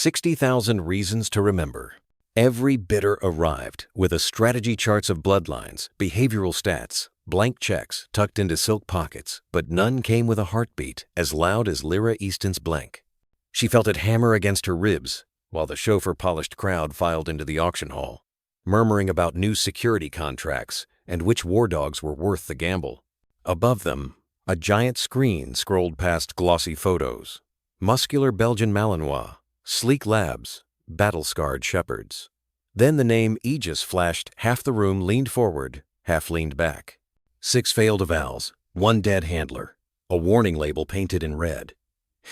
60,000 Reasons to Remember. Every bidder arrived with a strategy charts of bloodlines, behavioral stats, blank checks tucked into silk pockets, but none came with a heartbeat as loud as Lyra Easton's blank. She felt it hammer against her ribs while the chauffeur-polished crowd filed into the auction hall, murmuring about new security contracts and which war dogs were worth the gamble. Above them, a giant screen scrolled past glossy photos. Muscular Belgian Malinois, sleek labs, battle-scarred shepherds. Then the name Aegis flashed. Half the room leaned forward, half leaned back. 6 failed avals, 1 dead handler, a warning label painted in red.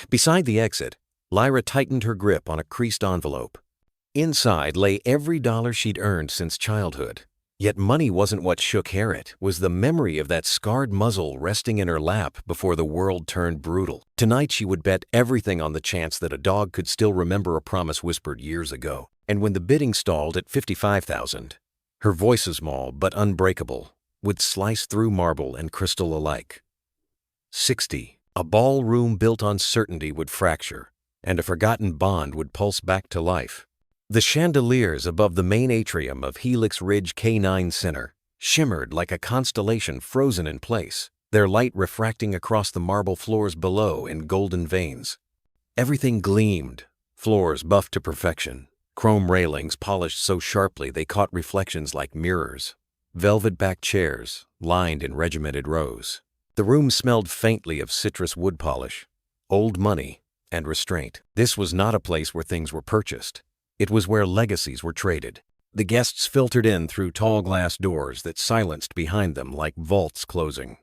Beside the exit, Lyra tightened her grip on a creased envelope. Inside lay every dollar she'd earned since childhood. Yet money wasn't what shook hair, it was the memory of that scarred muzzle resting in her lap before the world turned brutal. Tonight she would bet everything on the chance that a dog could still remember a promise whispered years ago. And when the bidding stalled at 55,000, her voice, small but unbreakable, would slice through marble and crystal alike. 60. A ballroom built on certainty would fracture, and a forgotten bond would pulse back to life. The chandeliers above the main atrium of Helix Ridge K9 Center shimmered like a constellation frozen in place, their light refracting across the marble floors below in golden veins. Everything gleamed, floors buffed to perfection, chrome railings polished so sharply they caught reflections like mirrors, velvet-backed chairs lined in regimented rows. The room smelled faintly of citrus wood polish, old money, and restraint. This was not a place where things were purchased. It was where legacies were traded. The guests filtered in through tall glass doors that silenced behind them like vaults closing.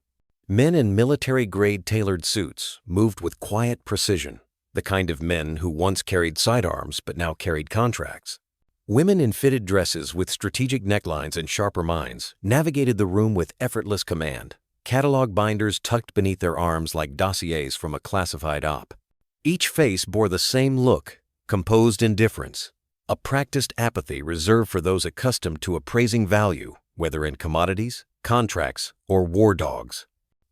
Men in military-grade tailored suits moved with quiet precision, the kind of men who once carried sidearms but now carried contracts. Women in fitted dresses with strategic necklines and sharper minds navigated the room with effortless command, catalog binders tucked beneath their arms like dossiers from a classified op. Each face bore the same look, composed indifference, a practiced apathy reserved for those accustomed to appraising value, whether in commodities, contracts, or war dogs.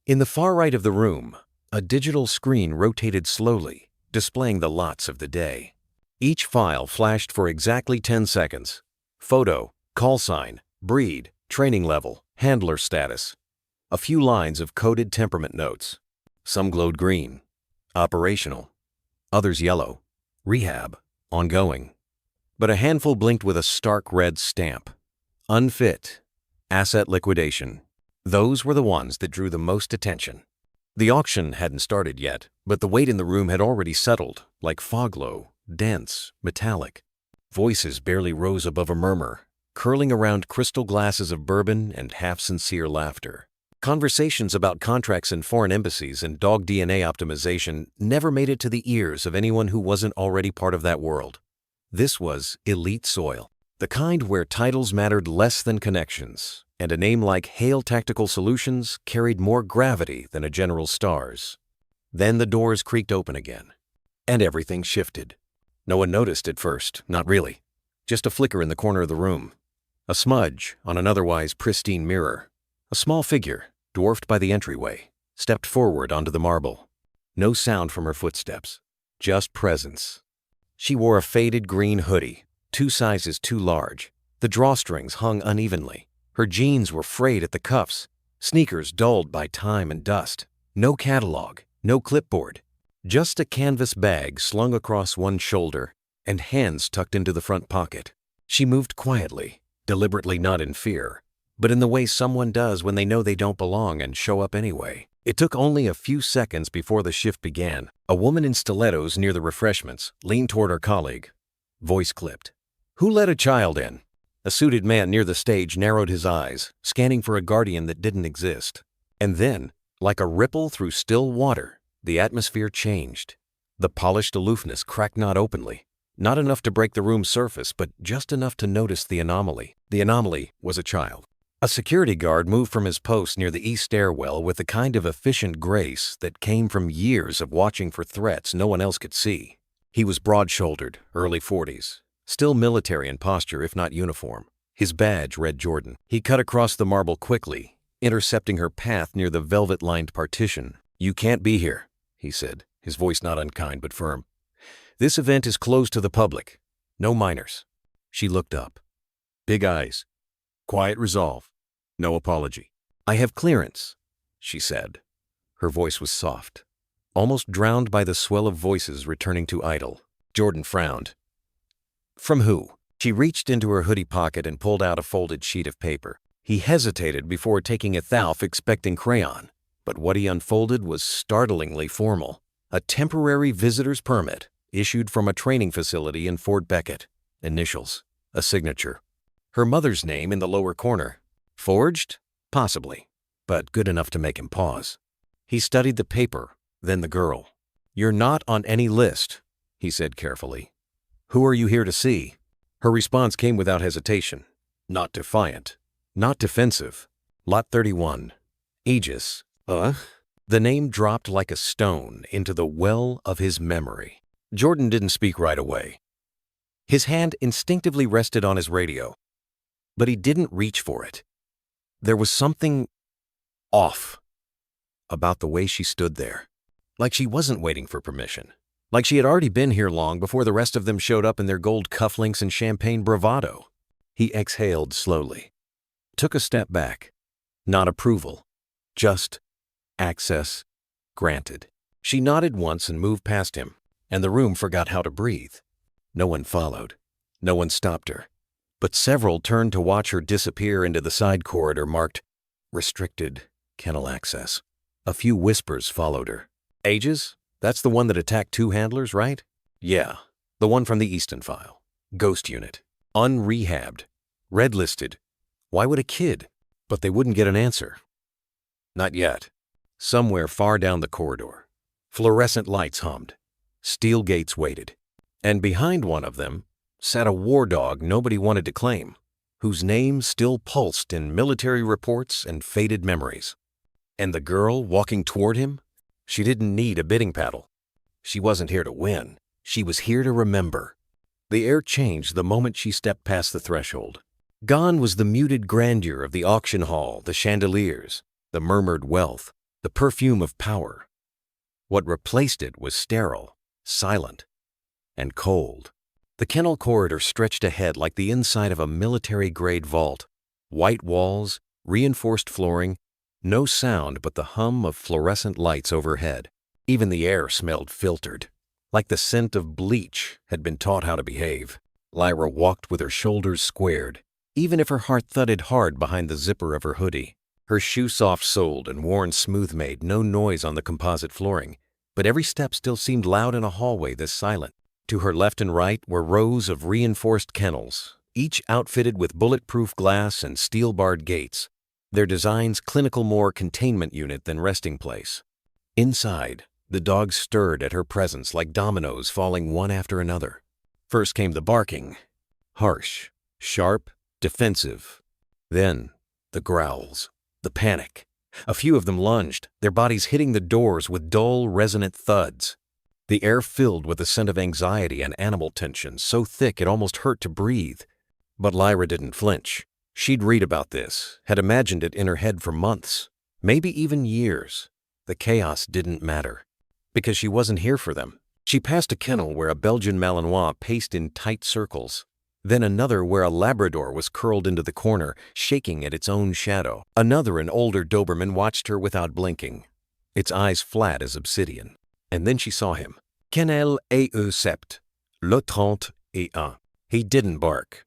In the far right of the room, a digital screen rotated slowly, displaying the lots of the day. Each file flashed for exactly 10 seconds. Photo, call sign, breed, training level, handler status. A few lines of coded temperament notes. Some glowed green, operational, others yellow, rehab, ongoing. But a handful blinked with a stark red stamp. Unfit, asset liquidation. Those were the ones that drew the most attention. The auction hadn't started yet, but the weight in the room had already settled, like fogglow, dense, metallic. Voices barely rose above a murmur, curling around crystal glasses of bourbon and half-sincere laughter. Conversations about contracts in foreign embassies and dog DNA optimization never made it to the ears of anyone who wasn't already part of that world. This was elite soil, the kind where titles mattered less than connections, and a name like Hale Tactical Solutions carried more gravity than a general's stars. Then the doors creaked open again, and everything shifted. No one noticed at first, not really. Just a flicker in the corner of the room, a smudge on an otherwise pristine mirror. A small figure, dwarfed by the entryway, stepped forward onto the marble. No sound from her footsteps, just presence. She wore a faded green hoodie, 2 sizes too large. The drawstrings hung unevenly. Her jeans were frayed at the cuffs, sneakers dulled by time and dust. No catalog, no clipboard, just a canvas bag slung across one shoulder and hands tucked into the front pocket. She moved quietly, deliberately, not in fear, but in the way someone does when they know they don't belong and show up anyway. It took only a few seconds before the shift began. A woman in stilettos near the refreshments leaned toward her colleague. Voice clipped. "Who let a child in?" A suited man near the stage narrowed his eyes, scanning for a guardian that didn't exist. And then, like a ripple through still water, the atmosphere changed. The polished aloofness cracked not openly, not enough to break the room's surface, but just enough to notice the anomaly. The anomaly was a child. A security guard moved from his post near the east stairwell with the kind of efficient grace that came from years of watching for threats no one else could see. He was broad-shouldered, early 40s, still military in posture if not uniform. His badge read Jordan. He cut across the marble quickly, intercepting her path near the velvet-lined partition. "You can't be here," he said, his voice not unkind but firm. This event is closed to the public. No minors. She looked up. Big eyes. Quiet resolve. No apology. I have clearance, she said. Her voice was soft, almost drowned by the swell of voices returning to idle. Jordan frowned. From who? She reached into her hoodie pocket and pulled out a folded sheet of paper. He hesitated before taking a thought, expecting crayon, but what he unfolded was startlingly formal. A temporary visitor's permit issued from a training facility in Fort Beckett. Initials, a signature. Her mother's name in the lower corner. Forged? Possibly, but good enough to make him pause. He studied the paper, then the girl. You're not on any list, he said carefully. Who are you here to see? Her response came without hesitation. Not defiant. Not defensive. Lot 31. Aegis. The name dropped like a stone into the well of his memory. Jordan didn't speak right away. His hand instinctively rested on his radio, but he didn't reach for it. There was something off about the way she stood there. Like she wasn't waiting for permission. Like she had already been here long before the rest of them showed up in their gold cufflinks and champagne bravado. He exhaled slowly. Took a step back. Not approval. Just access granted. She nodded once and moved past him, and the room forgot how to breathe. No one followed. No one stopped her. But several turned to watch her disappear into the side corridor marked restricted kennel access. A few whispers followed her. Aegis? That's the one that attacked 2 handlers, right? Yeah, the one from the Easton file. Ghost unit. Unrehabbed. Red-listed. Why would a kid? But they wouldn't get an answer. Not yet. Somewhere far down the corridor, fluorescent lights hummed. Steel gates waited. And behind one of them sat a war dog nobody wanted to claim, whose name still pulsed in military reports and faded memories. And the girl walking toward him? She didn't need a bidding paddle. She wasn't here to win. She was here to remember. The air changed the moment she stepped past the threshold. Gone was the muted grandeur of the auction hall, the chandeliers, the murmured wealth, the perfume of power. What replaced it was sterile, silent, and cold. The kennel corridor stretched ahead like the inside of a military-grade vault. White walls, reinforced flooring, no sound but the hum of fluorescent lights overhead. Even the air smelled filtered, like the scent of bleach had been taught how to behave. Lyra walked with her shoulders squared, even if her heart thudded hard behind the zipper of her hoodie. Her shoe soft-soled and worn smooth made no noise on the composite flooring, but every step still seemed loud in a hallway this silent. To her left and right were rows of reinforced kennels, each outfitted with bulletproof glass and steel-barred gates, their designs clinical, more containment unit than resting place. Inside, the dogs stirred at her presence like dominoes falling one after another. First came the barking, harsh, sharp, defensive. Then, the growls, the panic. A few of them lunged, their bodies hitting the doors with dull, resonant thuds. The air filled with a scent of anxiety and animal tension so thick it almost hurt to breathe. But Lyra didn't flinch. She'd read about this, had imagined it in her head for months, maybe even years. The chaos didn't matter, because she wasn't here for them. She passed a kennel where a Belgian Malinois paced in tight circles, then another where a Labrador was curled into the corner, shaking at its own shadow. Another, an older Doberman, watched her without blinking, its eyes flat as obsidian. And then she saw him. Kennel E-sept, le 31. He didn't bark.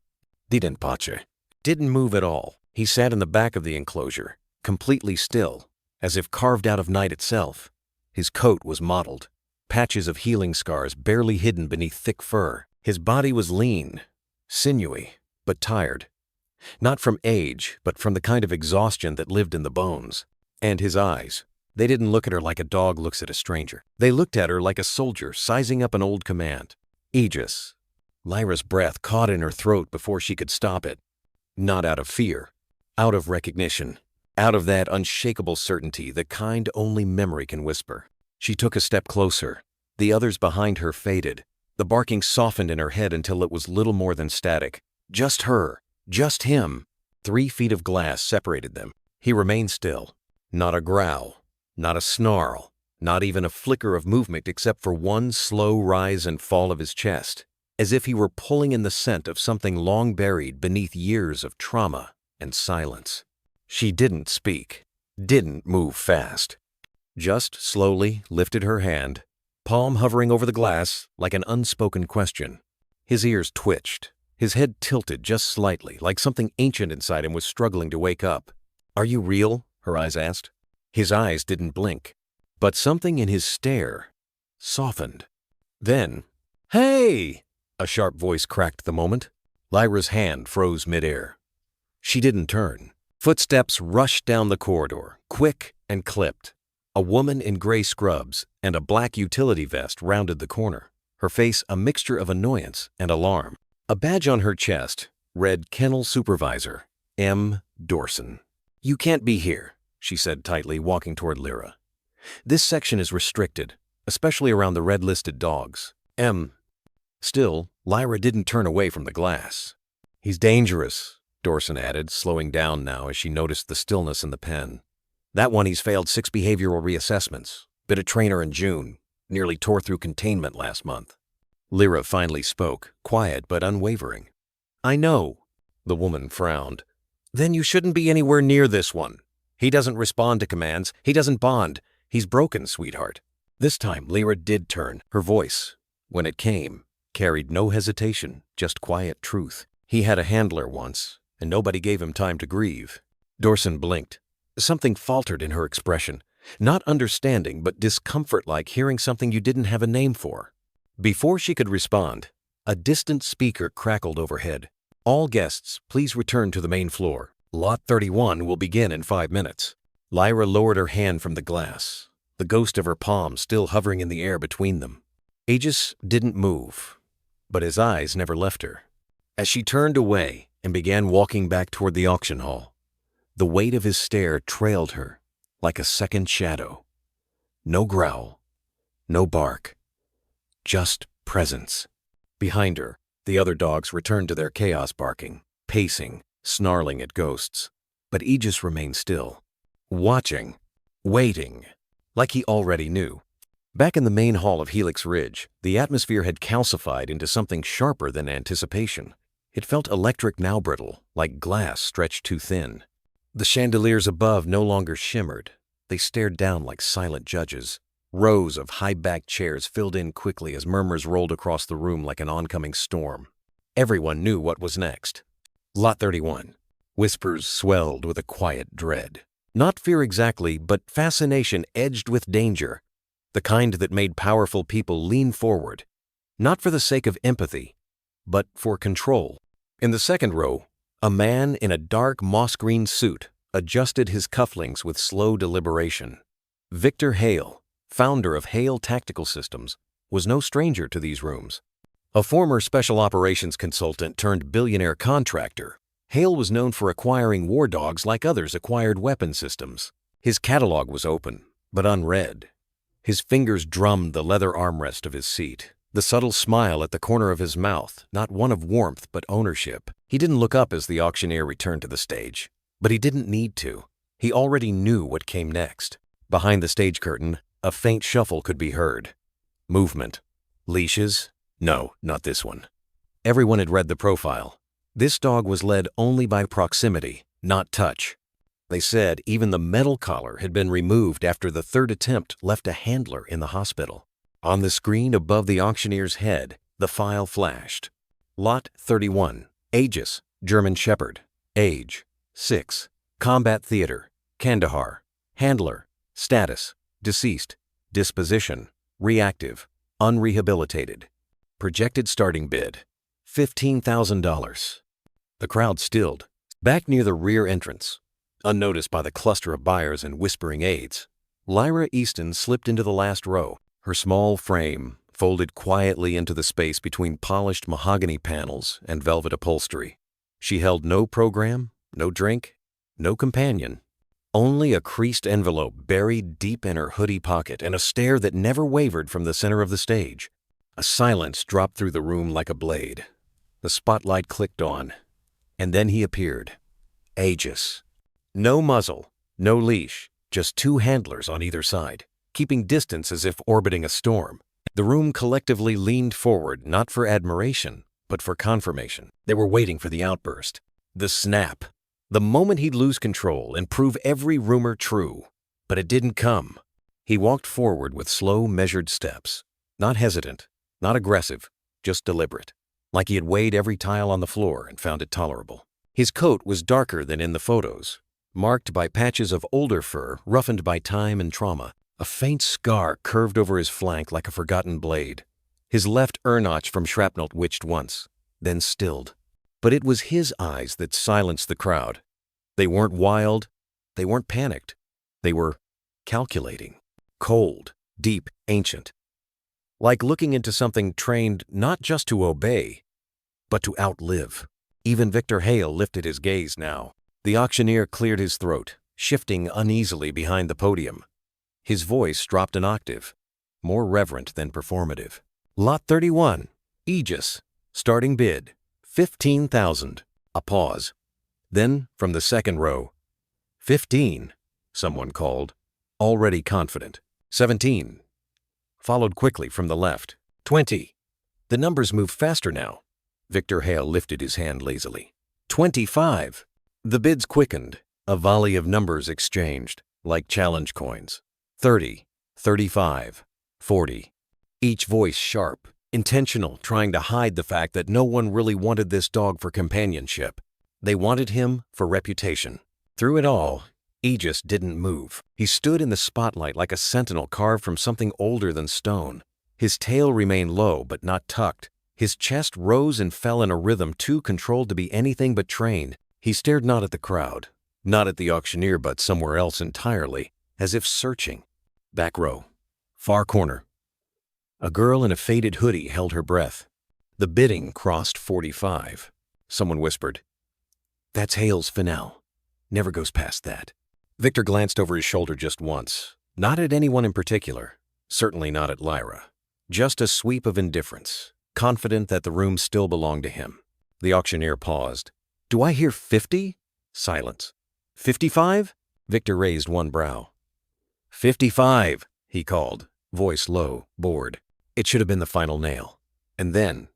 Didn't pace. Didn't move at all. He sat in the back of the enclosure, completely still, as if carved out of night itself. His coat was mottled, patches of healing scars barely hidden beneath thick fur. His body was lean, sinewy, but tired. Not from age, but from the kind of exhaustion that lived in the bones. And his eyes. They didn't look at her like a dog looks at a stranger. They looked at her like a soldier sizing up an old command. Aegis. Lyra's breath caught in her throat before she could stop it. Not out of fear, out of recognition, out of that unshakable certainty, the kind only memory can whisper. She took a step closer. The others behind her faded. The barking softened in her head until it was little more than static. Just her, just him. 3 feet of glass separated them. He remained still. Not a growl, not a snarl, Not even a flicker of movement except for one slow rise and fall of his chest, as if he were pulling in the scent of something long buried beneath years of trauma and silence. She didn't speak, didn't move fast. Just slowly lifted her hand, palm hovering over the glass like an unspoken question. His ears twitched, his head tilted just slightly, like something ancient inside him was struggling to wake up. "Are you real?" her eyes asked. His eyes didn't blink, but something in his stare softened. Then, "Hey!" a sharp voice cracked the moment. Lyra's hand froze midair. She didn't turn. Footsteps rushed down the corridor, quick and clipped. A woman in gray scrubs and a black utility vest rounded the corner, her face a mixture of annoyance and alarm. A badge on her chest read Kennel Supervisor, M. Dorson. "You can't be here," she said tightly, walking toward Lyra. "This section is restricted, especially around the red-listed dogs. Still, Lyra didn't turn away from the glass. "He's dangerous," Dorson added, slowing down now as she noticed the stillness in the pen. "That one he's failed 6 behavioral reassessments, bit a trainer in June, nearly tore through containment last month." Lyra finally spoke, quiet but unwavering. "I know." The woman frowned. "Then you shouldn't be anywhere near this one. He doesn't respond to commands. He doesn't bond. He's broken, sweetheart." This time Lyra did turn. Her voice, when it came, carried no hesitation, just quiet truth. "He had a handler once, and nobody gave him time to grieve." Dorson blinked. Something faltered in her expression. Not understanding, but discomfort, like hearing something you didn't have a name for. Before she could respond, a distant speaker crackled overhead. "All guests, please return to the main floor. Lot 31 will begin in 5 minutes." Lyra lowered her hand from the glass, the ghost of her palm still hovering in the air between them. Aegis didn't move, but his eyes never left her. As she turned away and began walking back toward the auction hall, the weight of his stare trailed her like a second shadow. No growl, no bark, just presence. Behind her, the other dogs returned to their chaos barking, pacing, snarling at ghosts. But Aegis remained still, watching, waiting, like he already knew. Back in the main hall of Helix Ridge, the atmosphere had calcified into something sharper than anticipation. It felt electric, now brittle, like glass stretched too thin. The chandeliers above no longer shimmered. They stared down like silent judges. Rows of high-backed chairs filled in quickly as murmurs rolled across the room like an oncoming storm. Everyone knew what was next. Lot 31. Whispers swelled with a quiet dread. Not fear exactly, but fascination edged with danger. The kind that made powerful people lean forward, not for the sake of empathy, but for control. In the second row, a man in a dark moss-green suit adjusted his cufflinks with slow deliberation. Victor Hale, founder of Hale Tactical Systems, was no stranger to these rooms. A former special operations consultant turned billionaire contractor, Hale was known for acquiring war dogs like others acquired weapon systems. His catalog was open, but unread. His fingers drummed the leather armrest of his seat, the subtle smile at the corner of his mouth, not one of warmth but ownership. He didn't look up as the auctioneer returned to the stage, but he didn't need to. He already knew what came next. Behind the stage curtain, a faint shuffle could be heard. Movement. Leashes? No, not this one. Everyone had read the profile. This dog was led only by proximity, not touch. They said even the metal collar had been removed after the third attempt left a handler in the hospital. On the screen above the auctioneer's head, the file flashed. Lot 31. Aegis, German Shepherd. Age, 6. Combat Theater, Kandahar. Handler, status, deceased. Disposition, reactive, unrehabilitated. Projected starting bid, $15,000. The crowd stilled. Back near the rear entrance, unnoticed by the cluster of buyers and whispering aides, Lyra Easton slipped into the last row, her small frame folded quietly into the space between polished mahogany panels and velvet upholstery. She held no program, no drink, no companion, only a creased envelope buried deep in her hoodie pocket and a stare that never wavered from the center of the stage. A silence dropped through the room like a blade. The spotlight clicked on, and then he appeared. Aegis. No muzzle, no leash, just 2 handlers on either side. keeping distance as if orbiting a storm. The room collectively leaned forward, not for admiration, but for confirmation. They were waiting for the outburst. The snap. The moment he'd lose control and prove every rumor true. But it didn't come. He walked forward with slow, measured steps. Not hesitant, not aggressive, just deliberate. Like he had weighed every tile on the floor and found it tolerable. His coat was darker than in the photos, marked by patches of older fur roughened by time and trauma. A faint scar curved over his flank like a forgotten blade. His left ear notch from shrapnel twitched once, then stilled. But it was his eyes that silenced the crowd. They weren't wild, they weren't panicked. They were calculating, cold, deep, ancient. Like looking into something trained not just to obey, but to outlive. Even Victor Hale lifted his gaze now. The auctioneer cleared his throat, shifting uneasily behind the podium. His voice dropped an octave, more reverent than performative. Lot 31, Aegis, starting bid, 15,000. A pause. Then, from the second row, 15, someone called, already confident. 17, followed quickly from the left. 20. The numbers moved faster now. Victor Hale lifted his hand lazily. 25. The bids quickened, a volley of numbers exchanged, like challenge coins. 30, 35, 40. Each voice sharp, intentional, trying to hide the fact that no one really wanted this dog for companionship. They wanted him for reputation. Through it all, Aegis didn't move. He stood in the spotlight like a sentinel carved from something older than stone. His tail remained low but not tucked. His chest rose and fell in a rhythm too controlled to be anything but trained. He stared not at the crowd, not at the auctioneer, but somewhere else entirely, as if searching. Back row. Far corner. A girl in a faded hoodie held her breath. The bidding crossed 45. Someone whispered, "That's Hale's finale. Never goes past that." Victor glanced over his shoulder just once, not at anyone in particular, certainly not at Lyra. Just a sweep of indifference, confident that the room still belonged to him. The auctioneer paused. "Do I hear 50? Silence. 55? Victor raised one brow. 55, he called, voice low, bored. It should have been the final nail. And then,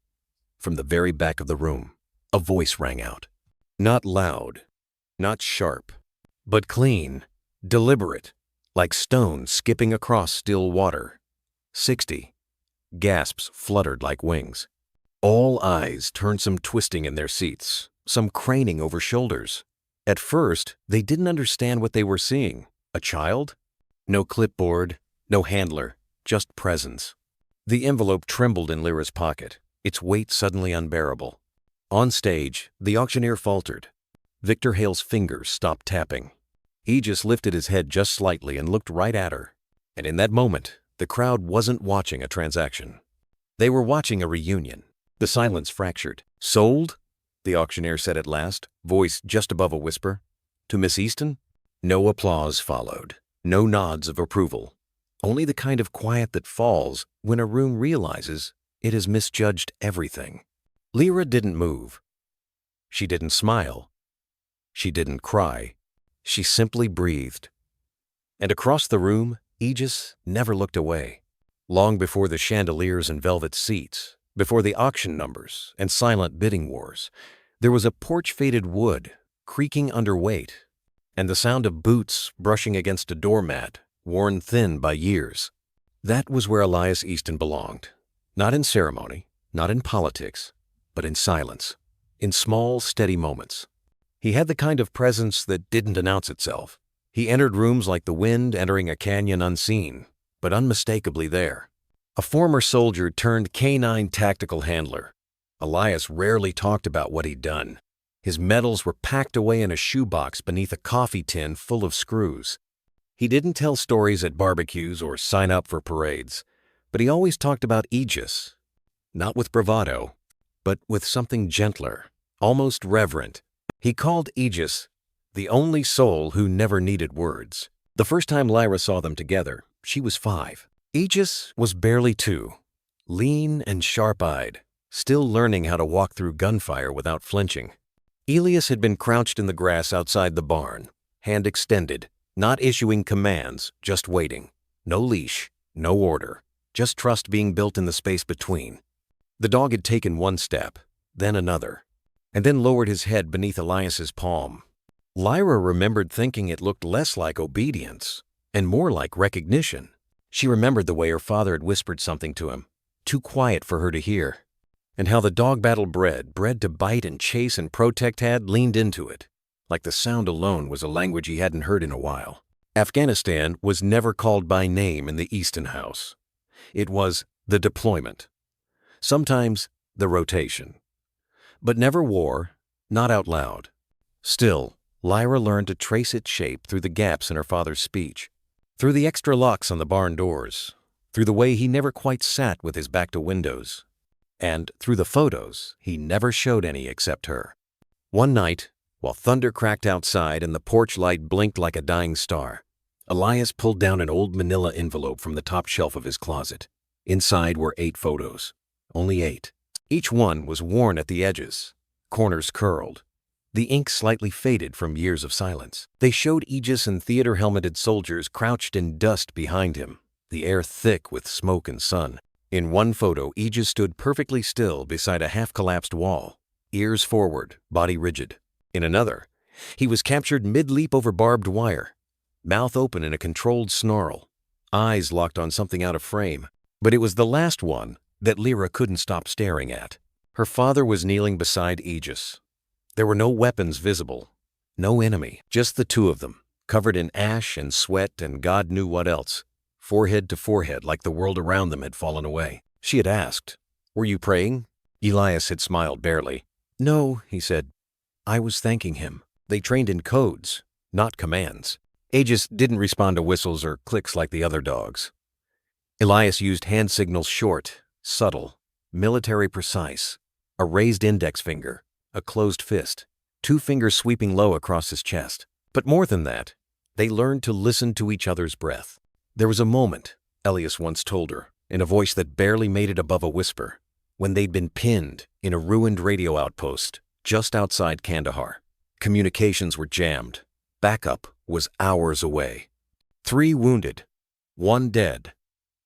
from the very back of the room, a voice rang out. Not loud, not sharp, but clean, deliberate, like stone skipping across still water. 60. Gasps fluttered like wings. All eyes turned, some twisting in their seats, some craning over shoulders. At first, they didn't understand what they were seeing. A child? No clipboard, no handler, just presence. The envelope trembled in Lyra's pocket, its weight suddenly unbearable. On stage, the auctioneer faltered. Victor Hale's fingers stopped tapping. Aegis lifted his head just slightly and looked right at her. And in that moment, the crowd wasn't watching a transaction. They were watching a reunion. The silence fractured. "Sold?" the auctioneer said at last, voice just above a whisper. "To Miss Easton?" No applause followed. No nods of approval. Only the kind of quiet that falls when a room realizes it has misjudged everything. Lyra didn't move. She didn't smile. She didn't cry. She simply breathed. And across the room, Aegis never looked away. Long before the chandeliers and velvet seats, before the auction numbers and silent bidding wars, there was a porch-faded wood creaking under weight, and the sound of boots brushing against a doormat worn thin by years. That was where Elias Easton belonged. Not in ceremony, not in politics, but in silence, in small, steady moments. He had the kind of presence that didn't announce itself. He entered rooms like the wind entering a canyon unseen, but unmistakably there. A former soldier turned canine tactical handler. Elias rarely talked about what he'd done. His medals were packed away in a shoebox beneath a coffee tin full of screws. He didn't tell stories at barbecues or sign up for parades, but he always talked about Aegis, not with bravado, but with something gentler, almost reverent. He called Aegis the only soul who never needed words. The first time Lyra saw them together, she was 5. Aegis was barely 2, lean and sharp-eyed, still learning how to walk through gunfire without flinching. Elias had been crouched in the grass outside the barn, hand extended, not issuing commands, just waiting. No leash, no order, just trust being built in the space between. The dog had taken one step, then another, and then lowered his head beneath Elias's palm. Lyra remembered thinking it looked less like obedience and more like recognition. She remembered the way her father had whispered something to him, too quiet for her to hear, and how the dog battle bred to bite and chase and protect had leaned into it, like the sound alone was a language he hadn't heard in a while. Afghanistan was never called by name in the Easton house. It was the deployment, sometimes the rotation, but never war, not out loud. Still, Lyra learned to trace its shape through the gaps in her father's speech, through the extra locks on the barn doors, through the way he never quite sat with his back to windows, and through the photos he never showed any except her. One night, while thunder cracked outside and the porch light blinked like a dying star, Elias pulled down an old manila envelope from the top shelf of his closet. Inside were 8 photos. Only 8. Each one was worn at the edges, corners curled, the ink slightly faded from years of silence. They showed Aegis and theater-helmeted soldiers crouched in dust behind him, the air thick with smoke and sun. In one photo, Aegis stood perfectly still beside a half-collapsed wall, ears forward, body rigid. In another, he was captured mid-leap over barbed wire, mouth open in a controlled snarl, eyes locked on something out of frame. But it was the last one that Lyra couldn't stop staring at. Her father was kneeling beside Aegis. There were no weapons visible, no enemy, just the two of them, covered in ash and sweat and God knew what else, forehead to forehead like the world around them had fallen away. She had asked, "Were you praying?" Elias had smiled barely. "No," he said. "I was thanking him." They trained in codes, not commands. Aegis didn't respond to whistles or clicks like the other dogs. Elias used hand signals short, subtle, military precise, a raised index finger, a closed fist, 2 fingers sweeping low across his chest. But more than that, they learned to listen to each other's breath. There was a moment, Elias once told her, in a voice that barely made it above a whisper, when they'd been pinned in a ruined radio outpost just outside Kandahar. Communications were jammed. Backup was hours away. 3 wounded, 1 dead.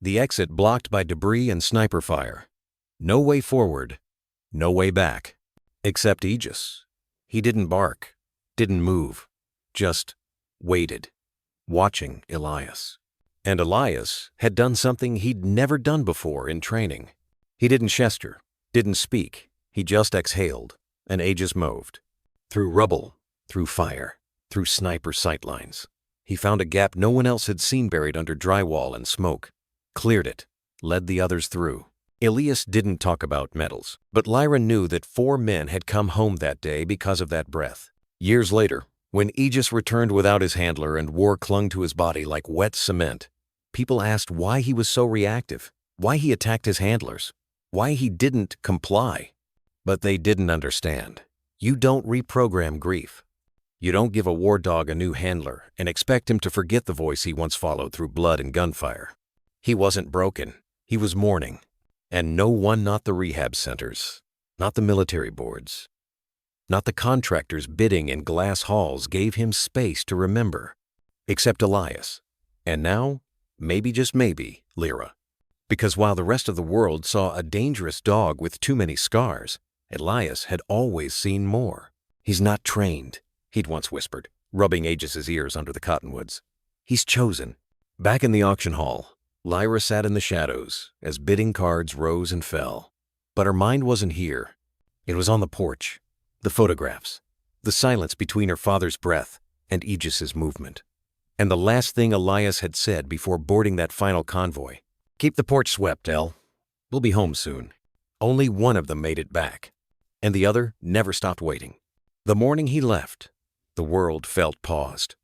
The exit blocked by debris and sniper fire. No way forward, no way back. Except Aegis. He didn't bark, didn't move, just waited, watching Elias. And Elias had done something he'd never done before in training. He didn't gesture, didn't speak. He just exhaled, and Aegis moved. Through rubble, through fire, through sniper sightlines. He found a gap no one else had seen buried under drywall and smoke, cleared it, led the others through. Elias didn't talk about medals, but Lyra knew that 4 men had come home that day because of that breath. Years later, when Aegis returned without his handler and war clung to his body like wet cement, people asked why he was so reactive, why he attacked his handlers, why he didn't comply. But they didn't understand. You don't reprogram grief. You don't give a war dog a new handler and expect him to forget the voice he once followed through blood and gunfire. He wasn't broken. He was mourning. And no one, not the rehab centers, not the military boards, not the contractors bidding in glass halls gave him space to remember, except Elias. And now, maybe just maybe, Lyra. Because while the rest of the world saw a dangerous dog with too many scars, Elias had always seen more. "He's not trained," he'd once whispered, rubbing Aegis's ears under the cottonwoods. "He's chosen." Back in the auction hall, Lyra sat in the shadows as bidding cards rose and fell. But her mind wasn't here. It was on the porch, the photographs, the silence between her father's breath and Aegis's movement. And the last thing Elias had said before boarding that final convoy, "Keep the porch swept, El. We'll be home soon." Only one of them made it back, and the other never stopped waiting. The morning he left, the world felt paused.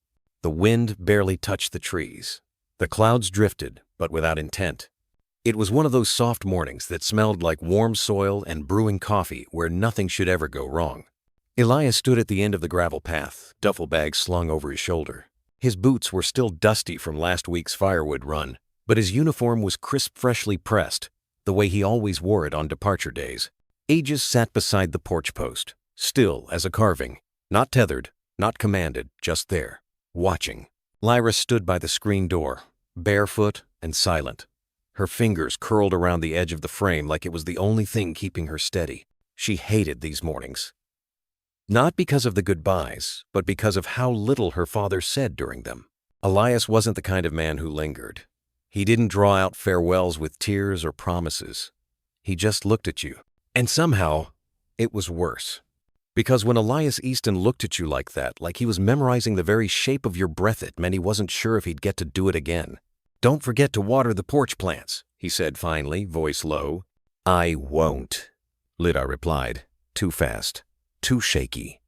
The wind barely touched the trees. The clouds drifted, but without intent. It was one of those soft mornings that smelled like warm soil and brewing coffee where nothing should ever go wrong. Elias stood at the end of the gravel path, duffel bag slung over his shoulder. His boots were still dusty from last week's firewood run, but his uniform was crisp, freshly pressed, the way he always wore it on departure days. Aegis sat beside the porch post, still as a carving, not tethered, not commanded, just there, watching. Lyra stood by the screen door, barefoot and silent. Her fingers curled around the edge of the frame like it was the only thing keeping her steady. She hated these mornings. Not because of the goodbyes, but because of how little her father said during them. Elias wasn't the kind of man who lingered. He didn't draw out farewells with tears or promises. He just looked at you. And somehow, it was worse. Because when Elias Easton looked at you like that, like he was memorizing the very shape of your breath, it meant he wasn't sure if he'd get to do it again. "Don't forget to water the porch plants," he said finally, voice low. "I won't," Lida replied. Too fast. Too shaky.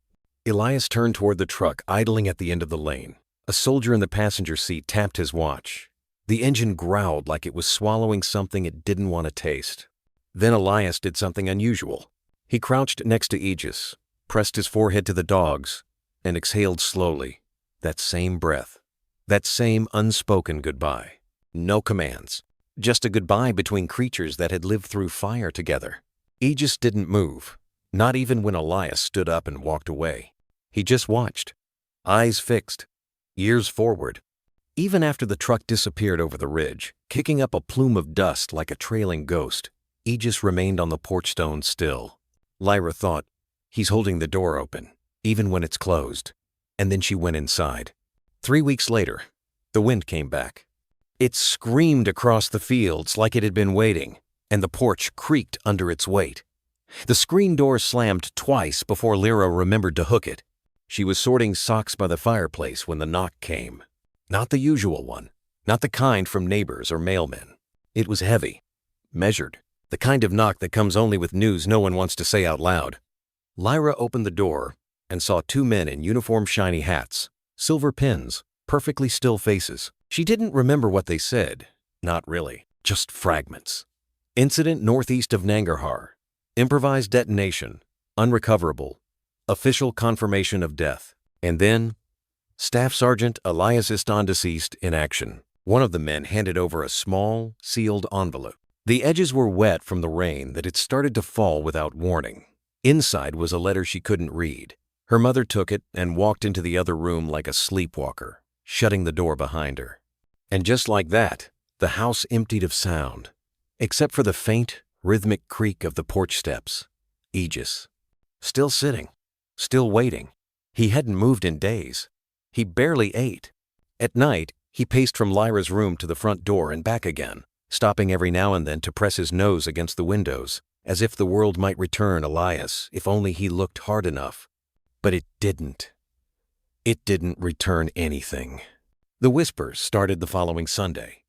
Elias turned toward the truck idling at the end of the lane. A soldier in the passenger seat tapped his watch. The engine growled like it was swallowing something it didn't want to taste. Then Elias did something unusual. He crouched next to Aegis, pressed his forehead to the dog's, and exhaled slowly. That same breath. That same unspoken goodbye. No commands. Just a goodbye between creatures that had lived through fire together. Aegis didn't move. Not even when Elias stood up and walked away. He just watched, eyes fixed, ears forward. Even after the truck disappeared over the ridge, kicking up a plume of dust like a trailing ghost, Aegis remained on the porch stone still. Lyra thought, he's holding the door open, even when it's closed. And then she went inside. 3 weeks later, the wind came back. It screamed across the fields like it had been waiting, and the porch creaked under its weight. The screen door slammed twice before Lyra remembered to hook it. She was sorting socks by the fireplace when the knock came. Not the usual one, not the kind from neighbors or mailmen. It was heavy, measured, the kind of knock that comes only with news no one wants to say out loud. Lyra opened the door and saw 2 men in uniform shiny hats, silver pins, perfectly still faces. She didn't remember what they said. Not really, just fragments. Incident northeast of Nangarhar. Improvised detonation, unrecoverable, official confirmation of death. And then, Staff Sergeant Elias Easton deceased in action. One of the men handed over a small, sealed envelope. The edges were wet from the rain that had started to fall without warning. Inside was a letter she couldn't read. Her mother took it and walked into the other room like a sleepwalker, shutting the door behind her. And just like that, the house emptied of sound, except for the faint, rhythmic creak of the porch steps. Aegis. Still sitting. Still waiting. He hadn't moved in days. He barely ate. At night, he paced from Lyra's room to the front door and back again, stopping every now and then to press his nose against the windows, as if the world might return Elias if only he looked hard enough. But it didn't. It didn't return anything. The whispers started the following Sunday.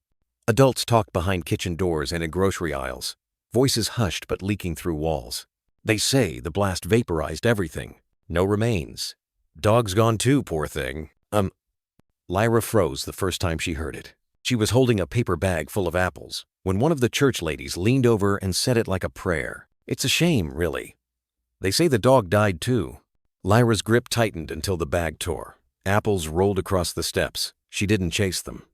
Adults talked behind kitchen doors and in grocery aisles. Voices hushed but leaking through walls. They say the blast vaporized everything. No remains. Dog's gone too, poor thing. Lyra froze the first time she heard it. She was holding a paper bag full of apples when one of the church ladies leaned over and said it like a prayer. It's a shame, really. They say the dog died too. Lyra's grip tightened until the bag tore. Apples rolled across the steps. She didn't chase them.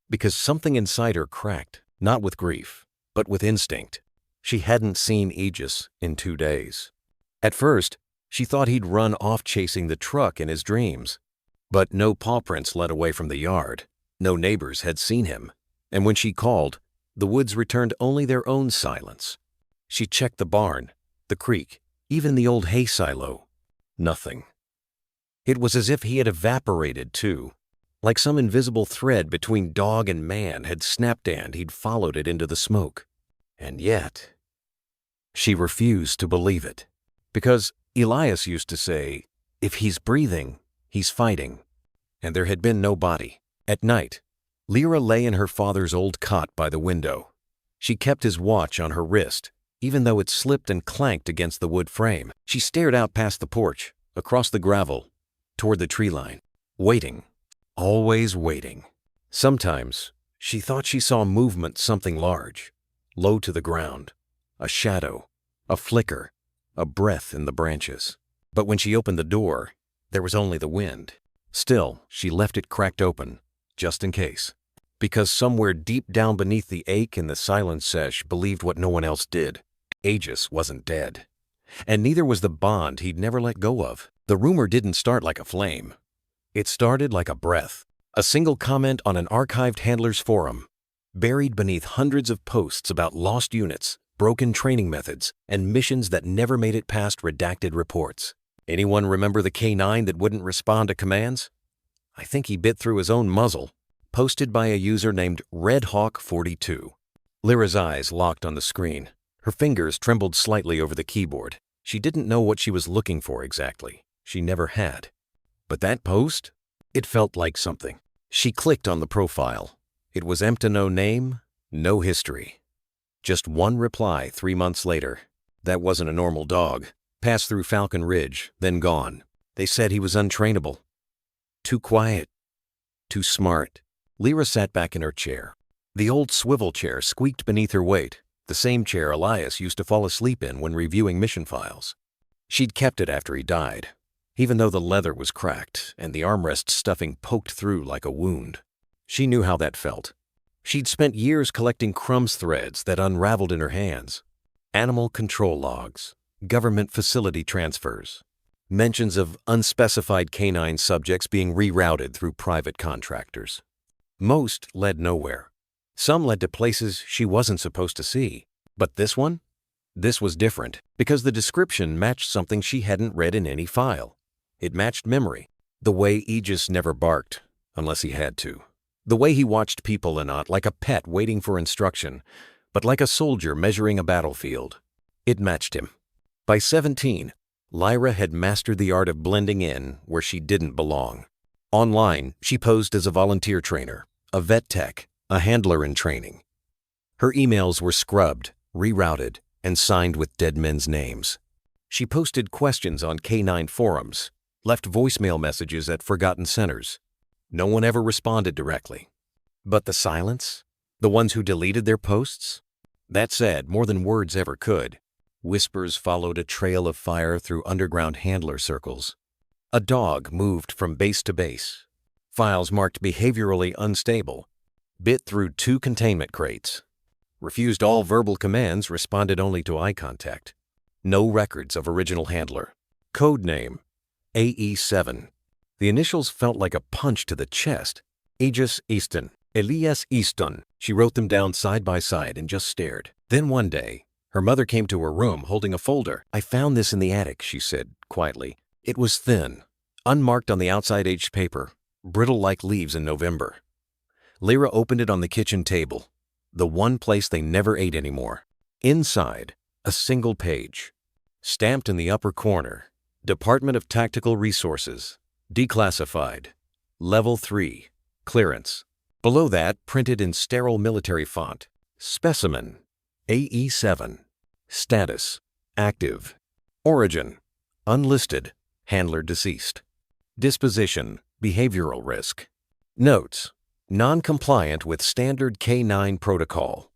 Because something inside her cracked, not with grief, but with instinct. She hadn't seen Aegis in 2 days. At first, she thought he'd run off chasing the truck in his dreams. But no paw prints led away from the yard. No neighbors had seen him. And when she called, the woods returned only their own silence. She checked the barn, the creek, even the old hay silo. Nothing. It was as if he had evaporated too. Like some invisible thread between dog and man had snapped and he'd followed it into the smoke. And yet, she refused to believe it. Because Elias used to say, if he's breathing, he's fighting. And there had been no body. At night, Lyra lay in her father's old cot by the window. She kept his watch on her wrist, even though it slipped and clanked against the wood frame. She stared out past the porch, across the gravel, toward the tree line, waiting, always waiting. Sometimes, she thought she saw movement, something large, low to the ground, a shadow, a flicker, a breath in the branches. But when she opened the door, there was only the wind. Still, she left it cracked open, just in case. Because somewhere deep down beneath the ache in the silent sesh believed what no one else did. Aegis wasn't dead. And neither was the bond he'd never let go of. The rumor didn't start like a flame. It started like a breath. A single comment on an archived handler's forum, buried beneath hundreds of posts about lost units, broken training methods, and missions that never made it past redacted reports. Anyone remember the K9 that wouldn't respond to commands? I think he bit through his own muzzle. Posted by a user named RedHawk42. Lyra's eyes locked on the screen. Her fingers trembled slightly over the keyboard. She didn't know what she was looking for exactly. She never had. But that post? It felt like something. She clicked on the profile. It was empty, no name, no history. Just one reply 3 months later. That wasn't a normal dog. Passed through Falcon Ridge, then gone. They said he was untrainable. Too quiet. Too smart. Lyra sat back in her chair. The old swivel chair squeaked beneath her weight, the same chair Elias used to fall asleep in when reviewing mission files. She'd kept it after he died, even though the leather was cracked and the armrest stuffing poked through like a wound. She knew how that felt. She'd spent years collecting crumbs threads that unraveled in her hands. Animal control logs, government facility transfers, mentions of unspecified canine subjects being rerouted through private contractors. Most led nowhere. Some led to places she wasn't supposed to see. But this one? This was different because the description matched something she hadn't read in any file. It matched memory. The way Aegis never barked, unless he had to. The way he watched people and not like a pet waiting for instruction, but like a soldier measuring a battlefield. It matched him. By 17, Lyra had mastered the art of blending in where she didn't belong. Online, she posed as a volunteer trainer, a vet tech, a handler in training. Her emails were scrubbed, rerouted, and signed with dead men's names. She posted questions on K9 forums, left voicemail messages at forgotten centers. No one ever responded directly. But the silence? The ones who deleted their posts? That said more than words ever could. Whispers followed a trail of fire through underground handler circles. A dog moved from base to base. Files marked behaviorally unstable. Bit through 2 containment crates. Refused all verbal commands, responded only to eye contact. No records of original handler. Code name, AE7. The initials felt like a punch to the chest. Aegis Easton, Elias Easton. She wrote them down side by side and just stared. Then one day, her mother came to her room holding a folder. I found this in the attic, she said quietly. It was thin, unmarked on the outside aged paper, brittle like leaves in November. Lyra opened it on the kitchen table, the one place they never ate anymore. Inside, a single page. Stamped in the upper corner, Department of Tactical Resources, declassified, Level 3, clearance. Below that, printed in sterile military font, Specimen, AE7. Status, active. Origin, unlisted, handler deceased. Disposition, behavioral risk. Notes, non-compliant with standard K9 protocol.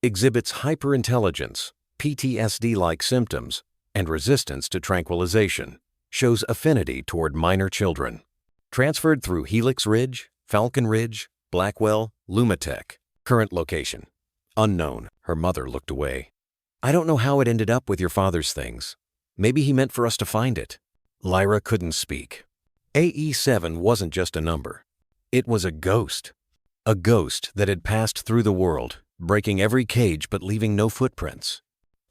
Exhibits hyperintelligence, PTSD-like symptoms, and resistance to tranquilization. Shows affinity toward minor children. Transferred through Helix Ridge, Falcon Ridge, Blackwell, Lumatech. Current location, unknown. Her mother looked away. I don't know how it ended up with your father's things. Maybe he meant for us to find it. Lyra couldn't speak. AE7 wasn't just a number. It was a ghost. A ghost that had passed through the world, breaking every cage but leaving no footprints.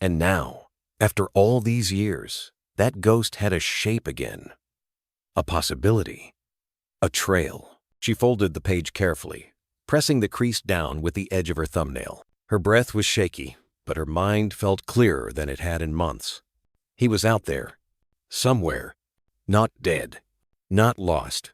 And now, after all these years, that ghost had a shape again. A possibility. A trail. She folded the page carefully, pressing the crease down with the edge of her thumbnail. Her breath was shaky, but her mind felt clearer than it had in months. He was out there, somewhere, not dead, not lost,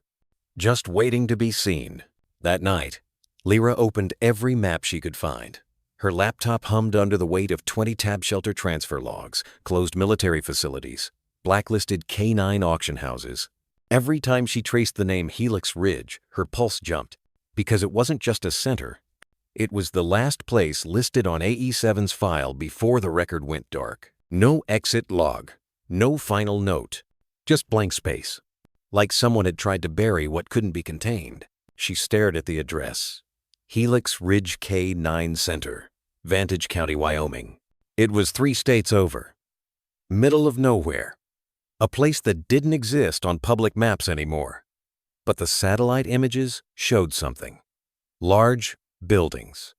just waiting to be seen. That night, Lyra opened every map she could find. Her laptop hummed under the weight of 20 tab shelter transfer logs, closed military facilities, blacklisted K9 auction houses. Every time she traced the name Helix Ridge, her pulse jumped, because it wasn't just a center. It was the last place listed on AE7's file before the record went dark. No exit log, no final note, just blank space. Like someone had tried to bury what couldn't be contained. She stared at the address. Helix Ridge K9 Center, Vantage County, Wyoming. It was 3 states over. Middle of nowhere. A place that didn't exist on public maps anymore. But the satellite images showed something. Large buildings,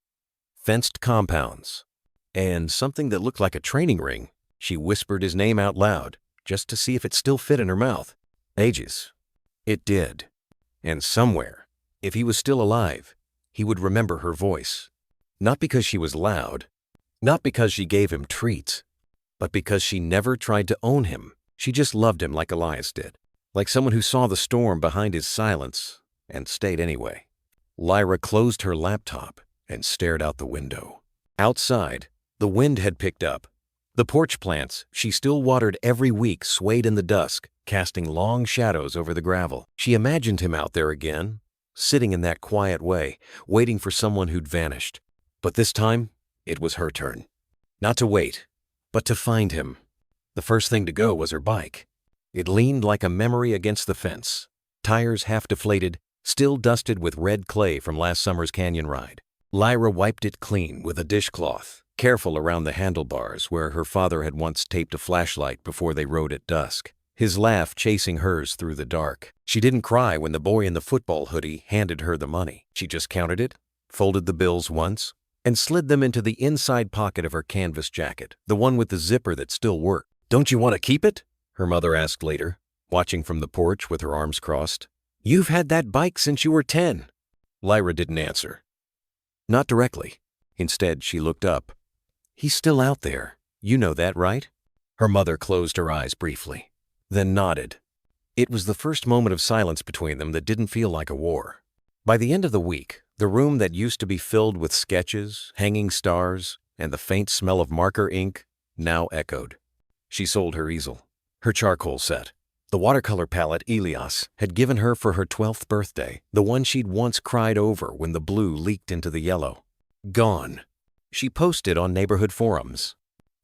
fenced compounds, and something that looked like a training ring. She whispered his name out loud, just to see if it still fit in her mouth. Ages. It did. And somewhere, if he was still alive, he would remember her voice. Not because she was loud, not because she gave him treats, but because she never tried to own him. She just loved him like Elias did, like someone who saw the storm behind his silence and stayed anyway. Lyra closed her laptop and stared out the window. Outside, the wind had picked up. The porch plants she still watered every week swayed in the dusk, casting long shadows over the gravel. She imagined him out there again, sitting in that quiet way, waiting for someone who'd vanished. But this time, it was her turn. Not to wait, but to find him. The first thing to go was her bike. It leaned like a memory against the fence, tires half deflated, still dusted with red clay from last summer's canyon ride. Lyra wiped it clean with a dishcloth, careful around the handlebars where her father had once taped a flashlight before they rode at dusk, his laugh chasing hers through the dark. She didn't cry when the boy in the football hoodie handed her the money. She just counted it, folded the bills once, and slid them into the inside pocket of her canvas jacket, the one with the zipper that still worked. "Don't you want to keep it?" her mother asked later, watching from the porch with her arms crossed. "You've had that bike since you were 10. Lyra didn't answer. Not directly. Instead, she looked up. "He's still out there. You know that, right?" Her mother closed her eyes briefly, then nodded. It was the first moment of silence between them that didn't feel like a war. By the end of the week, the room that used to be filled with sketches, hanging stars, and the faint smell of marker ink now echoed. She sold her easel, her charcoal set, the watercolor palette Elias had given her for her 12th birthday, the one she'd once cried over when the blue leaked into the yellow. Gone. She posted on neighborhood forums,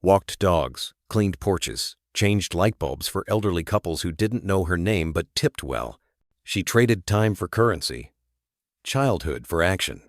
walked dogs, cleaned porches, changed light bulbs for elderly couples who didn't know her name but tipped well. She traded time for currency, childhood for action.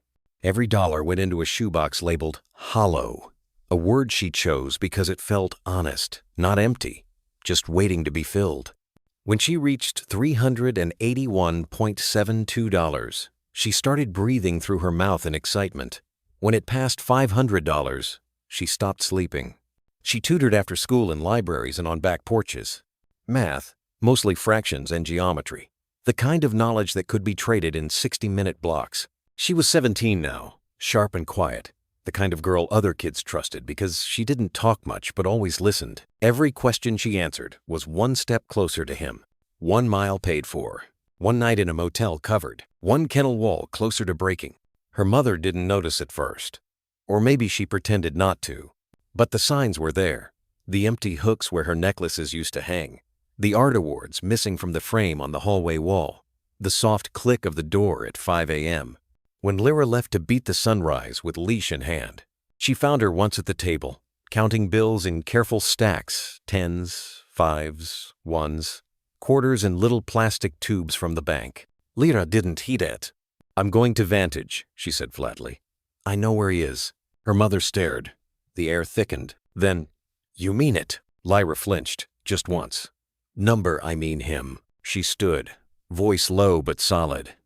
Every dollar went into a shoebox labeled hollow, a word she chose because it felt honest, not empty, just waiting to be filled. When she reached $381.72, she started breathing through her mouth in excitement. When it passed $500, she stopped sleeping. She tutored after school in libraries and on back porches. Math, mostly fractions and geometry, the kind of knowledge that could be traded in 60-minute blocks. She was 17 now, sharp and quiet, the kind of girl other kids trusted because she didn't talk much but always listened. Every question she answered was one step closer to him. 1 mile paid for, 1 night in a motel covered, 1 kennel wall closer to breaking. Her mother didn't notice at first, or maybe she pretended not to, but the signs were there. The empty hooks where her necklaces used to hang, the art awards missing from the frame on the hallway wall, the soft click of the door at 5 a.m. when Lyra left to beat the sunrise with leash in hand. She found her once at the table, counting bills in careful stacks, 10s, 5s, 1s, quarters and little plastic tubes from the bank. Lyra didn't heed it. "I'm going to Vantage," she said flatly. "I know where he is." Her mother stared. The air thickened. Then, "You mean it?" Lyra flinched, just once. "Number, I mean him." She stood, voice low but solid.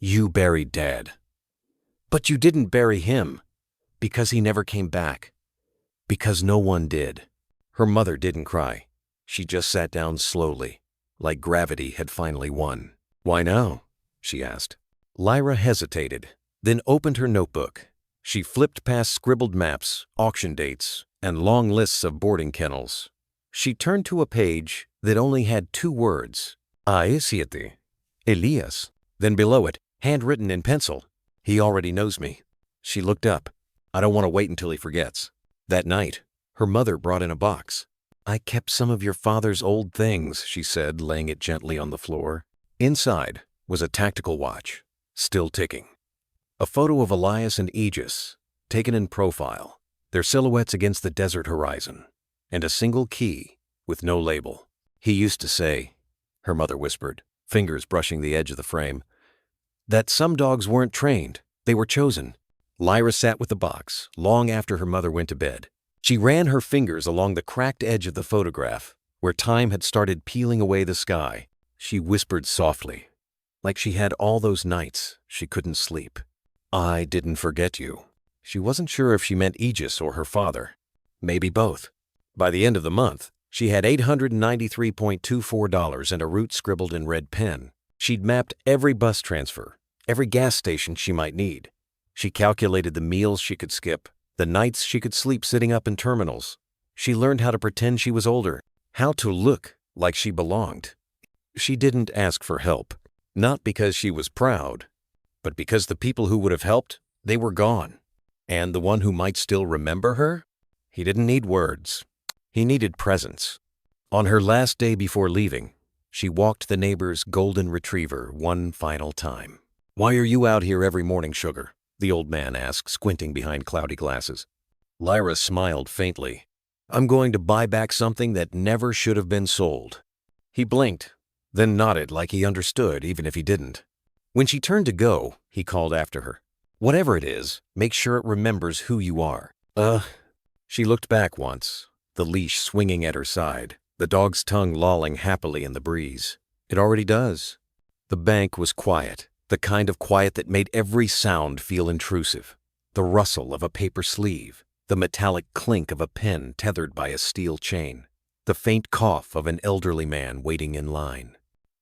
"You buried Dad. But you didn't bury him, because he never came back. Because no one did." Her mother didn't cry. She just sat down slowly, like gravity had finally won. "Why now?" she asked. Lyra hesitated, then opened her notebook. She flipped past scribbled maps, auction dates, and long lists of boarding kennels. She turned to a page that only had 2 words, "A7, Elias." Then below it, handwritten in pencil, "He already knows me." She looked up. "I don't want to wait until he forgets." That night, her mother brought in a box. "I kept some of your father's old things," she said, laying it gently on the floor. Inside was a tactical watch, still ticking. A photo of Elias and Aegis, taken in profile, their silhouettes against the desert horizon, and a single key with no label. "He used to say," her mother whispered, fingers brushing the edge of the frame, "that some dogs weren't trained, they were chosen." Lyra sat with the box long after her mother went to bed. She ran her fingers along the cracked edge of the photograph, where time had started peeling away the sky. She whispered softly, like she had all those nights she couldn't sleep. I didn't forget you. She wasn't sure if she meant Aegis or her father. Maybe both. By the end of the month, she had $893.24 and a route scribbled in red pen. She'd mapped every bus transfer, every gas station she might need. She calculated the meals she could skip, the nights she could sleep sitting up in terminals. She learned how to pretend she was older, how to look like she belonged. She didn't ask for help, not because she was proud, but because the people who would have helped, they were gone. And the one who might still remember her? He didn't need words. He needed presence. On her last day before leaving, she walked the neighbor's golden retriever one final time. "Why are you out here every morning, sugar?" the old man asked, squinting behind cloudy glasses. Lyra smiled faintly. "I'm going to buy back something that never should have been sold." He blinked, then nodded like he understood even if he didn't. When she turned to go, he called after her. "Whatever it is, make sure it remembers who you are." She looked back once, the leash swinging at her side, the dog's tongue lolling happily in the breeze. It already does. The bank was quiet, the kind of quiet that made every sound feel intrusive. The rustle of a paper sleeve, the metallic clink of a pen tethered by a steel chain, the faint cough of an elderly man waiting in line.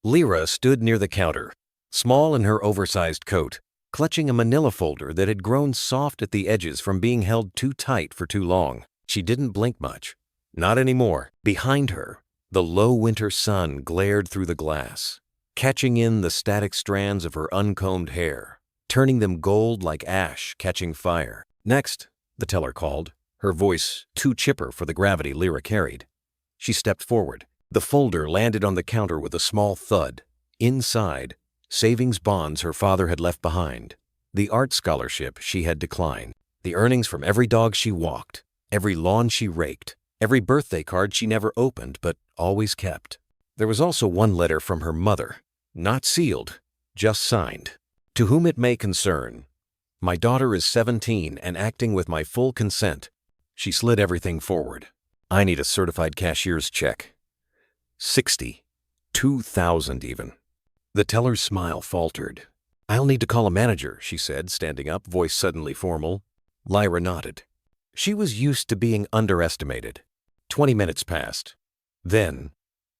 Lyra stood near the counter, small in her oversized coat, clutching a manila folder that had grown soft at the edges from being held too tight for too long. She didn't blink much. Not anymore. Behind her, the low winter sun glared through the glass, catching in the static strands of her uncombed hair, turning them gold like ash catching fire. "Next," the teller called, her voice too chipper for the gravity Lyra carried. She stepped forward. The folder landed on the counter with a small thud. Inside, savings bonds her father had left behind, the art scholarship she had declined, the earnings from every dog she walked, every lawn she raked, every birthday card she never opened but always kept. There was also one letter from her mother, not sealed, just signed. "To whom it may concern, my daughter is 17 and acting with my full consent." She slid everything forward. "I need a certified cashier's check. 60. 2,000 even." The teller's smile faltered. "I'll need to call a manager," she said, standing up, voice suddenly formal. Lyra nodded. She was used to being underestimated. 20 minutes passed. Then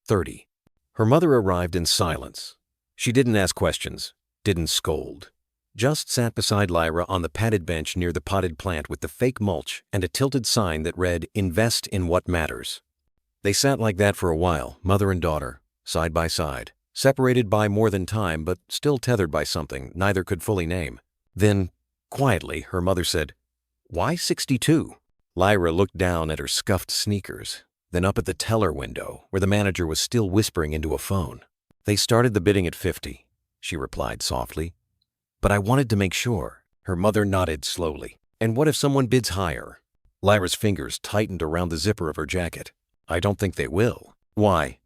30. Her mother arrived in silence. She didn't ask questions, didn't scold. Just sat beside Lyra on the padded bench near the potted plant with the fake mulch and a tilted sign that read, "Invest in what matters." They sat like that for a while, mother and daughter, side by side, separated by more than time but still tethered by something neither could fully name. Then, quietly, her mother said, "Why 62? Lyra looked down at her scuffed sneakers, then up at the teller window where the manager was still whispering into a phone. "They started the bidding at 50, she replied softly. "But I wanted to make sure." Her mother nodded slowly. "And what if someone bids higher?" Lyra's fingers tightened around the zipper of her jacket. "I don't think they will." "Why?"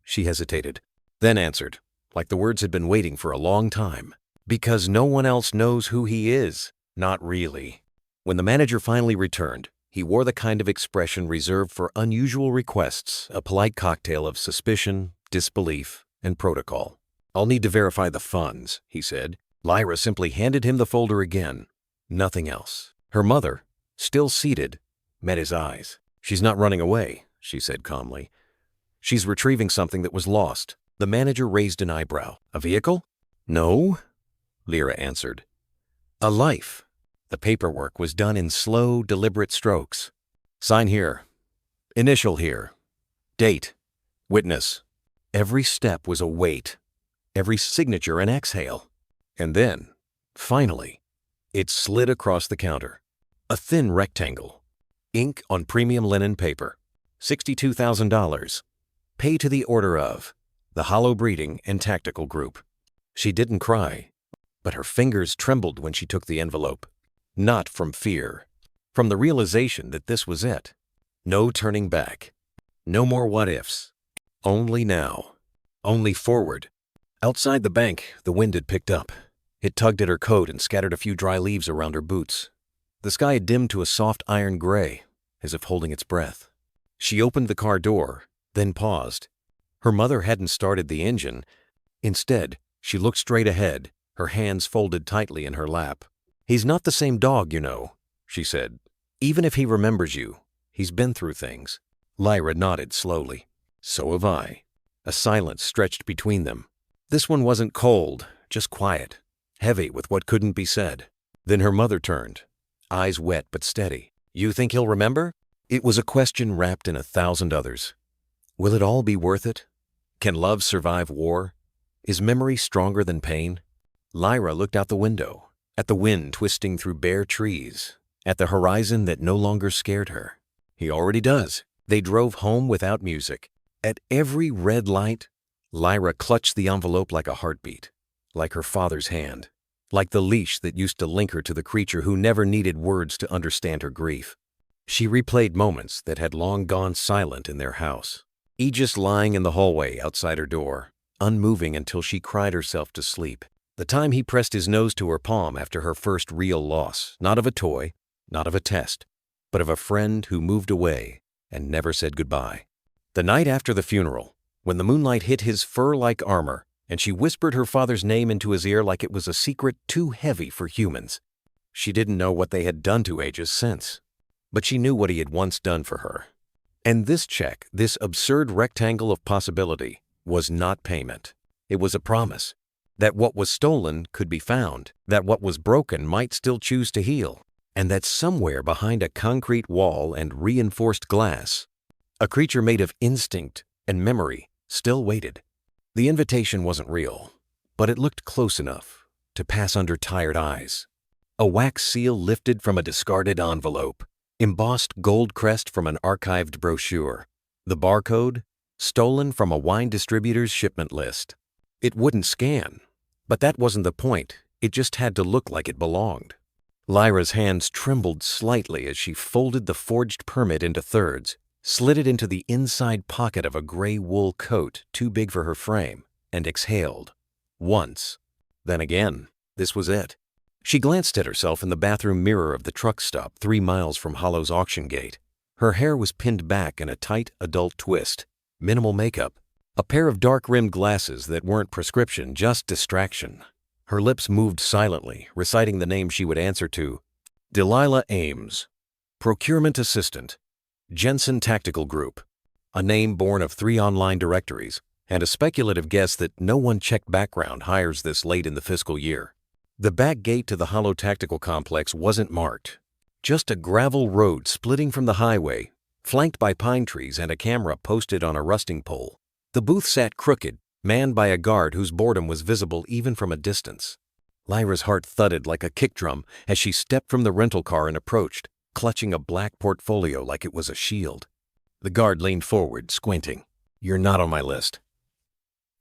She hesitated, then answered, like the words had been waiting for a long time. "Because no one else knows who he is. Not really." When the manager finally returned, he wore the kind of expression reserved for unusual requests, a polite cocktail of suspicion, disbelief, and protocol. "I'll need to verify the funds," he said. Lyra simply handed him the folder again. Nothing else. Her mother, still seated, met his eyes. "She's not running away," she said calmly. "She's retrieving something that was lost." The manager raised an eyebrow. "A vehicle?" "No," Lyra answered. "A life." The paperwork was done in slow, deliberate strokes. "Sign here. Initial here. Date. Witness." Every step was a wait. Every signature an exhale. And then, finally, it slid across the counter. A thin rectangle. Ink on premium linen paper. $62,000. Pay to the order of the Hollow Breeding and Tactical Group. She didn't cry, but her fingers trembled when she took the envelope. Not from fear, from the realization that this was it. No turning back. No more what-ifs. Only now. Only forward. Outside the bank, the wind had picked up. It tugged at her coat and scattered a few dry leaves around her boots. The sky had dimmed to a soft iron gray, as if holding its breath. She opened the car door, then paused. Her mother hadn't started the engine. Instead, She looked straight ahead, her hands folded tightly in her lap. "He's not the same dog, you know," she said. "Even if he remembers you, he's been through things." Lyra nodded slowly. "So have I." A silence stretched between them. This one wasn't cold, just quiet, heavy with what couldn't be said. Then her mother turned, eyes wet but steady. "You think he'll remember?" It was a question wrapped in 1,000 others. Will it all be worth it? Can love survive war? Is memory stronger than pain? Lyra looked out the window, at the wind twisting through bare trees, at the horizon that no longer scared her. He already does. They drove home without music. At every red light, Lyra clutched the envelope like a heartbeat, like her father's hand, like the leash that used to link her to the creature who never needed words to understand her grief. She replayed moments that had long gone silent in their house. Aegis lying in the hallway outside her door, unmoving until she cried herself to sleep. The time he pressed his nose to her palm after her first real loss, not of a toy, not of a test, but of a friend who moved away and never said goodbye. The night after the funeral, when the moonlight hit his fur-like armor and she whispered her father's name into his ear like it was a secret too heavy for humans. She didn't know what they had done to Aegis since, but she knew what he had once done for her. And this check, this absurd rectangle of possibility, was not payment. It was a promise that what was stolen could be found, that what was broken might still choose to heal, and that somewhere behind a concrete wall and reinforced glass, a creature made of instinct and memory still waited. The invitation wasn't real, but it looked close enough to pass under tired eyes. A wax seal lifted from a discarded envelope, embossed gold crest from an archived brochure, the barcode stolen from a wine distributor's shipment list. It wouldn't scan, but that wasn't the point. It just had to look like it belonged. Lyra's hands trembled slightly as she folded the forged permit into thirds, slid it into the inside pocket of a gray wool coat too big for her frame, and exhaled. Once. Then again. This was it. She glanced at herself in the bathroom mirror of the truck stop 3 miles from Hollow's auction gate. Her hair was pinned back in a tight adult twist, minimal makeup, a pair of dark-rimmed glasses that weren't prescription, just distraction. Her lips moved silently, reciting the name she would answer to. Delilah Ames, procurement assistant, Jensen Tactical Group, a name born of 3 online directories, and a speculative guess that no one checked background hires this late in the fiscal year. The back gate to the Hollow Tactical Complex wasn't marked. Just a gravel road splitting from the highway, flanked by pine trees and a camera posted on a rusting pole. The booth sat crooked, manned by a guard whose boredom was visible even from a distance. Lyra's heart thudded like a kick drum as she stepped from the rental car and approached, clutching a black portfolio like it was a shield. The guard leaned forward, squinting. "You're not on my list."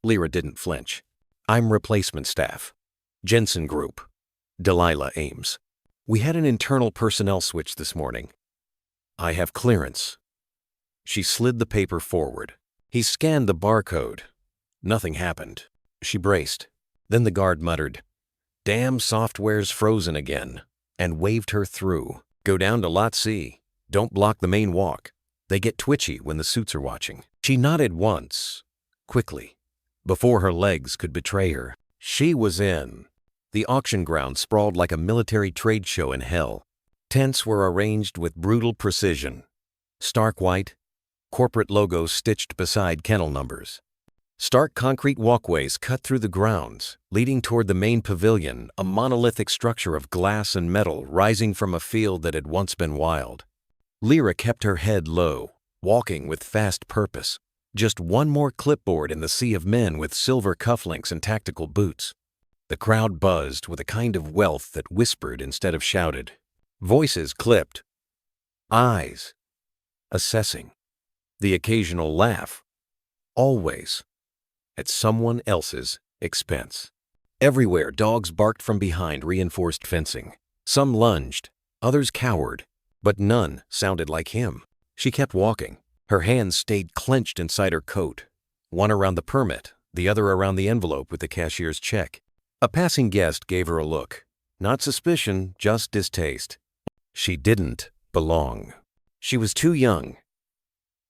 Lyra didn't flinch. "I'm replacement staff. Jensen Group. Delilah Ames. We had an internal personnel switch this morning. I have clearance." She slid the paper forward. He scanned the barcode. Nothing happened. She braced. Then the guard muttered, "Damn software's frozen again," and waved her through. "Go down to Lot C. Don't block the main walk. They get twitchy when the suits are watching." She nodded once, quickly, before her legs could betray her. She was in. The auction ground sprawled like a military trade show in hell. Tents were arranged with brutal precision. Stark white, corporate logos stitched beside kennel numbers. Stark concrete walkways cut through the grounds, leading toward the main pavilion, a monolithic structure of glass and metal rising from a field that had once been wild. Lyra kept her head low, walking with fast purpose. Just one more clipboard in the sea of men with silver cufflinks and tactical boots. The crowd buzzed with a kind of wealth that whispered instead of shouted. Voices clipped. Eyes assessing. The occasional laugh. Always at someone else's expense. Everywhere dogs barked from behind reinforced fencing. Some lunged, others cowered, but none sounded like him. She kept walking. Her hands stayed clenched inside her coat, one around the permit, the other around the envelope with the cashier's check. A passing guest gave her a look. Not suspicion, just distaste. She didn't belong. She was too young,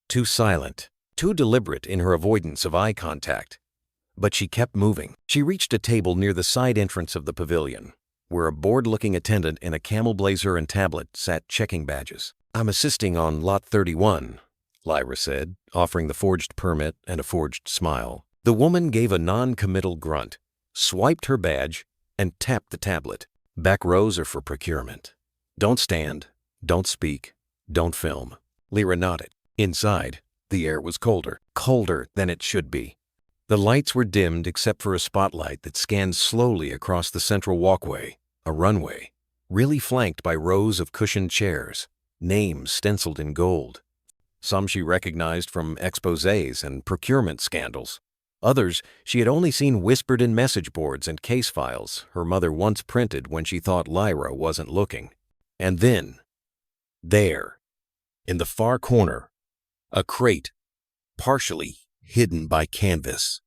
too silent, too deliberate in her avoidance of eye contact. But she kept moving. She reached a table near the side entrance of the pavilion, where a bored-looking attendant in a camel blazer and tablet sat checking badges. "I'm assisting on Lot 31, Lyra said, offering the forged permit and a forged smile. The woman gave a non-committal grunt, swiped her badge, and tapped the tablet. "Back rows are for procurement. Don't stand, don't speak, don't film." Lyra nodded. Inside, the air was colder than it should be. The lights were dimmed except for a spotlight that scanned slowly across the central walkway, a runway, really flanked by rows of cushioned chairs, names stenciled in gold. Some she recognized from exposés and procurement scandals. Others she had only seen whispered in message boards and case files her mother once printed when she thought Lyra wasn't looking. And then, there, in the far corner, a crate, partially hidden by canvas.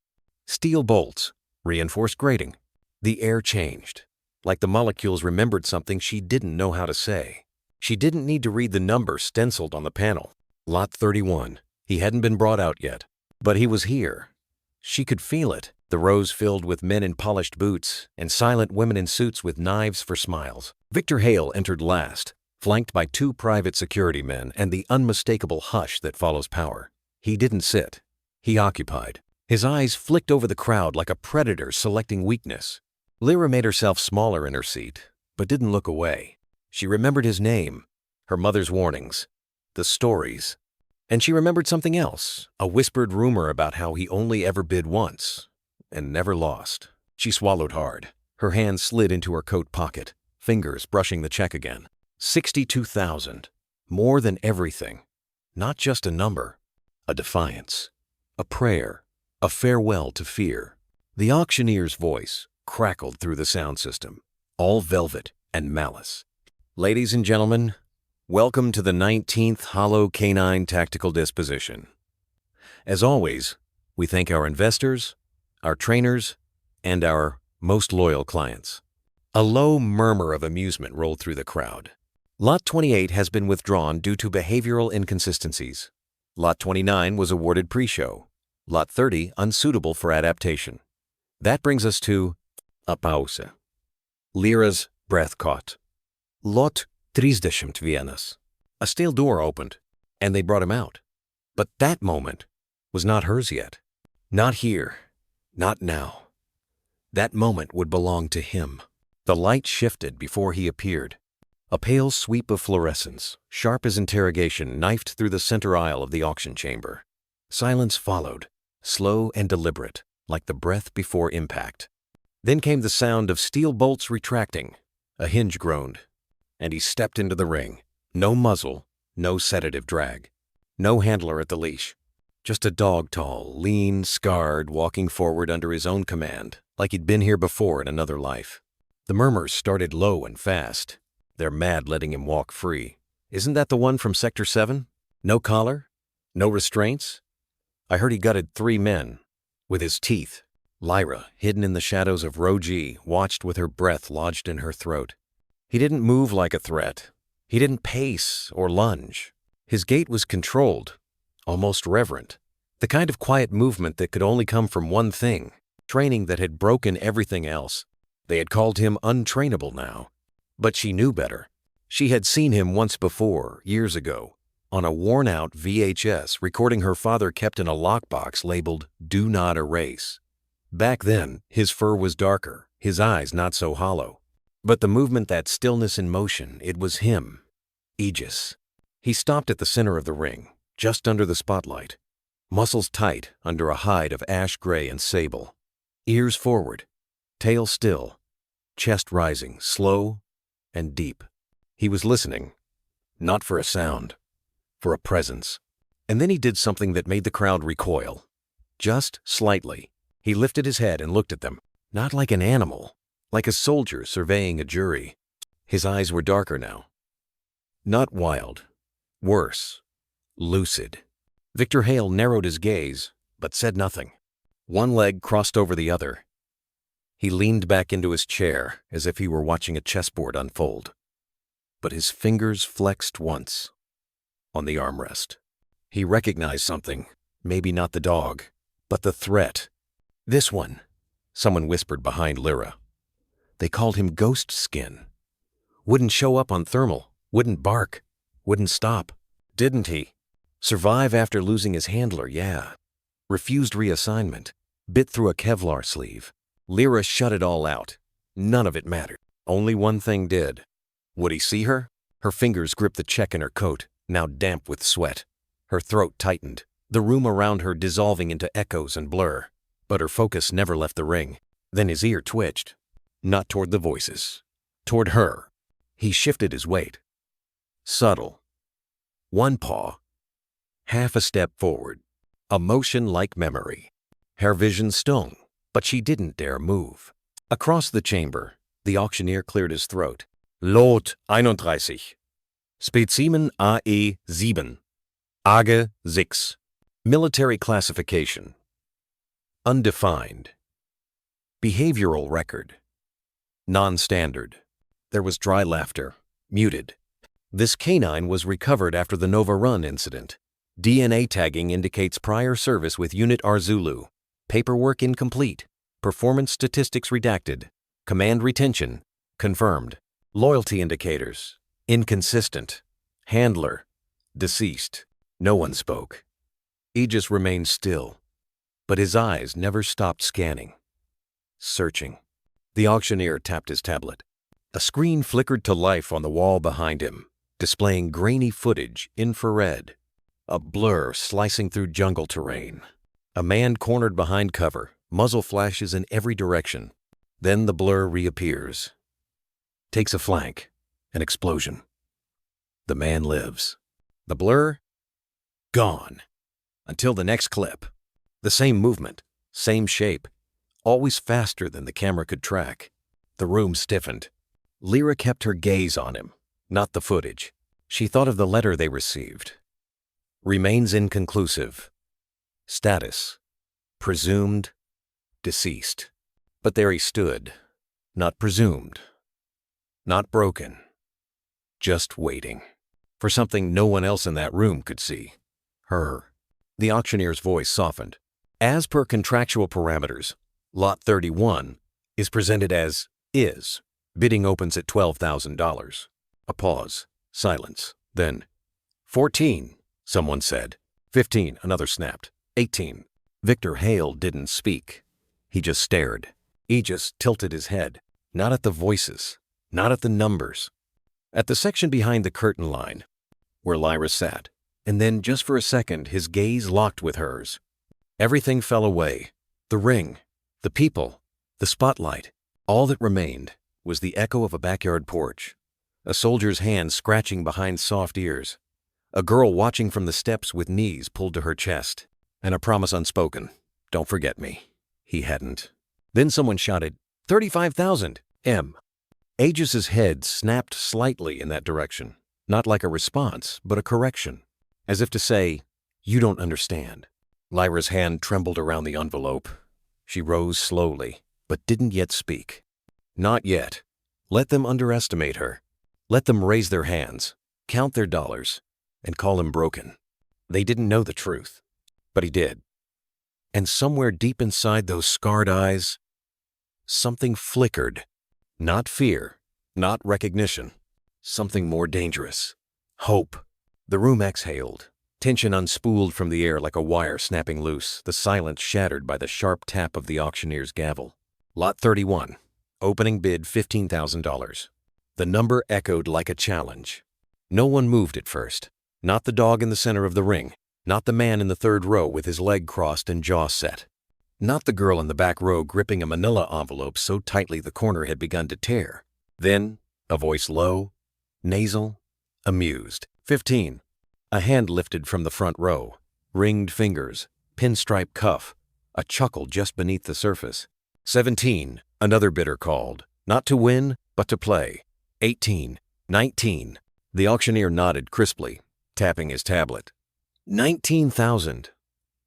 Steel bolts, reinforced grating. The air changed, like the molecules remembered something she didn't know how to say. She didn't need to read the number stenciled on the panel. Lot 31. He hadn't been brought out yet, but he was here. She could feel it, the rows filled with men in polished boots and silent women in suits with knives for smiles. Victor Hale entered last, flanked by 2 private security men and the unmistakable hush that follows power. He didn't sit. He occupied. His eyes flicked over the crowd like a predator selecting weakness. Lyra made herself smaller in her seat, but didn't look away. She remembered his name, her mother's warnings, the stories. And she remembered something else, a whispered rumor about how he only ever bid once and never lost. She swallowed hard. Her hand slid into her coat pocket, fingers brushing the check again. 62,000. More than everything. Not just a number. A defiance. A prayer. A farewell to fear. The auctioneer's voice crackled through the sound system, all velvet and malice. "Ladies and gentlemen, welcome to the 19th Hollow Canine Tactical Disposition. As always, we thank our investors, our trainers, and our most loyal clients." A low murmur of amusement rolled through the crowd. Lot 28 has been withdrawn due to behavioral inconsistencies. Lot 29 was awarded pre-show. Lot 30 unsuitable for adaptation. That brings us to a pause. Lyra's breath caught. Lot 30 vienas. A steel door opened, and they brought him out. But that moment was not hers yet. Not here. Not now. That moment would belong to him. The light shifted before he appeared. A pale sweep of fluorescence, sharp as interrogation, knifed through the center aisle of the auction chamber. Silence followed, slow and deliberate, like the breath before impact. Then came the sound of steel bolts retracting. A hinge groaned, and he stepped into the ring. No muzzle, no sedative drag. No handler at the leash. Just a dog tall, lean, scarred, walking forward under his own command, like he'd been here before in another life. The murmurs started low and fast. They're mad letting him walk free. Isn't that the one from Sector 7? No collar? No restraints? I heard he gutted 3 men. With his teeth. Lyra, hidden in the shadows of Row G, watched with her breath lodged in her throat. He didn't move like a threat. He didn't pace or lunge. His gait was controlled, almost reverent. The kind of quiet movement that could only come from one thing, training that had broken everything else. They had called him untrainable now. But she knew better. She had seen him once before, years ago, on a worn-out VHS recording her father kept in a lockbox labeled "Do Not Erase." Back then, his fur was darker, his eyes not so hollow. But the movement, that stillness in motion, it was him. Aegis. He stopped at the center of the ring, just under the spotlight. Muscles tight under a hide of ash gray and sable. Ears forward, tail still, chest rising, slow and deep. He was listening, not for a sound, for a presence. And then he did something that made the crowd recoil. Just slightly. He lifted his head and looked at them, not like an animal, like a soldier surveying a jury. His eyes were darker now. Not wild. Worse. Lucid. Victor Hale narrowed his gaze, but said nothing. One leg crossed over the other. He leaned back into his chair as if he were watching a chessboard unfold. But his fingers flexed once on the armrest. He recognized something, maybe not the dog, but the threat. This one, someone whispered behind Lyra. They called him Ghost Skin. Wouldn't show up on thermal, wouldn't bark, wouldn't stop. Didn't he? Survive after losing his handler, yeah. Refused reassignment, bit through a Kevlar sleeve. Lyra shut it all out. None of it mattered. Only one thing did. Would he see her? Her fingers gripped the check in her coat, now damp with sweat. Her throat tightened, the room around her dissolving into echoes and blur. But her focus never left the ring. Then his ear twitched. Not toward the voices. Toward her. He shifted his weight. Subtle. One paw. Half a step forward. A motion like memory. Her vision stung, but she didn't dare move. Across the chamber, the auctioneer cleared his throat. Lot 31. Spezimen AE 7. AGE 6. Military classification. Undefined. Behavioral record. Non-standard. There was dry laughter, muted. This canine was recovered after the Nova Run incident. DNA tagging indicates prior service with Unit Arzulu. Paperwork incomplete. Performance statistics redacted. Command retention confirmed. Loyalty indicators inconsistent. Handler deceased. No one spoke. Aegis remained still, but his eyes never stopped scanning. Searching. The auctioneer tapped his tablet. A screen flickered to life on the wall behind him, displaying grainy footage, infrared. A blur slicing through jungle terrain. A man cornered behind cover, muzzle flashes in every direction. Then the blur reappears. Takes a flank. An explosion. The man lives. The blur? Gone. Until the next clip. The same movement, same shape, always faster than the camera could track. The room stiffened. Lyra kept her gaze on him, not the footage. She thought of the letter they received. Remains inconclusive. Status. Presumed. Deceased. But there he stood. Not presumed. Not broken. Just waiting. For something no one else in that room could see. Her. The auctioneer's voice softened. As per contractual parameters, Lot 31 is presented as is. Bidding opens at $12,000. A pause. Silence. Then, 14, someone said. 15, another snapped. 18. Victor Hale didn't speak. He just stared. Aegis tilted his head. Not at the voices. Not at the numbers. At the section behind the curtain line, where Lyra sat. And then, just for a second, his gaze locked with hers. Everything fell away. The ring. The people. The spotlight. All that remained was the echo of a backyard porch. A soldier's hand scratching behind soft ears. A girl watching from the steps with knees pulled to her chest. And a promise unspoken. Don't forget me. He hadn't. Then someone shouted, 35,000, M. Aegis's head snapped slightly in that direction. Not like a response, but a correction. As if to say, you don't understand. Lyra's hand trembled around the envelope. She rose slowly, but didn't yet speak. Not yet. Let them underestimate her. Let them raise their hands, count their dollars, and call him broken. They didn't know the truth, but he did. And somewhere deep inside those scarred eyes, something flickered. Not fear, not recognition. Something more dangerous. Hope. The room exhaled. Tension unspooled from the air like a wire snapping loose, the silence shattered by the sharp tap of the auctioneer's gavel. Lot 31. Opening bid $15,000. The number echoed like a challenge. No one moved at first. Not the dog in the center of the ring. Not the man in the third row with his leg crossed and jaw set. Not the girl in the back row gripping a manila envelope so tightly the corner had begun to tear. Then, a voice low, nasal, amused. 15. A hand lifted from the front row. Ringed fingers, pinstripe cuff, a chuckle just beneath the surface. 17. Another bidder called. Not to win, but to play. 18. 19. The auctioneer nodded crisply, tapping his tablet. 19,000.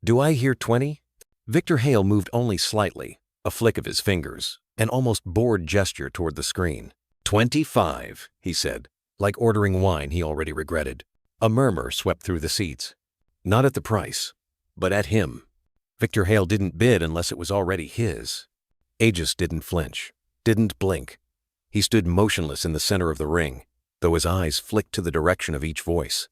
Do I hear 20? Victor Hale moved only slightly, a flick of his fingers, an almost bored gesture toward the screen. 25, he said, like ordering wine he already regretted. A murmur swept through the seats. Not at the price, but at him. Victor Hale didn't bid unless it was already his. Aegis didn't flinch, didn't blink. He stood motionless in the center of the ring, though his eyes flicked to the direction of each voice.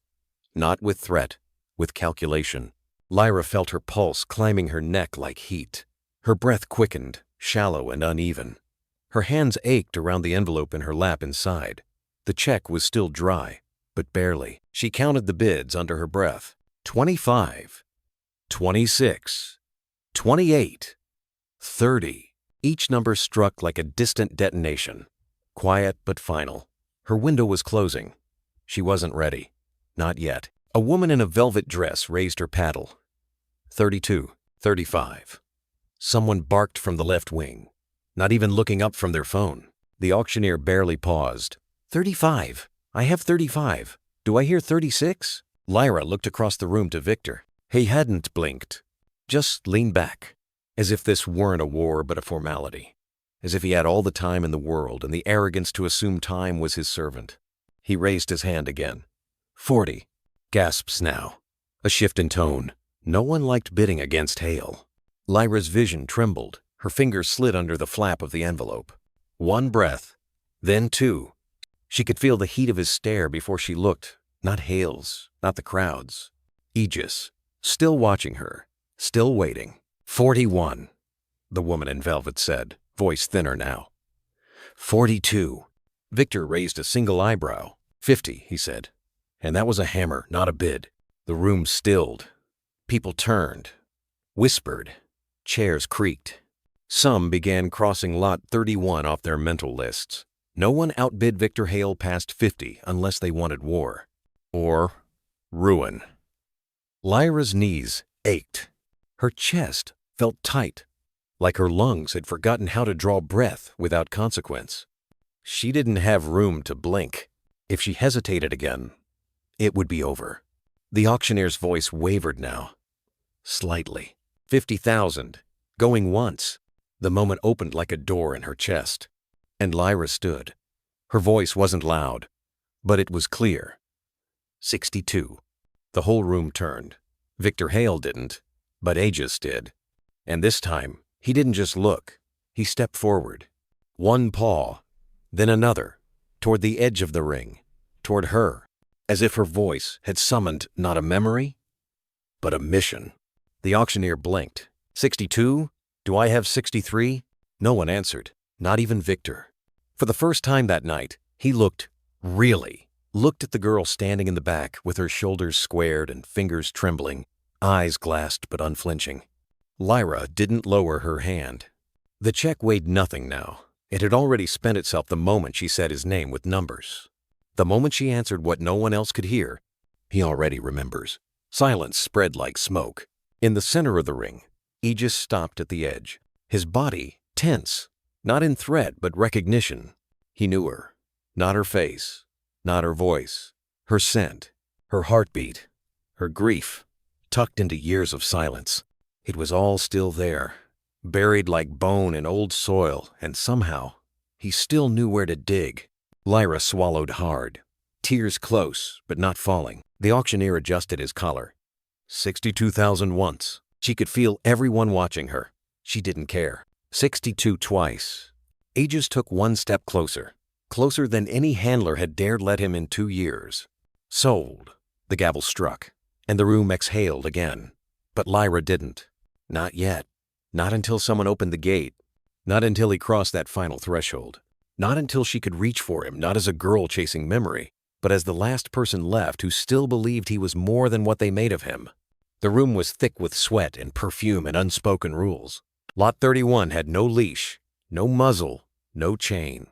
Not with threat, with calculation. Lyra felt her pulse climbing her neck like heat. Her breath quickened, shallow and uneven. Her hands ached around the envelope in her lap inside. The check was still dry, but barely. She counted the bids under her breath. 25, 26, 28, 30. Each number struck like a distant detonation. Quiet but final. Her window was closing. She wasn't ready. Not yet. A woman in a velvet dress raised her paddle. 32, 35. Someone barked from the left wing, not even looking up from their phone. The auctioneer barely paused. 35. I have 35. Do I hear 36? Lyra looked across the room to Victor. He hadn't blinked. Just leaned back, as if this weren't a war but a formality. As if he had all the time in the world and the arrogance to assume time was his servant. He raised his hand again. 40. Gasps now. A shift in tone. No one liked bidding against Hale. Lyra's vision trembled. Her fingers slid under the flap of the envelope. One breath, then two. She could feel the heat of his stare before she looked. Not Hale's, not the crowd's. Aegis, still watching her, still waiting. 41, the woman in velvet said, voice thinner now. 42. Victor raised a single eyebrow. 50, he said. And that was a hammer, not a bid. The room stilled. People turned, whispered. Chairs creaked. Some began crossing lot 31 off their mental lists. No one outbid Victor Hale past 50 unless they wanted war. Or ruin. Lyra's knees ached. Her chest felt tight, like her lungs had forgotten how to draw breath without consequence. She didn't have room to blink. If she hesitated again, it would be over. The auctioneer's voice wavered now. Slightly. 50,000. Going once. The moment opened like a door in her chest. And Lyra stood. Her voice wasn't loud, but it was clear. 62. The whole room turned. Victor Hale didn't, but Aegis did. And this time, he didn't just look. He stepped forward. One paw, then another, toward the edge of the ring, toward her, as if her voice had summoned not a memory, but a mission. The auctioneer blinked. 62? Do I have 63? No one answered, not even Victor. For the first time that night, he looked at the girl standing in the back with her shoulders squared and fingers trembling, eyes glassed but unflinching. Lyra didn't lower her hand. The check weighed nothing now. It had already spent itself the moment she said his name with numbers. The moment she answered what no one else could hear, he already remembers. Silence spread like smoke. In the center of the ring, Aegis stopped at the edge, his body tense, not in threat but recognition. He knew her, not her face, not her voice, her scent, her heartbeat, her grief, tucked into years of silence. It was all still there, buried like bone in old soil, and somehow he still knew where to dig. Lyra swallowed hard, tears close but not falling. The auctioneer adjusted his collar. 62,000 once. She could feel everyone watching her. She didn't care. 62 twice. Aegis took one step closer, closer than any handler had dared let him in 2 years. Sold. The gavel struck, and the room exhaled again. But Lyra didn't. Not yet. Not until someone opened the gate. Not until he crossed that final threshold. Not until she could reach for him, not as a girl chasing memory, but as the last person left who still believed he was more than what they made of him. The room was thick with sweat and perfume and unspoken rules. Lot 31 had no leash, no muzzle, no chain.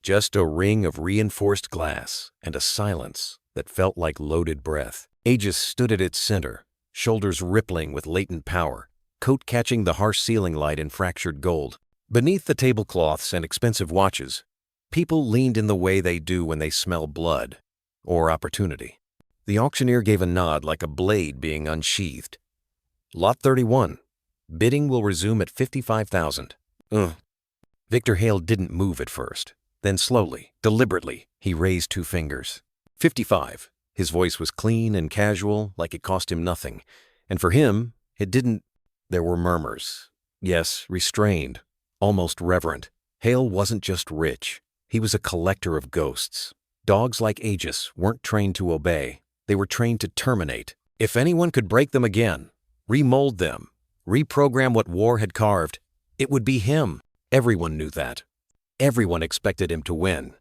Just a ring of reinforced glass and a silence that felt like loaded breath. Aegis stood at its center, shoulders rippling with latent power, coat catching the harsh ceiling light in fractured gold. Beneath the tablecloths and expensive watches, people leaned in the way they do when they smell blood or opportunity. The auctioneer gave a nod like a blade being unsheathed. Lot 31. Bidding will resume at 55,000. Victor Hale didn't move at first. Then slowly, deliberately, he raised 2 fingers. 55. His voice was clean and casual, like it cost him nothing. And for him, it didn't. There were murmurs. Yes, restrained, almost reverent. Hale wasn't just rich. He was a collector of ghosts. Dogs like Aegis weren't trained to obey. They were trained to terminate. If anyone could break them again, remold them, reprogram what war had carved, it would be him. Everyone knew that. Everyone expected him to win.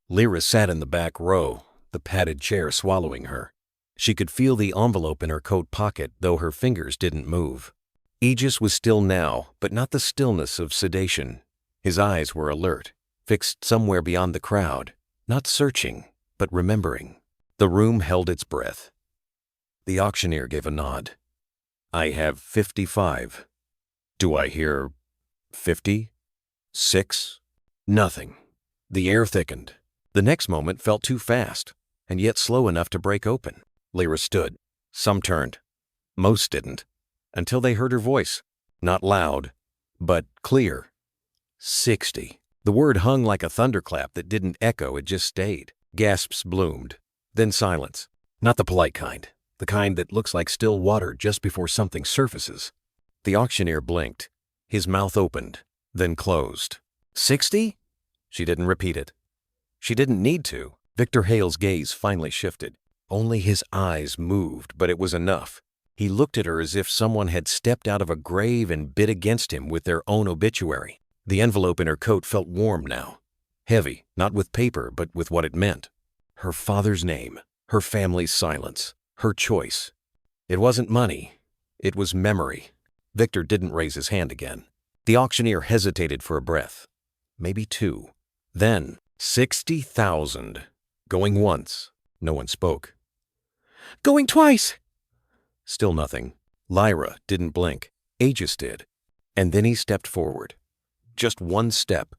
Lyra sat in the back row, the padded chair swallowing her. She could feel the envelope in her coat pocket, though her fingers didn't move. Aegis was still now, but not the stillness of sedation. His eyes were alert, fixed somewhere beyond the crowd, not searching, but remembering. The room held its breath. The auctioneer gave a nod. I have 55. Do I hear 50? 6? Nothing. The air thickened. The next moment felt too fast, and yet slow enough to break open. Lyra stood. Some turned. Most didn't, until they heard her voice. Not loud, but clear. 60. The word hung like a thunderclap that didn't echo, it just stayed. Gasps bloomed. Then silence. Not the polite kind. The kind that looks like still water just before something surfaces. The auctioneer blinked. His mouth opened, then closed. 60? She didn't repeat it. She didn't need to. Victor Hale's gaze finally shifted. Only his eyes moved, but it was enough. He looked at her as if someone had stepped out of a grave and bid against him with their own obituary. The envelope in her coat felt warm now. Heavy, not with paper, but with what it meant. Her father's name, her family's silence, her choice. It wasn't money. It was memory. Victor didn't raise his hand again. The auctioneer hesitated for a breath. Maybe two. Then, 60,000. Going once. No one spoke. Going twice. Still nothing. Lyra didn't blink. Aegis did. And then he stepped forward. Just one step.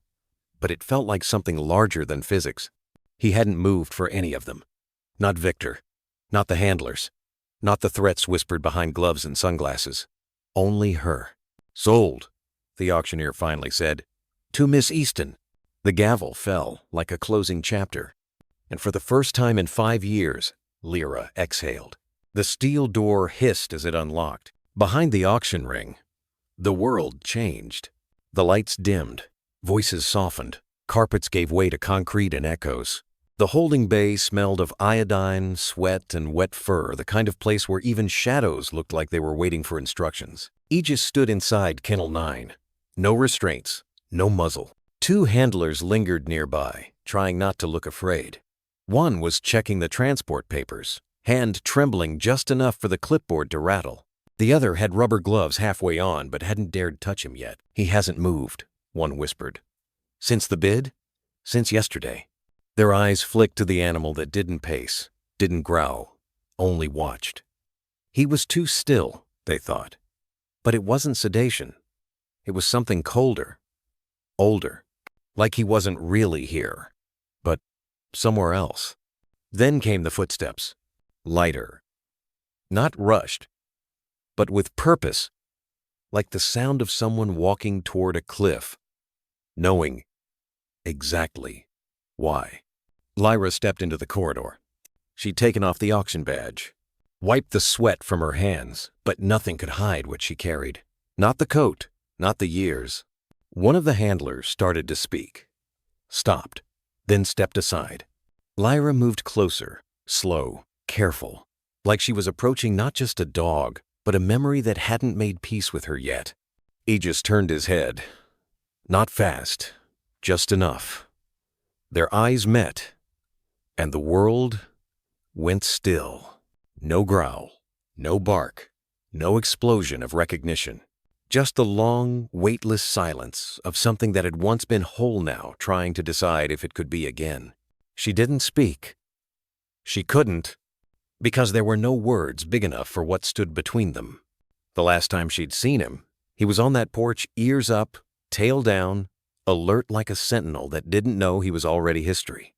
But it felt like something larger than physics. He hadn't moved for any of them. Not Victor. Not the handlers. Not the threats whispered behind gloves and sunglasses. Only her. Sold, the auctioneer finally said. To Miss Easton. The gavel fell like a closing chapter. And for the first time in 5 years, Lyra exhaled. The steel door hissed as it unlocked. Behind the auction ring, the world changed. The lights dimmed. Voices softened. Carpets gave way to concrete and echoes. The holding bay smelled of iodine, sweat, and wet fur, the kind of place where even shadows looked like they were waiting for instructions. Aegis stood inside Kennel 9. No restraints, no muzzle. 2 handlers lingered nearby, trying not to look afraid. One was checking the transport papers, hand trembling just enough for the clipboard to rattle. The other had rubber gloves halfway on but hadn't dared touch him yet. He hasn't moved, one whispered. Since the bid? Since yesterday. Their eyes flicked to the animal that didn't pace, didn't growl, only watched. He was too still, they thought. But it wasn't sedation. It was something colder, older, like he wasn't really here, but somewhere else. Then came the footsteps, lighter, not rushed, but with purpose, like the sound of someone walking toward a cliff, knowing exactly why. Lyra stepped into the corridor. She'd taken off the auction badge, wiped the sweat from her hands, but nothing could hide what she carried. Not the coat, not the years. One of the handlers started to speak, stopped, then stepped aside. Lyra moved closer, slow, careful, like she was approaching not just a dog, but a memory that hadn't made peace with her yet. Aegis turned his head. Not fast, just enough. Their eyes met, and the world went still. No growl, no bark, no explosion of recognition. Just the long, weightless silence of something that had once been whole now, trying to decide if it could be again. She didn't speak. She couldn't, because there were no words big enough for what stood between them. The last time she'd seen him, he was on that porch, ears up, tail down, alert like a sentinel that didn't know he was already history.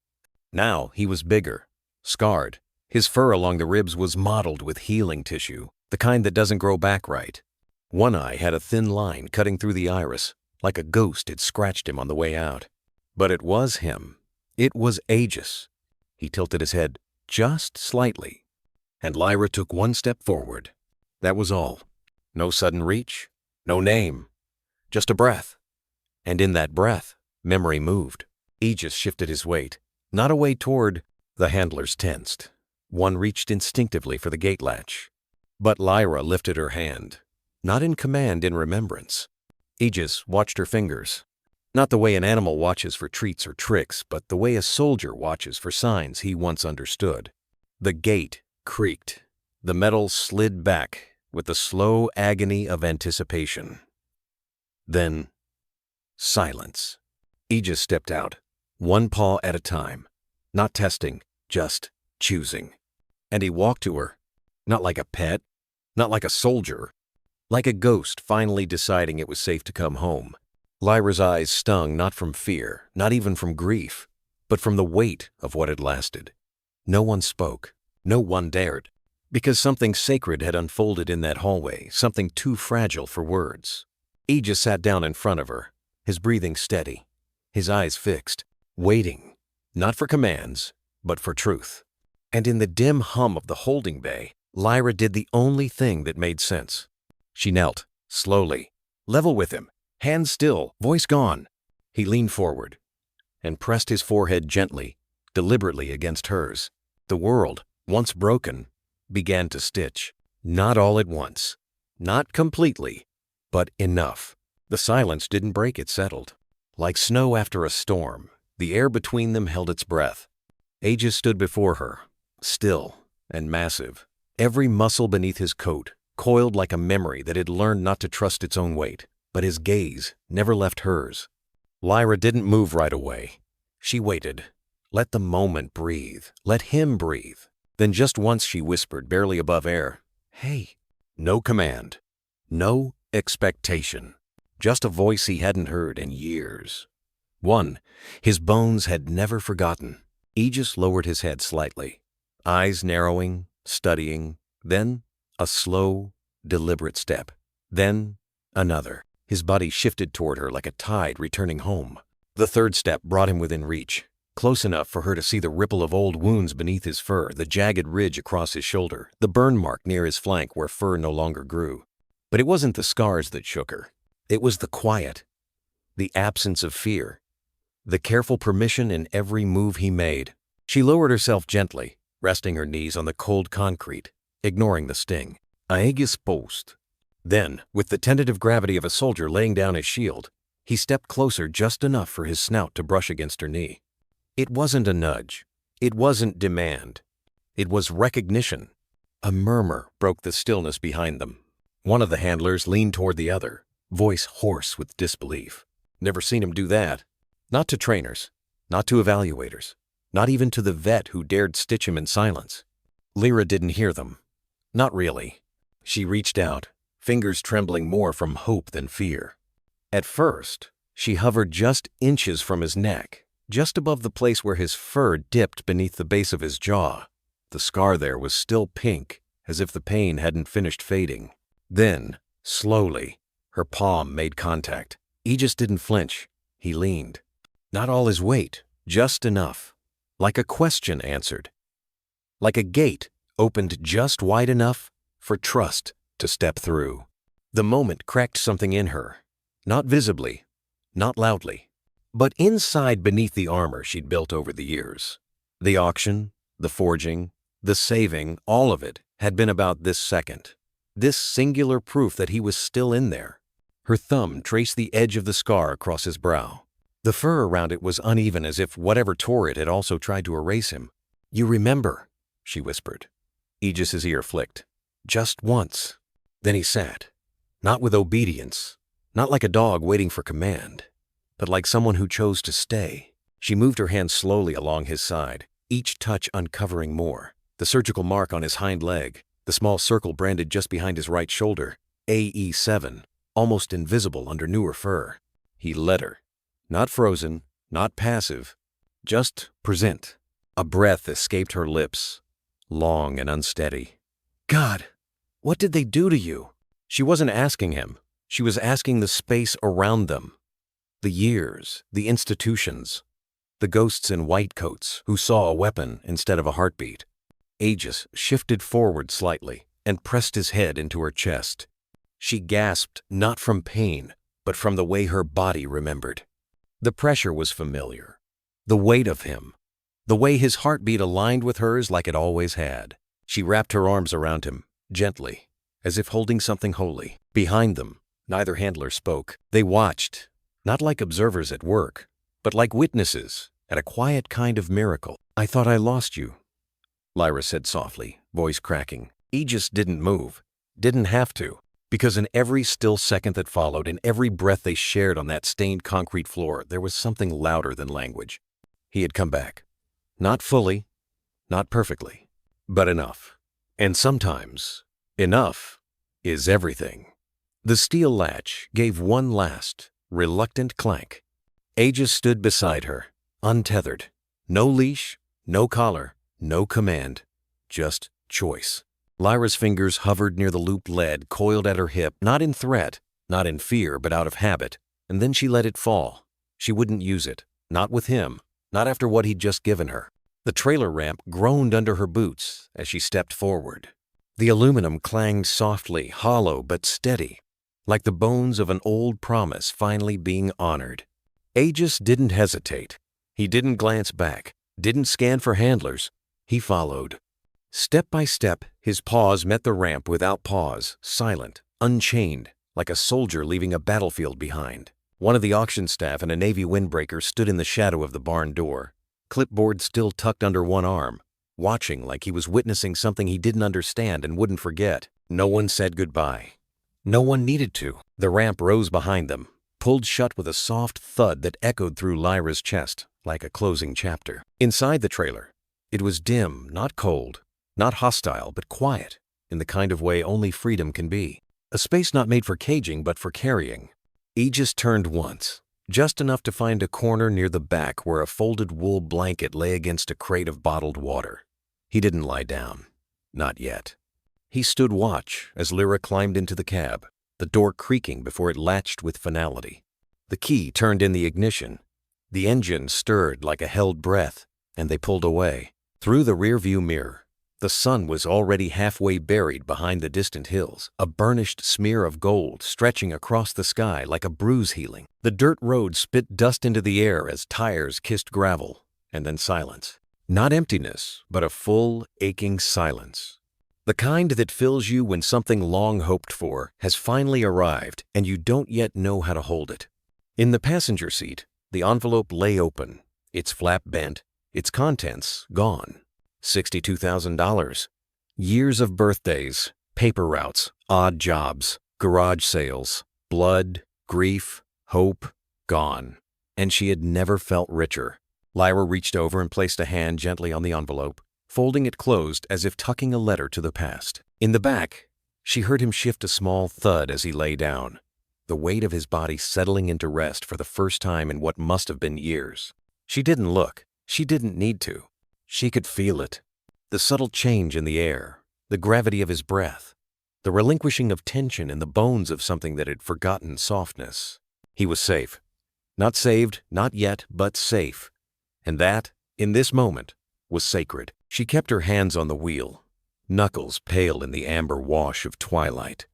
Now he was bigger, scarred. His fur along the ribs was mottled with healing tissue, the kind that doesn't grow back right. One eye had a thin line cutting through the iris, like a ghost had scratched him on the way out. But it was him. It was Aegis. He tilted his head just slightly, and Lyra took one step forward. That was all. No sudden reach, No name. Just a breath. And in that breath, memory moved. Aegis shifted his weight, not away toward. The handlers tensed. One reached instinctively for the gate latch. But Lyra lifted her hand, not in command, in remembrance. Aegis watched her fingers. Not the way an animal watches for treats or tricks, but the way a soldier watches for signs he once understood. The gate creaked. The metal slid back with the slow agony of anticipation. Then, silence. Aegis stepped out, one paw at a time. Not testing, just choosing. And he walked to her, not like a pet, not like a soldier, like a ghost finally deciding it was safe to come home. Lyra's eyes stung not from fear, not even from grief, but from the weight of what had lasted. No one spoke. No one dared. Because something sacred had unfolded in that hallway, something too fragile for words. Aegis sat down in front of her, his breathing steady, his eyes fixed, waiting, not for commands, but for truth. And in the dim hum of the holding bay, Lyra did the only thing that made sense. She knelt, slowly, level with him, hands still, voice gone. He leaned forward and pressed his forehead gently, deliberately against hers. The world, once broken, began to stitch. Not all at once, not completely, but enough. The silence didn't break, it settled. Like snow after a storm, the air between them held its breath. Aegis stood before her, still and massive, every muscle beneath his coat coiled like a memory that had learned not to trust its own weight, but his gaze never left hers. Lyra didn't move right away. She waited. Let the moment breathe. Let him breathe. Then just once she whispered, barely above air, "Hey." No command. No expectation. Just a voice he hadn't heard in years. One his bones had never forgotten. Aegis lowered his head slightly, eyes narrowing, studying, then a slow, deliberate step, then another. His body shifted toward her like a tide returning home. The third step brought him within reach, close enough for her to see the ripple of old wounds beneath his fur, the jagged ridge across his shoulder, the burn mark near his flank where fur no longer grew. But it wasn't the scars that shook her. It was the quiet, the absence of fear, the careful permission in every move he made. She lowered herself gently, resting her knees on the cold concrete, ignoring the sting. Aegis post. Then, with the tentative gravity of a soldier laying down his shield, he stepped closer just enough for his snout to brush against her knee. It wasn't a nudge. It wasn't demand. It was recognition. A murmur broke the stillness behind them. One of the handlers leaned toward the other, voice hoarse with disbelief. Never seen him do that. Not to trainers, not to evaluators, not even to the vet who dared stitch him in silence. Lyra didn't hear them. Not really. She reached out, fingers trembling more from hope than fear. At first, she hovered just inches from his neck, just above the place where his fur dipped beneath the base of his jaw. The scar there was still pink, as if the pain hadn't finished fading. Then, slowly, her palm made contact. Aegis didn't flinch. He leaned. Not all his weight, just enough. Like a question answered. Like a gate opened just wide enough for trust to step through. The moment cracked something in her. Not visibly, not loudly, but inside beneath the armor she'd built over the years. The auction, the forging, the saving, all of it had been about this second. This singular proof that he was still in there. Her thumb traced the edge of the scar across his brow. The fur around it was uneven, as if whatever tore it had also tried to erase him. "You remember," she whispered. Aegis's ear flicked. Just once. Then he sat. Not with obedience. Not like a dog waiting for command, but like someone who chose to stay. She moved her hand slowly along his side, each touch uncovering more. The surgical mark on his hind leg, the small circle branded just behind his right shoulder, AE7, almost invisible under newer fur. He let her. Not frozen, not passive, just present. A breath escaped her lips, long and unsteady. "God, what did they do to you?" She wasn't asking him. She was asking the space around them. The years, the institutions, the ghosts in white coats who saw a weapon instead of a heartbeat. Aegis shifted forward slightly and pressed his head into her chest. She gasped not from pain, but from the way her body remembered. The pressure was familiar. The weight of him. The way his heartbeat aligned with hers like it always had. She wrapped her arms around him, gently, as if holding something holy. Behind them, neither handler spoke. They watched, not like observers at work, but like witnesses at a quiet kind of miracle. "I thought I lost you," Lyra said softly, voice cracking. Aegis didn't move, didn't have to, because in every still second that followed, in every breath they shared on that stained concrete floor, there was something louder than language. He had come back. Not fully, not perfectly, but enough. And sometimes, enough is everything. The steel latch gave one last, reluctant clank. Aegis stood beside her, untethered. No leash, no collar, no command, just choice. Lyra's fingers hovered near the looped lead coiled at her hip, not in threat, not in fear, but out of habit, and then she let it fall. She wouldn't use it, not with him, not after what he'd just given her. The trailer ramp groaned under her boots as she stepped forward. The aluminum clanged softly, hollow but steady, like the bones of an old promise finally being honored. Aegis didn't hesitate. He didn't glance back, didn't scan for handlers. He followed. Step by step, his paws met the ramp without pause, silent, unchained, like a soldier leaving a battlefield behind. One of the auction staff and a Navy windbreaker stood in the shadow of the barn door, clipboard still tucked under one arm, watching like he was witnessing something he didn't understand and wouldn't forget. No one said goodbye. No one needed to. The ramp rose behind them, pulled shut with a soft thud that echoed through Lyra's chest like a closing chapter. Inside the trailer, it was dim, not cold, not hostile, but quiet, in the kind of way only freedom can be. A space not made for caging, but for carrying. Aegis turned once, just enough to find a corner near the back where a folded wool blanket lay against a crate of bottled water. He didn't lie down. Not yet. He stood watch as Lyra climbed into the cab, the door creaking before it latched with finality. The key turned in the ignition. The engine stirred like a held breath, and they pulled away. Through the rearview mirror, the sun was already halfway buried behind the distant hills, a burnished smear of gold stretching across the sky like a bruise healing. The dirt road spit dust into the air as tires kissed gravel, and then silence. Not emptiness, but a full, aching silence. The kind that fills you when something long hoped for has finally arrived and you don't yet know how to hold it. In the passenger seat, the envelope lay open, its flap bent, its contents gone. $62,000. Years of birthdays, paper routes, odd jobs, garage sales, blood, grief, hope, gone. And she had never felt richer. Lyra reached over and placed a hand gently on the envelope, folding it closed as if tucking a letter to the past. In the back, she heard him shift a small thud as he lay down, the weight of his body settling into rest for the first time in what must have been years. She didn't look. She didn't need to. She could feel it. The subtle change in the air, the gravity of his breath, the relinquishing of tension in the bones of something that had forgotten softness. He was safe. Not saved, not yet, but safe. And that, in this moment, was sacred. She kept her hands on the wheel, knuckles pale in the amber wash of twilight.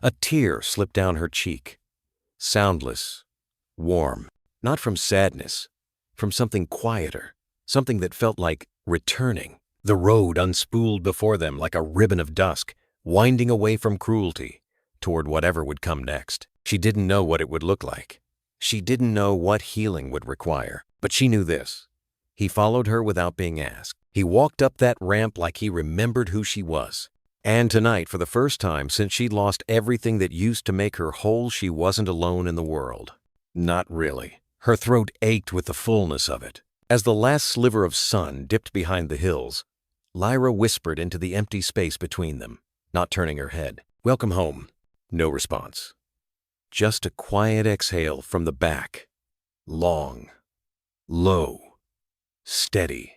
A tear slipped down her cheek, soundless, warm, not from sadness, from something quieter, something that felt like returning. The road unspooled before them like a ribbon of dusk, winding away from cruelty, toward whatever would come next. She didn't know what it would look like. She didn't know what healing would require, but she knew this. He followed her without being asked. He walked up that ramp like he remembered who she was. And tonight, for the first time since she'd lost everything that used to make her whole, she wasn't alone in the world. Not really. Her throat ached with the fullness of it. As the last sliver of sun dipped behind the hills, Lyra whispered into the empty space between them, not turning her head. "Welcome home." No response. Just a quiet exhale from the back. Long, low, steady,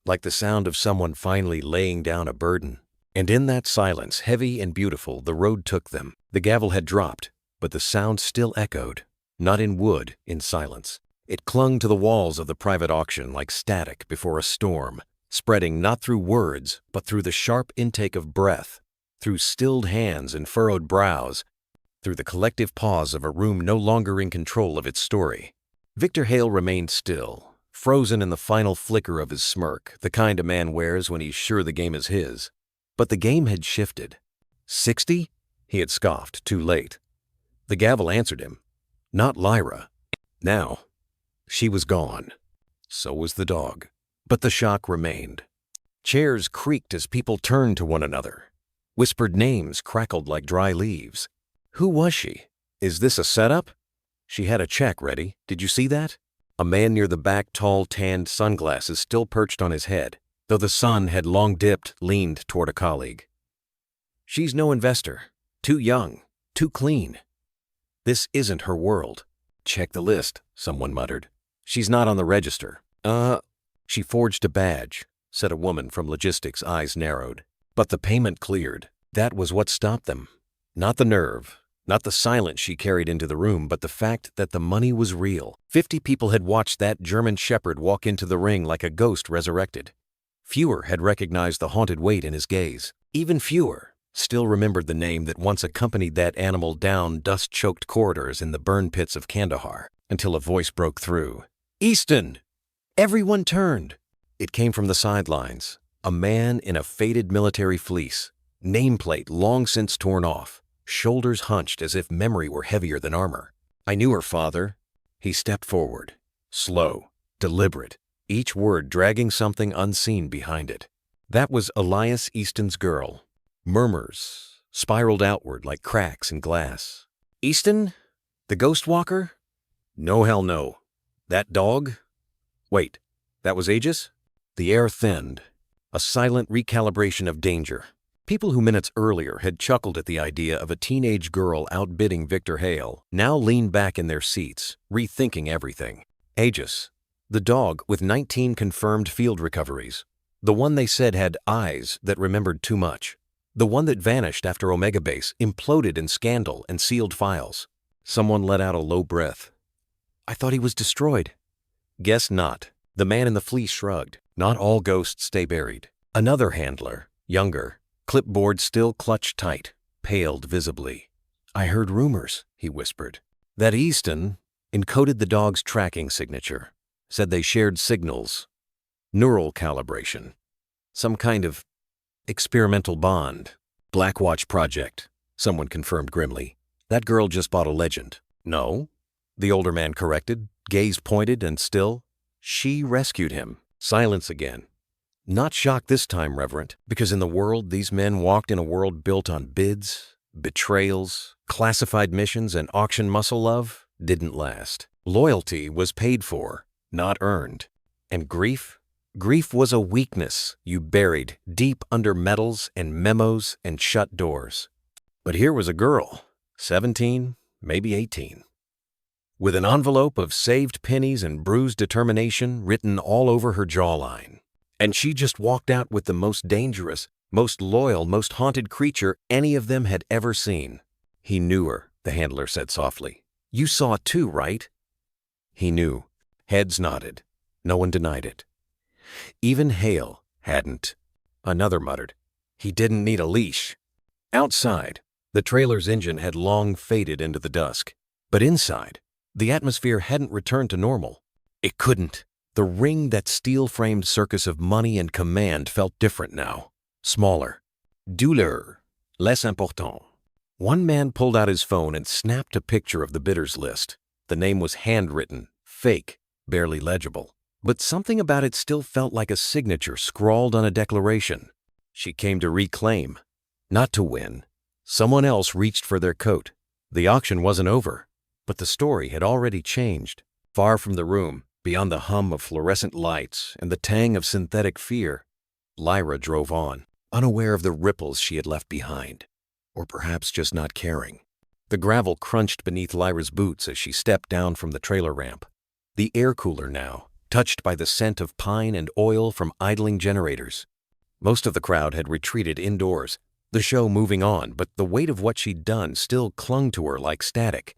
like the sound of someone finally laying down a burden. And in that silence, heavy and beautiful, the road took them. The gavel had dropped, but the sound still echoed, not in wood, in silence. It clung to the walls of the private auction like static before a storm, spreading not through words, but through the sharp intake of breath, through stilled hands and furrowed brows, through the collective pause of a room no longer in control of its story. Victor Hale remained still, frozen in the final flicker of his smirk, the kind a man wears when he's sure the game is his. But the game had shifted. 60? He had scoffed, too late. The gavel answered him. Not Lyra. Now, she was gone. So was the dog. But the shock remained. Chairs creaked as people turned to one another. Whispered names crackled like dry leaves. Who was she? Is this a setup? She had a check ready. Did you see that? A man near the back, tall, tanned, sunglasses still perched on his head, though the sun had long dipped, leaned toward a colleague. She's no investor. Too young. Too clean. This isn't her world. Check the list, someone muttered. She's not on the register. She forged a badge, said a woman from logistics, eyes narrowed. But the payment cleared. That was what stopped them. Not the nerve, not the silence she carried into the room, but the fact that the money was real. 50 people had watched that German shepherd walk into the ring like a ghost resurrected. Fewer had recognized the haunted weight in his gaze. Even fewer still remembered the name that once accompanied that animal down dust-choked corridors in the burn pits of Kandahar, until a voice broke through. Easton! Everyone turned. It came from the sidelines. A man in a faded military fleece, nameplate long since torn off, shoulders hunched as if memory were heavier than armor. I knew her father. He stepped forward, slow, deliberate, each word dragging something unseen behind it. That was Elias Easton's girl. Murmurs spiraled outward like cracks in glass. Easton? The ghost walker? No, hell no. That dog? Wait, that was Aegis? The air thinned. A silent recalibration of danger. People who minutes earlier had chuckled at the idea of a teenage girl outbidding Victor Hale now leaned back in their seats, rethinking everything. Aegis, the dog with 19 confirmed field recoveries. The one they said had eyes that remembered too much. The one that vanished after Omega Base imploded in scandal and sealed files. Someone let out a low breath. I thought he was destroyed. Guess not. The man in the fleece shrugged. Not all ghosts stay buried. Another handler, younger, clipboard still clutched tight, paled visibly. I heard rumors, he whispered. That Easton encoded the dog's tracking signature. Said they shared signals. Neural calibration. Some kind of experimental bond. Blackwatch project, someone confirmed grimly. That girl just bought a legend. No, the older man corrected, gaze pointed and still. She rescued him. Silence again. Not shocked this time, Reverend, because in the world these men walked in a world built on bids, betrayals, classified missions, and auction muscle love didn't last. Loyalty was paid for, not earned. And grief? Grief was a weakness you buried deep under medals and memos and shut doors. But here was a girl, 17, maybe 18. With an envelope of saved pennies and bruised determination written all over her jawline. And she just walked out with the most dangerous, most loyal, most haunted creature any of them had ever seen. He knew her, the handler said softly. You saw it too, right? He knew. Heads nodded. No one denied it. Even Hale hadn't. Another muttered. He didn't need a leash. Outside, the trailer's engine had long faded into the dusk. But inside, the atmosphere hadn't returned to normal. It couldn't. The ring, that steel-framed circus of money and command, felt different now. Smaller. Douleur. Less important. One man pulled out his phone and snapped a picture of the bidders list. The name was handwritten, fake, barely legible. But something about it still felt like a signature scrawled on a declaration. She came to reclaim, not to win. Someone else reached for their coat. The auction wasn't over. But the story had already changed. Far from the room, beyond the hum of fluorescent lights and the tang of synthetic fear, Lyra drove on, unaware of the ripples she had left behind. Or perhaps just not caring. The gravel crunched beneath Lyra's boots as she stepped down from the trailer ramp. The air cooler now, touched by the scent of pine and oil from idling generators. Most of the crowd had retreated indoors, the show moving on, but the weight of what she'd done still clung to her like static.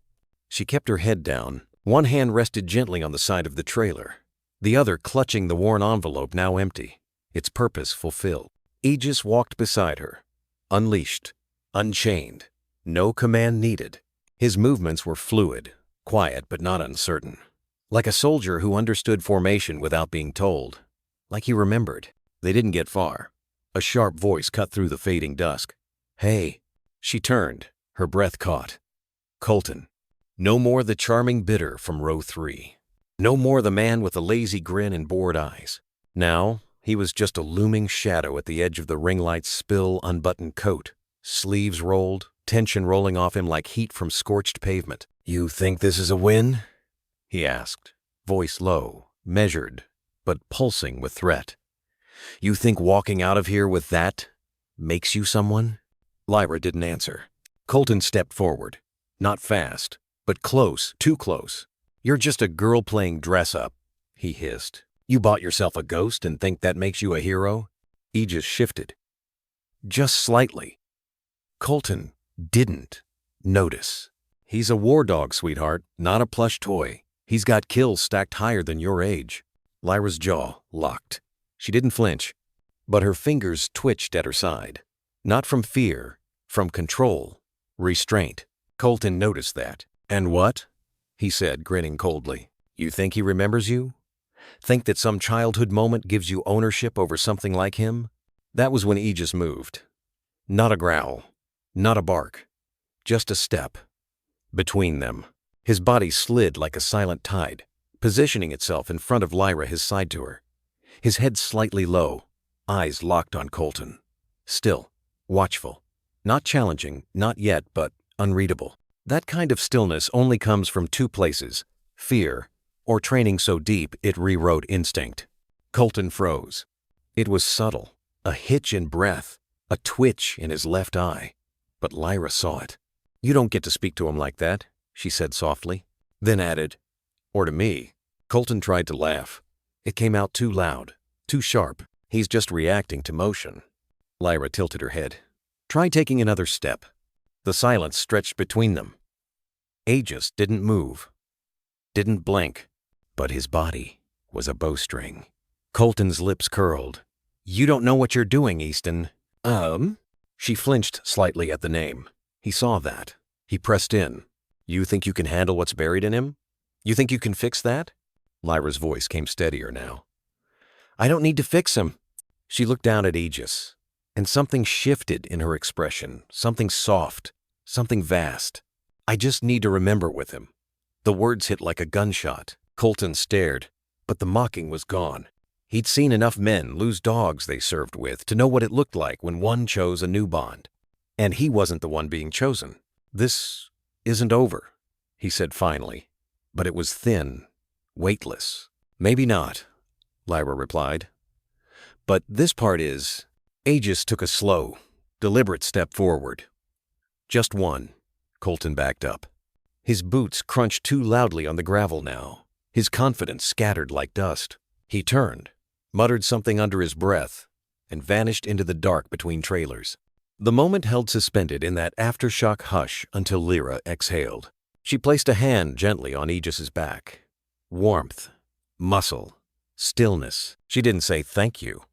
She kept her head down. One hand rested gently on the side of the trailer, the other clutching the worn envelope now empty, its purpose fulfilled. Aegis walked beside her, unleashed, unchained, no command needed. His movements were fluid, quiet but not uncertain. Like a soldier who understood formation without being told. Like he remembered. They didn't get far. A sharp voice cut through the fading dusk. "Hey." She turned, her breath caught. Colton. No more the charming bidder from row 3. No more the man with a lazy grin and bored eyes. Now, he was just a looming shadow at the edge of the ring light's spill unbuttoned coat, sleeves rolled, tension rolling off him like heat from scorched pavement. "You think this is a win?" he asked, voice low, measured, but pulsing with threat. "You think walking out of here with that makes you someone?" Lyra didn't answer. Colton stepped forward. Not fast, but close, too close. "You're just a girl playing dress-up," he hissed. "You bought yourself a ghost and think that makes you a hero?" Aegis shifted. Just slightly. Colton didn't notice. "He's a war dog, sweetheart, not a plush toy. He's got kills stacked higher than your age." Lyra's jaw locked. She didn't flinch, but her fingers twitched at her side. Not from fear, from control, restraint. Colton noticed that. "And what?" he said, grinning coldly. "You think he remembers you? Think that some childhood moment gives you ownership over something like him?" That was when Aegis moved. Not a growl, not a bark, just a step. Between them, his body slid like a silent tide, positioning itself in front of Lyra, his side to her. His head slightly low, eyes locked on Colton. Still, watchful. Not challenging, not yet, but unreadable. That kind of stillness only comes from two places: fear, or training so deep it rewrote instinct. Colton froze. It was subtle, a hitch in breath, a twitch in his left eye. But Lyra saw it. "You don't get to speak to him like that," she said softly, then added, "or to me." Colton tried to laugh. It came out too loud, too sharp. "He's just reacting to motion." Lyra tilted her head. "Try taking another step." The silence stretched between them. Aegis didn't move, didn't blink, but his body was a bowstring. Colton's lips curled. "You don't know what you're doing, Easton." She flinched slightly at the name. He saw that. He pressed in. "You think you can handle what's buried in him? You think you can fix that?" Lyra's voice came steadier now. "I don't need to fix him." She looked down at Aegis, and something shifted in her expression, something soft, something vast. "I just need to remember with him." The words hit like a gunshot. Colton stared, but the mocking was gone. He'd seen enough men lose dogs they served with to know what it looked like when one chose a new bond. And he wasn't the one being chosen. "This isn't over," he said finally, but it was thin, weightless. "Maybe not," Lyra replied. "But this part is." Aegis took a slow, deliberate step forward. Just one. Colton backed up. His boots crunched too loudly on the gravel now. His confidence scattered like dust. He turned, muttered something under his breath, and vanished into the dark between trailers. The moment held suspended in that aftershock hush until Lyra exhaled. She placed a hand gently on Aegis's back. Warmth, muscle, stillness. She didn't say thank you.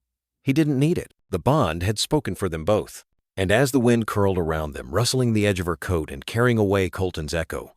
He didn't need it. The bond had spoken for them both. And as the wind curled around them, rustling the edge of her coat and carrying away Colton's echo,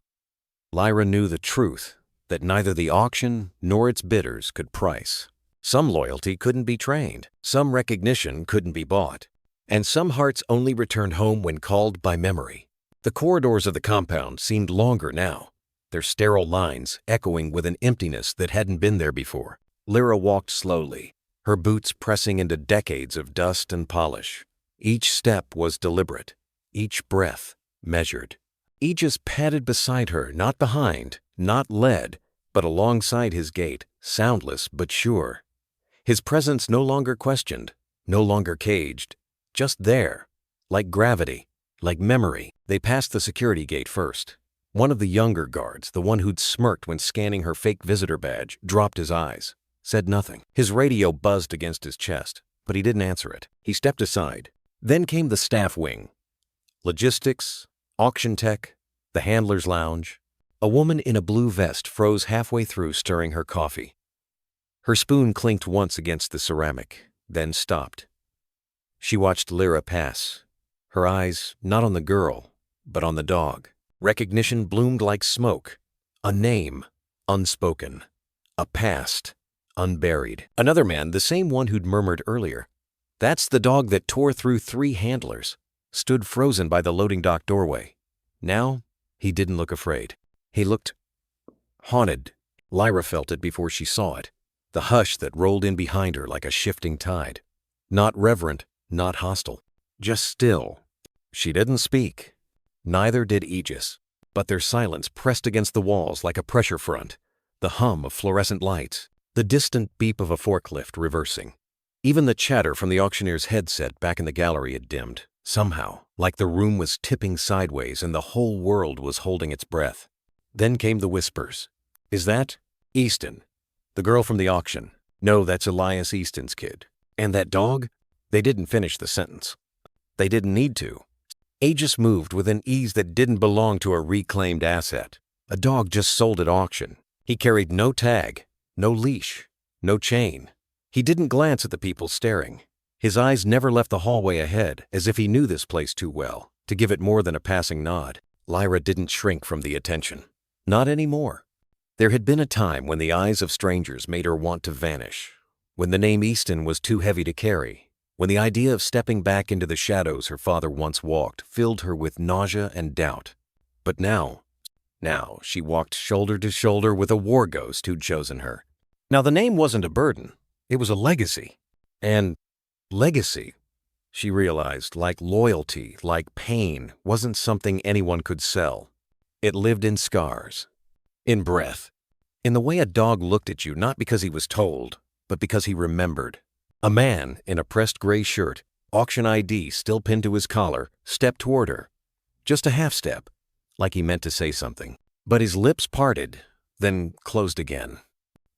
Lyra knew the truth that neither the auction nor its bidders could price. Some loyalty couldn't be trained, some recognition couldn't be bought, and some hearts only returned home when called by memory. The corridors of the compound seemed longer now, their sterile lines echoing with an emptiness that hadn't been there before. Lyra walked slowly, her boots pressing into decades of dust and polish. Each step was deliberate, each breath measured. Aegis padded beside her, not behind, not led, but alongside his gait, soundless but sure. His presence no longer questioned, no longer caged, just there, like gravity, like memory. They passed the security gate first. One of the younger guards, the one who'd smirked when scanning her fake visitor badge, dropped his eyes, said nothing. His radio buzzed against his chest, but he didn't answer it. He stepped aside. Then came the staff wing. Logistics, auction tech, the handler's lounge. A woman in a blue vest froze halfway through stirring her coffee. Her spoon clinked once against the ceramic, then stopped. She watched Lyra pass, her eyes not on the girl, but on the dog. Recognition bloomed like smoke. A name, unspoken. A past, unburied. Another man, the same one who'd murmured earlier. That's the dog that tore through 3 handlers, stood frozen by the loading dock doorway. Now, he didn't look afraid. He looked haunted. Lyra felt it before she saw it. The hush that rolled in behind her like a shifting tide. Not reverent, not hostile. Just still. She didn't speak. Neither did Aegis. But their silence pressed against the walls like a pressure front. The hum of fluorescent lights. The distant beep of a forklift reversing. Even the chatter from the auctioneer's headset back in the gallery had dimmed. Somehow, like the room was tipping sideways and the whole world was holding its breath. Then came the whispers. Is that Easton? The girl from the auction? No, that's Elias Easton's kid. And that dog? They didn't finish the sentence. They didn't need to. Aegis moved with an ease that didn't belong to a reclaimed asset. A dog just sold at auction. He carried no tag, no leash, no chain. He didn't glance at the people staring. His eyes never left the hallway ahead, as if he knew this place too well to give it more than a passing nod. Lyra didn't shrink from the attention. Not anymore. There had been a time when the eyes of strangers made her want to vanish, when the name Easton was too heavy to carry, when the idea of stepping back into the shadows her father once walked filled her with nausea and doubt. But now she walked shoulder to shoulder with a war ghost who'd chosen her. Now the name wasn't a burden, it was a legacy. And legacy, she realized, like loyalty, like pain, wasn't something anyone could sell. It lived in scars, in breath, in the way a dog looked at you not because he was told, but because he remembered. A man in a pressed gray shirt, auction ID still pinned to his collar, stepped toward her. Just a half step, like he meant to say something. But his lips parted, then closed again.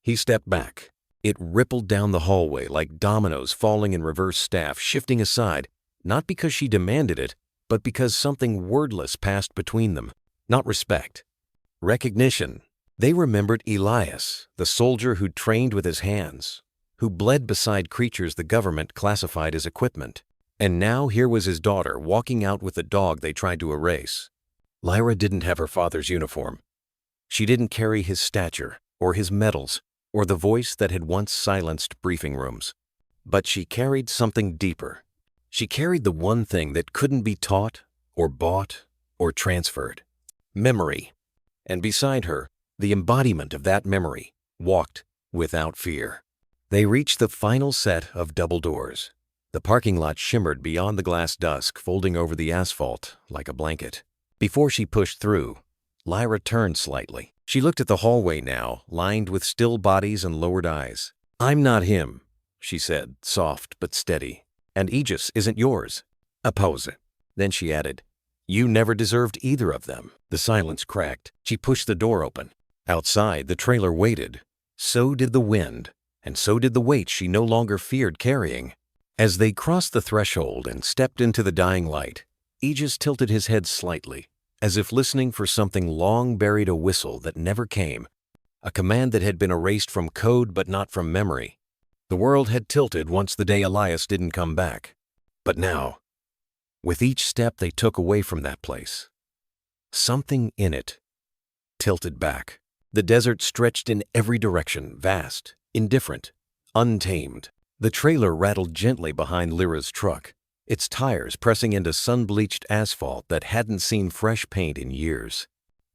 He stepped back. It rippled down the hallway like dominoes falling in reverse staff, shifting aside, not because she demanded it, but because something wordless passed between them. Not respect. Recognition. They remembered Elias, the soldier who'd trained with his hands, who bled beside creatures the government classified as equipment. And now here was his daughter walking out with the dog they tried to erase. Lyra didn't have her father's uniform. She didn't carry his stature, or his medals, or the voice that had once silenced briefing rooms. But she carried something deeper. She carried the one thing that couldn't be taught, or bought, or transferred. Memory. And beside her, the embodiment of that memory, walked without fear. They reached the final set of double doors. The parking lot shimmered beyond the glass dusk, folding over the asphalt like a blanket. Before she pushed through, Lyra turned slightly. She looked at the hallway now, lined with still bodies and lowered eyes. I'm not him, she said, soft but steady. And Aegis isn't yours. Oppose it. Then she added, you never deserved either of them. The silence cracked. She pushed the door open. Outside, the trailer waited. So did the wind, and so did the weight she no longer feared carrying. As they crossed the threshold and stepped into the dying light, Aegis tilted his head slightly, as if listening for something long buried, a whistle that never came, a command that had been erased from code but not from memory. The world had tilted once the day Elias didn't come back. But now, with each step they took away from that place, something in it tilted back. The desert stretched in every direction, vast, indifferent, untamed. The trailer rattled gently behind Lyra's truck, its tires pressing into sun-bleached asphalt that hadn't seen fresh paint in years.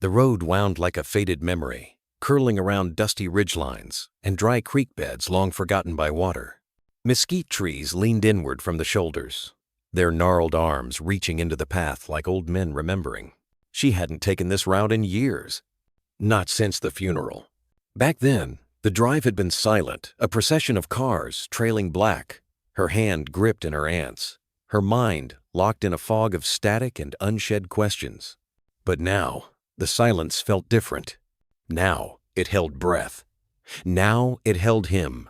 The road wound like a faded memory, curling around dusty ridgelines and dry creek beds long forgotten by water. Mesquite trees leaned inward from the shoulders, their gnarled arms reaching into the path like old men remembering. She hadn't taken this route in years. Not since the funeral. Back then, the drive had been silent, a procession of cars trailing black, her hand gripped in her aunt's, her mind locked in a fog of static and unshed questions. But now, the silence felt different. Now, it held breath. Now, it held him.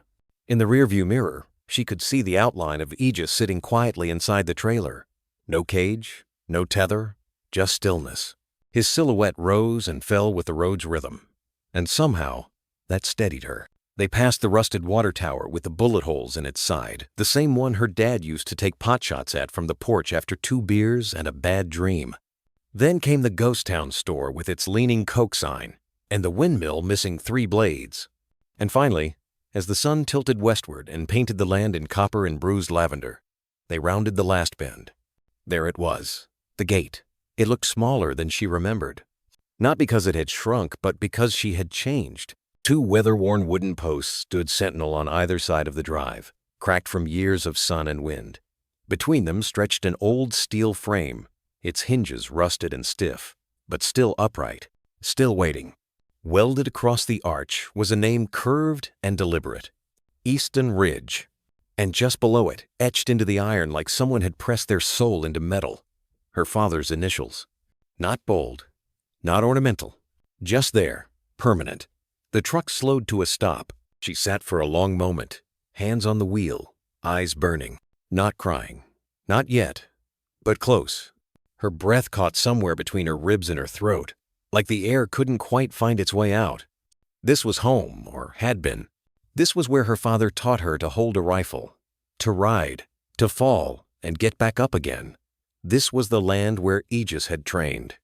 In the rearview mirror, she could see the outline of Aegis sitting quietly inside the trailer. No cage, no tether, just stillness. His silhouette rose and fell with the road's rhythm. And somehow, that steadied her. They passed the rusted water tower with the bullet holes in its side, the same one her dad used to take potshots at from the porch after 2 beers and a bad dream. Then came the ghost town store with its leaning Coke sign, and the windmill missing 3 blades. And finally, as the sun tilted westward and painted the land in copper and bruised lavender, they rounded the last bend. There it was, the gate. It looked smaller than she remembered. Not because it had shrunk, but because she had changed. 2 weather-worn wooden posts stood sentinel on either side of the drive, cracked from years of sun and wind. Between them stretched an old steel frame, its hinges rusted and stiff, but still upright, still waiting. Welded across the arch was a name curved and deliberate, Easton Ridge, and just below it, etched into the iron like someone had pressed their soul into metal, her father's initials. Not bold, not ornamental, just there, permanent. The truck slowed to a stop. She sat for a long moment, hands on the wheel, eyes burning, not crying, not yet, but close. Her breath caught somewhere between her ribs and her throat, like the air couldn't quite find its way out. This was home, or had been. This was where her father taught her to hold a rifle, to ride, to fall, and get back up again. This was the land where Aegis had trained,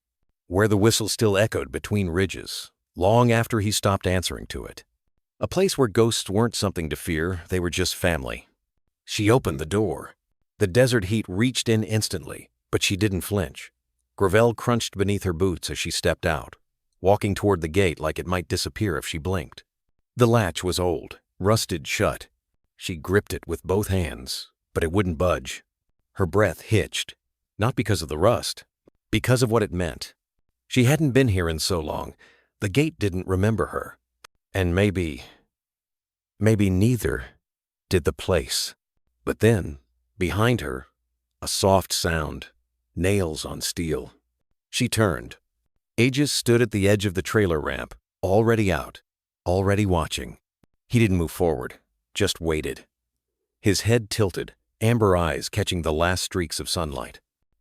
where the whistle still echoed between ridges, long after he stopped answering to it. A place where ghosts weren't something to fear, they were just family. She opened the door. The desert heat reached in instantly, but she didn't flinch. Gravel crunched beneath her boots as she stepped out, walking toward the gate like it might disappear if she blinked. The latch was old, rusted shut. She gripped it with both hands, but it wouldn't budge. Her breath hitched, not because of the rust, because of what it meant. She hadn't been here in so long. The gate didn't remember her. And maybe neither did the place. But then, behind her, a soft sound, nails on steel. She turned. Aegis stood at the edge of the trailer ramp, already out, already watching. He didn't move forward, just waited. His head tilted, amber eyes catching the last streaks of sunlight.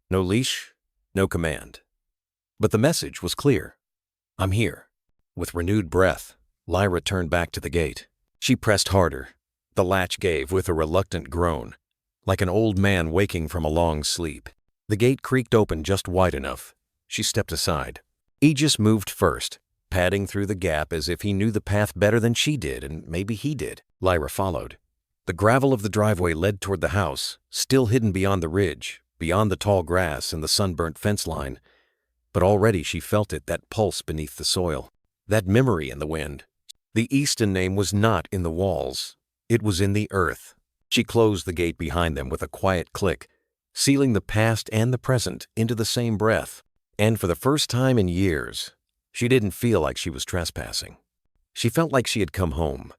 No leash, no command. But the message was clear. I'm here. With renewed breath, Lyra turned back to the gate. She pressed harder. The latch gave with a reluctant groan, like an old man waking from a long sleep. The gate creaked open just wide enough. She stepped aside. Aegis moved first, padding through the gap as if he knew the path better than she did, and maybe he did. Lyra followed. The gravel of the driveway led toward the house, still hidden beyond the ridge, beyond the tall grass and the sunburnt fence line. But already she felt it, that pulse beneath the soil, that memory in the wind. The Easton name was not in the walls. It was in the earth. She closed the gate behind them with a quiet click, sealing the past and the present into the same breath. And for the first time in years, she didn't feel like she was trespassing. She felt like she had come home.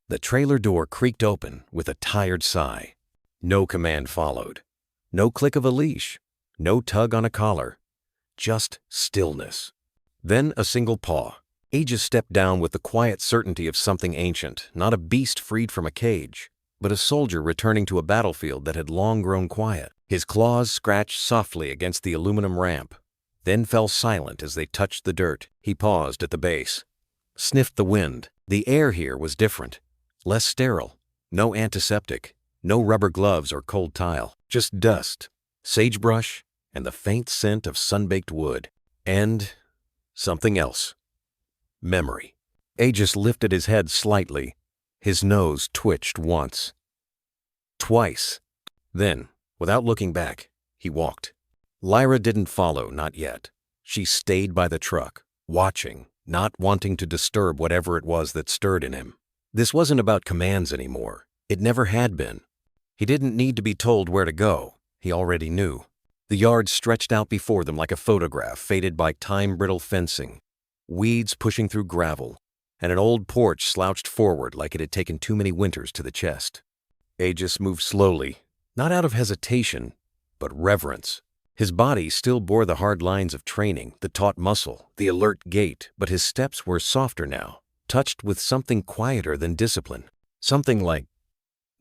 The trailer door creaked open with a tired sigh. No command followed. No click of a leash. No tug on a collar. Just stillness. Then a single paw. Aegis stepped down with the quiet certainty of something ancient, not a beast freed from a cage, but a soldier returning to a battlefield that had long grown quiet. His claws scratched softly against the aluminum ramp, then fell silent as they touched the dirt. He paused at the base, sniffed the wind. The air here was different, less sterile. No antiseptic, no rubber gloves or cold tile, just dust, sagebrush, and the faint scent of sun-baked wood. And something else. Memory. Aegis lifted his head slightly. His nose twitched once. Twice. Then, without looking back, he walked. Lyra didn't follow, not yet. She stayed by the truck, watching, not wanting to disturb whatever it was that stirred in him. This wasn't about commands anymore. It never had been. He didn't need to be told where to go. He already knew. The yard stretched out before them like a photograph faded by time-brittle fencing, weeds pushing through gravel, and an old porch slouched forward like it had taken too many winters to the chest. Aegis moved slowly, not out of hesitation, but reverence. His body still bore the hard lines of training, the taut muscle, the alert gait, but his steps were softer now, touched with something quieter than discipline, something like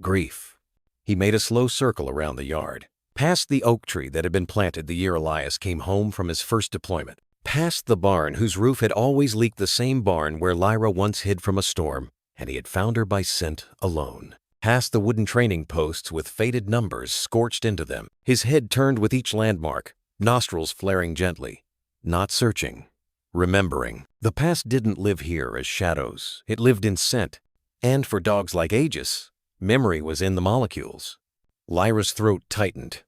grief. He made a slow circle around the yard, past the oak tree that had been planted the year Elias came home from his first deployment, past the barn whose roof had always leaked, the same barn where Lyra once hid from a storm, and he had found her by scent alone. Past the wooden training posts with faded numbers scorched into them. His head turned with each landmark, nostrils flaring gently. not searching, remembering. The past didn't live here as shadows, it lived in scent. And for dogs like Aegis, memory was in the molecules. Lyra's throat tightened.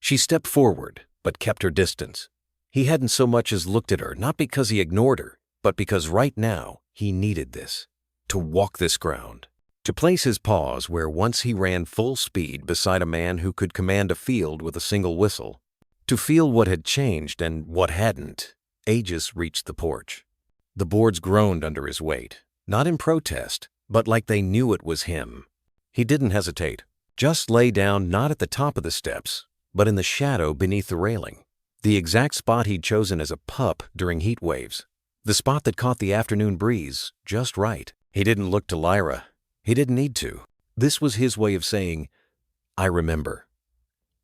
She stepped forward, but kept her distance. He hadn't so much as looked at her, not because he ignored her, but because right now he needed this. To walk this ground. To place his paws where once he ran full speed beside a man who could command a field with a single whistle. To feel what had changed and what hadn't. Aegis reached the porch. The boards groaned under his weight, not in protest, but like they knew it was him. He didn't hesitate, just lay down not at the top of the steps, but in the shadow beneath the railing. The exact spot he'd chosen as a pup during heat waves. The spot that caught the afternoon breeze just right. He didn't look to Lyra. He didn't need to. This was his way of saying, I remember.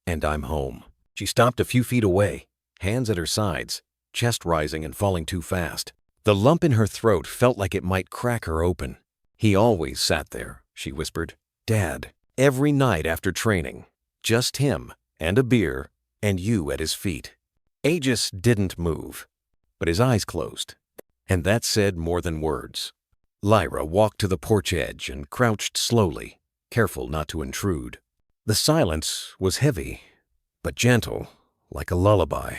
And I'm home. She stopped a few feet away, hands at her sides, chest rising and falling too fast. The lump in her throat felt like it might crack her open. He always sat there, she whispered. Dad, every night after training. Just him, and a beer, and you at his feet. Aegis didn't move, but his eyes closed. And that said more than words. Lyra walked to the porch edge and crouched slowly, careful not to intrude. The silence was heavy, but gentle, like a lullaby.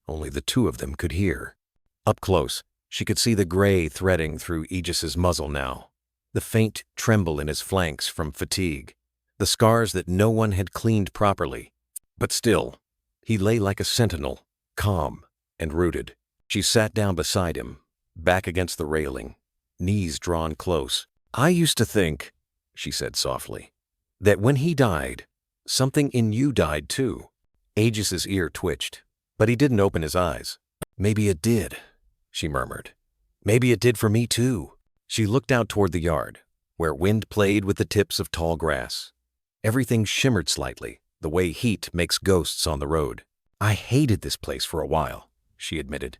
Only the two of them could hear. Up close, she could see the gray threading through Aegis's muzzle now, the faint tremble in his flanks from fatigue, the scars that no one had cleaned properly. But still, he lay like a sentinel, calm and rooted. She sat down beside him, back against the railing, knees drawn close. I used to think, she said softly, that when he died, something in you died too. Aegis's ear twitched, but he didn't open his eyes. Maybe it did, she murmured. Maybe it did for me too. She looked out toward the yard, where wind played with the tips of tall grass. Everything shimmered slightly, the way heat makes ghosts on the road. I hated this place for a while, she admitted,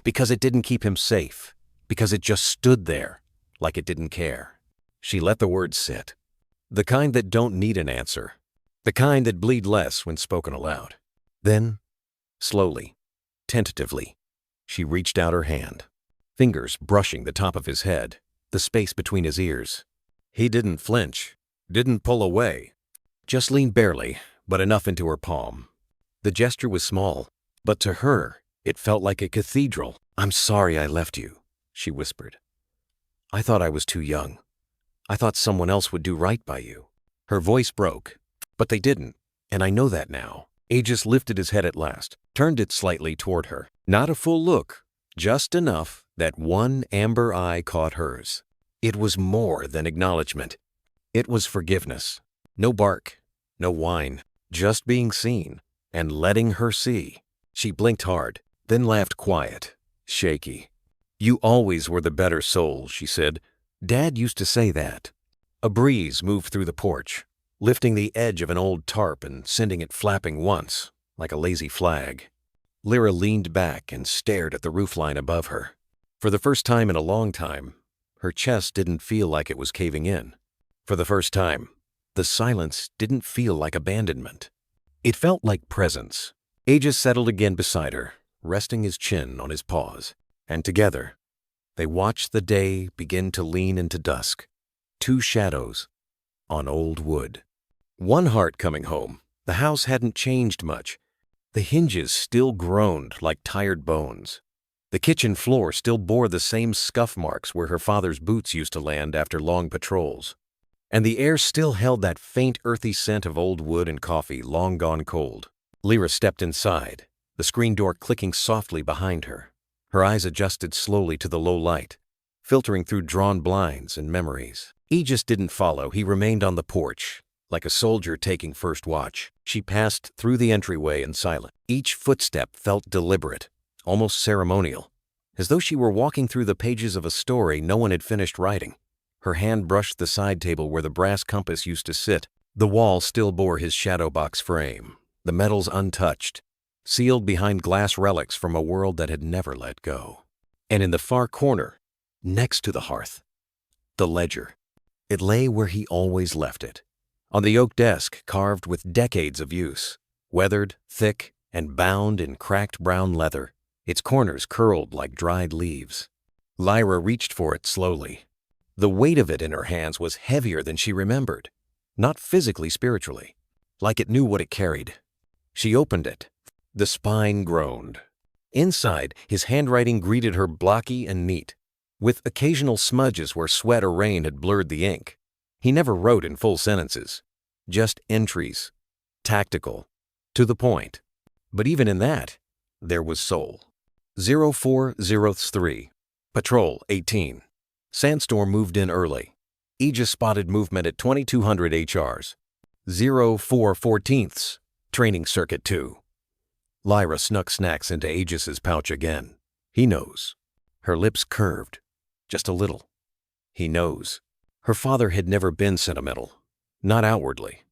because it didn't keep him safe, because it just stood there, like it didn't care. She let the words sit. The kind that don't need an answer. The kind that bleed less when spoken aloud. Then, slowly, tentatively, she reached out her hand, fingers brushing the top of his head, the space between his ears. He didn't flinch, didn't pull away, just leaned barely, but enough into her palm. The gesture was small, but to her, it felt like a cathedral. I'm sorry I left you, she whispered. I thought I was too young. I thought someone else would do right by you. Her voice broke, but they didn't, and I know that now. Aegis lifted his head at last, turned it slightly toward her. Not a full look, just enough that one amber eye caught hers. It was more than acknowledgement. It was forgiveness. No bark, no whine, just being seen and letting her see. She blinked hard, then laughed quiet, shaky. You always were the better soul, she said. Dad used to say that. A breeze moved through the porch, lifting the edge of an old tarp and sending it flapping once, like a lazy flag. Lyra leaned back and stared at the roofline above her. For the first time in a long time, her chest didn't feel like it was caving in. For the first time, the silence didn't feel like abandonment. It felt like presence. Aegis settled again beside her, resting his chin on his paws, and together, they watched the day begin to lean into dusk. Two shadows on old wood. One heart coming home. The house hadn't changed much. The hinges still groaned like tired bones. The kitchen floor still bore the same scuff marks where her father's boots used to land after long patrols. And the air still held that faint earthy scent of old wood and coffee long gone cold. Lyra stepped inside, the screen door clicking softly behind her. Her eyes adjusted slowly to the low light, filtering through drawn blinds and memories. Aegis didn't follow. He remained on the porch, like a soldier taking first watch. She passed through the entryway in silence. Each footstep felt deliberate, almost ceremonial, as though she were walking through the pages of a story no one had finished writing. Her hand brushed the side table where the brass compass used to sit. The wall still bore his shadow box frame, the metals untouched, sealed behind glass relics from a world that had never let go. And in the far corner, next to the hearth, the ledger. It lay where he always left it, on the oak desk carved with decades of use, weathered, thick, and bound in cracked brown leather. its corners curled like dried leaves. Lyra reached for it slowly. The weight of it in her hands was heavier than she remembered, not physically, spiritually, like it knew what it carried. She opened it. The spine groaned. Inside, his handwriting greeted her blocky and neat, with occasional smudges where sweat or rain had blurred the ink. He never wrote in full sentences, just entries, tactical, to the point. But even in that, there was soul. 0403. Patrol 18. Sandstorm moved in early. Aegis spotted movement at 2200 HRs. 0414. Training Circuit 2. Lyra snuck snacks into Aegis's pouch again. He knows. Her lips curved. Just a little. He knows. Her father had never been sentimental. Not outwardly.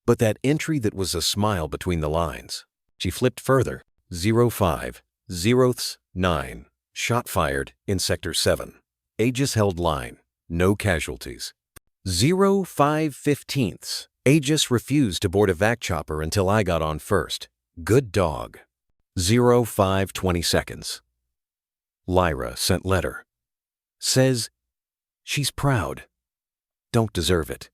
But that entry that was a smile between the lines. She flipped further. 0509. Shot fired in Sector 7. Aegis held line. No casualties. 0515. Aegis refused to board a vac chopper until I got on first. Good dog. 0520 seconds. Lyra sent letter. Says, she's proud. Don't deserve it.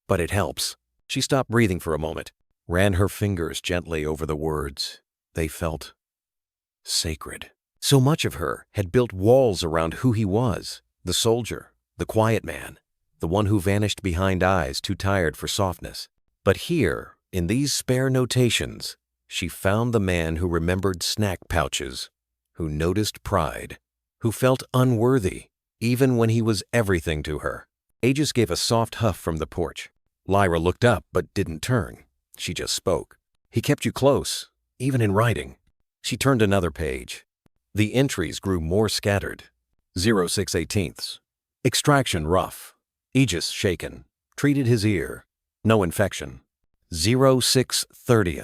But it helps. She stopped breathing for a moment, ran her fingers gently over the words. They felt sacred. So much of her had built walls around who he was, the soldier, the quiet man, the one who vanished behind eyes too tired for softness. But here, in these spare notations, she found the man who remembered snack pouches, who noticed pride, who felt unworthy, even when he was everything to her. Aegis gave a soft huff from the porch. Lyra looked up but didn't turn. She just spoke. He kept you close, even in writing. She turned another page. The entries grew more scattered. 0618. Extraction rough. Aegis shaken. Treated his ear. No infection. 0630.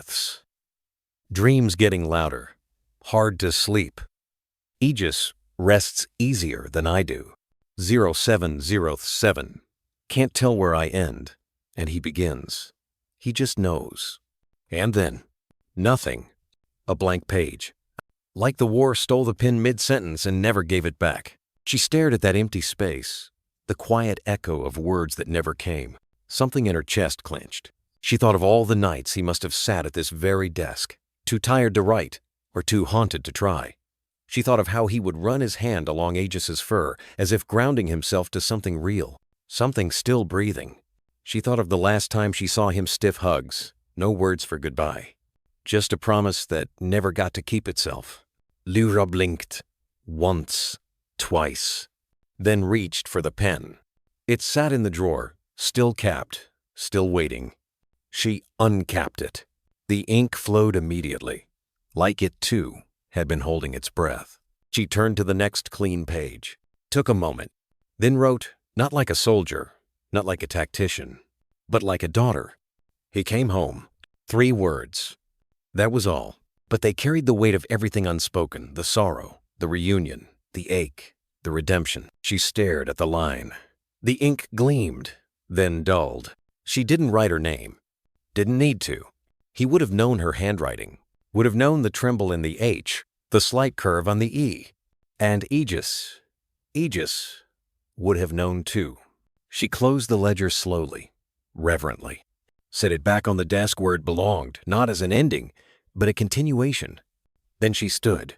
Dreams getting louder. Hard to sleep. Aegis rests easier than I do. 0707. Can't tell where I end. And he begins. He just knows. And then, nothing. A blank page. Like the war stole the pen mid-sentence and never gave it back. She stared at that empty space, the quiet echo of words that never came. Something in her chest clenched. She thought of all the nights he must have sat at this very desk, too tired to write, or too haunted to try. She thought of how he would run his hand along Aegis's fur, as if grounding himself to something real, something still breathing. She thought of the last time she saw him stiff hugs, no words for goodbye. Just a promise that never got to keep itself. Lyra blinked. Once. Twice. Then reached for the pen. It sat in the drawer, still capped, still waiting. She uncapped it. The ink flowed immediately, like it, too, had been holding its breath. She turned to the next clean page, took a moment, then wrote, not like a soldier, not like a tactician, but like a daughter. He came home. 3 words. That was all. But they carried the weight of everything unspoken, the sorrow, the reunion, the ache, the redemption. She stared at the line. The ink gleamed, then dulled. She didn't write her name. Didn't need to. He would have known her handwriting, would have known the tremble in the H, the slight curve on the E. And Aegis would have known too. She closed the ledger slowly, reverently, set it back on the desk where it belonged, not as an ending, but a continuation. Then she stood,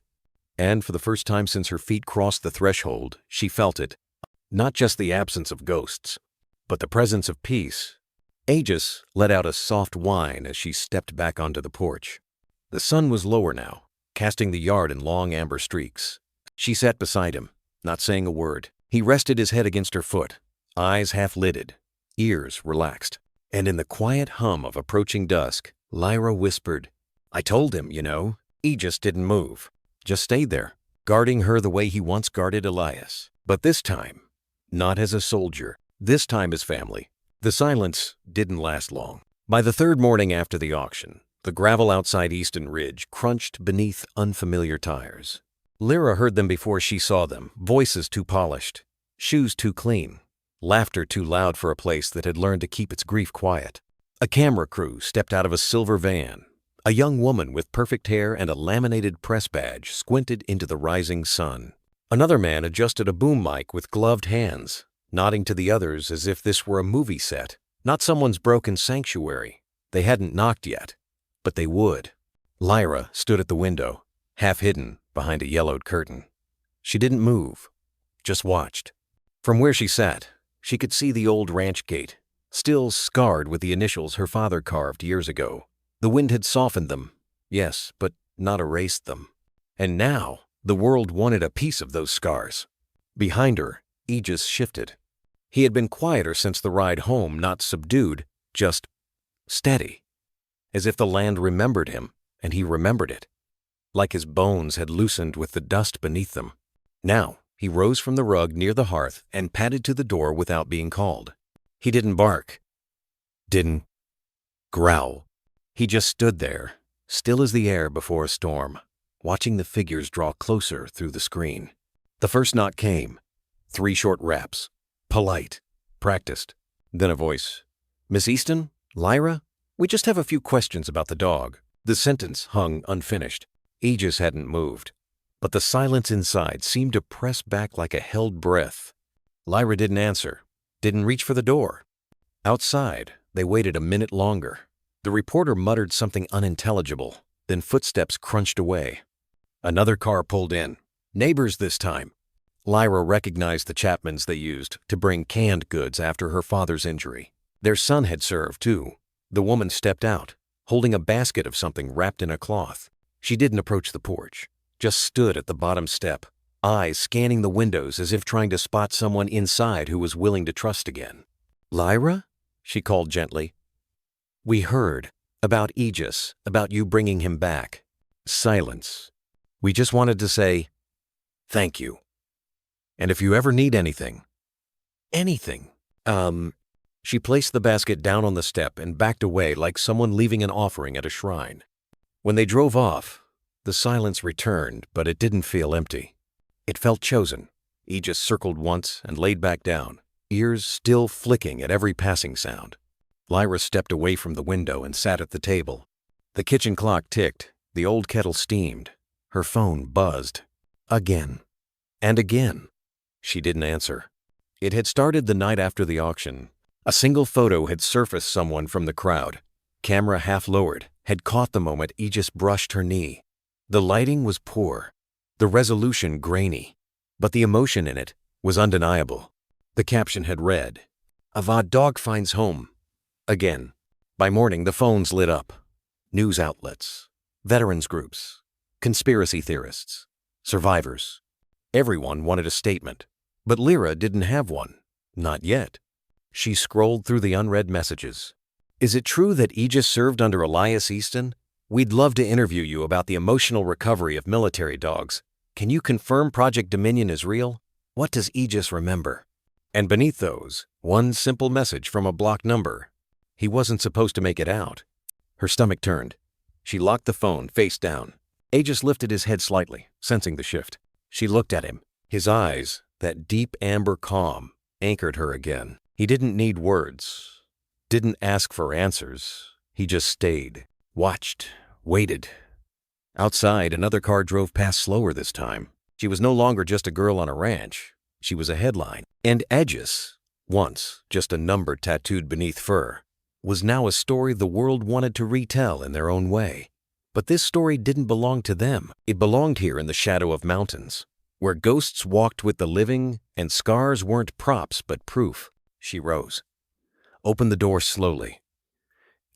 and for the first time since her feet crossed the threshold, she felt it. Not just the absence of ghosts, but the presence of peace. Aegis let out a soft whine as she stepped back onto the porch. The sun was lower now, casting the yard in long amber streaks. She sat beside him, not saying a word. He rested his head against her foot, eyes half-lidded, ears relaxed. And in the quiet hum of approaching dusk, Lyra whispered, I told him, you know. Aegis didn't move, just stayed there, guarding her the way he once guarded Elias. But this time, not as a soldier, this time as family. The silence didn't last long. By the 3rd morning after the auction, the gravel outside Easton Ridge crunched beneath unfamiliar tires. Lyra heard them before she saw them, voices too polished, shoes too clean, laughter too loud for a place that had learned to keep its grief quiet. A camera crew stepped out of a silver van. A young woman with perfect hair and a laminated press badge squinted into the rising sun. Another man adjusted a boom mic with gloved hands, nodding to the others as if this were a movie set, not someone's broken sanctuary. They hadn't knocked yet, but they would. Lyra stood at the window, half hidden behind a yellowed curtain. She didn't move, just watched. From where she sat, she could see the old ranch gate, still scarred with the initials her father carved years ago. The wind had softened them, yes, but not erased them. And now, the world wanted a piece of those scars. Behind her, Aegis shifted. He had been quieter since the ride home, not subdued, just steady. As if the land remembered him, and he remembered it. Like his bones had loosened with the dust beneath them. Now, he rose from the rug near the hearth and padded to the door without being called. He didn't bark. Didn't growl. He just stood there, still as the air before a storm, watching the figures draw closer through the screen. The first knock came. 3 short raps. Polite. Practiced. Then a voice. "Miss Easton? Lyra? We just have a few questions about the dog." The sentence hung unfinished. Aegis hadn't moved, but the silence inside seemed to press back like a held breath. Lyra didn't answer, didn't reach for the door. Outside, they waited a minute longer. The reporter muttered something unintelligible, then footsteps crunched away. Another car pulled in. Neighbors this time. Lyra recognized the Chapmans they used to bring canned goods after her father's injury. Their son had served, too. The woman stepped out, holding a basket of something wrapped in a cloth. She didn't approach the porch, just stood at the bottom step, eyes scanning the windows as if trying to spot someone inside who was willing to trust again. "Lyra?" she called gently. "We heard about Aegis, about you bringing him back." Silence. "We just wanted to say thank you. And if you ever need anything." Anything. She placed the basket down on the step and backed away like someone leaving an offering at a shrine. When they drove off, the silence returned, but it didn't feel empty. It felt chosen. Aegis circled once and laid back down, ears still flicking at every passing sound. Lyra stepped away from the window and sat at the table. The kitchen clock ticked, the old kettle steamed, her phone buzzed. Again. And again. She didn't answer. It had started the night after the auction. A single photo had surfaced someone from the crowd. Camera half lowered, had caught the moment Aegis brushed her knee. The lighting was poor, the resolution grainy, but the emotion in it was undeniable. The caption had read, "Avad dog finds home." Again. By morning, the phones lit up. News outlets, veterans groups, conspiracy theorists, survivors. Everyone wanted a statement, but Lyra didn't have one. Not yet. She scrolled through the unread messages. "Is it true that Aegis served under Elias Easton? We'd love to interview you about the emotional recovery of military dogs. Can you confirm Project Dominion is real? What does Aegis remember?" And beneath those, one simple message from a blocked number. He wasn't supposed to make it out. Her stomach turned. She locked the phone face down. Aegis lifted his head slightly, sensing the shift. She looked at him. His eyes, that deep amber calm, anchored her again. He didn't need words, didn't ask for answers. He just stayed, watched, waited. Outside, another car drove past slower this time. She was no longer just a girl on a ranch. She was a headline. And Aegis, once just a number tattooed beneath fur, was now a story the world wanted to retell in their own way. But this story didn't belong to them. It belonged here in the shadow of mountains, where ghosts walked with the living and scars weren't props but proof. She rose, opened the door slowly.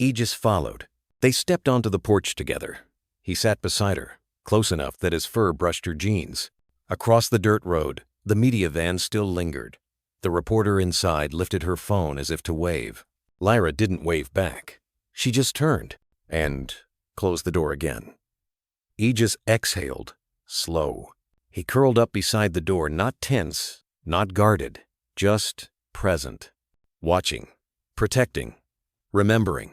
Aegis followed. They stepped onto the porch together. He sat beside her, close enough that his fur brushed her jeans. Across the dirt road, the media van still lingered. The reporter inside lifted her phone as if to wave. Lyra didn't wave back. She just turned and closed the door again. Aegis exhaled, slow. He curled up beside the door, not tense, not guarded, just present, watching, protecting, remembering.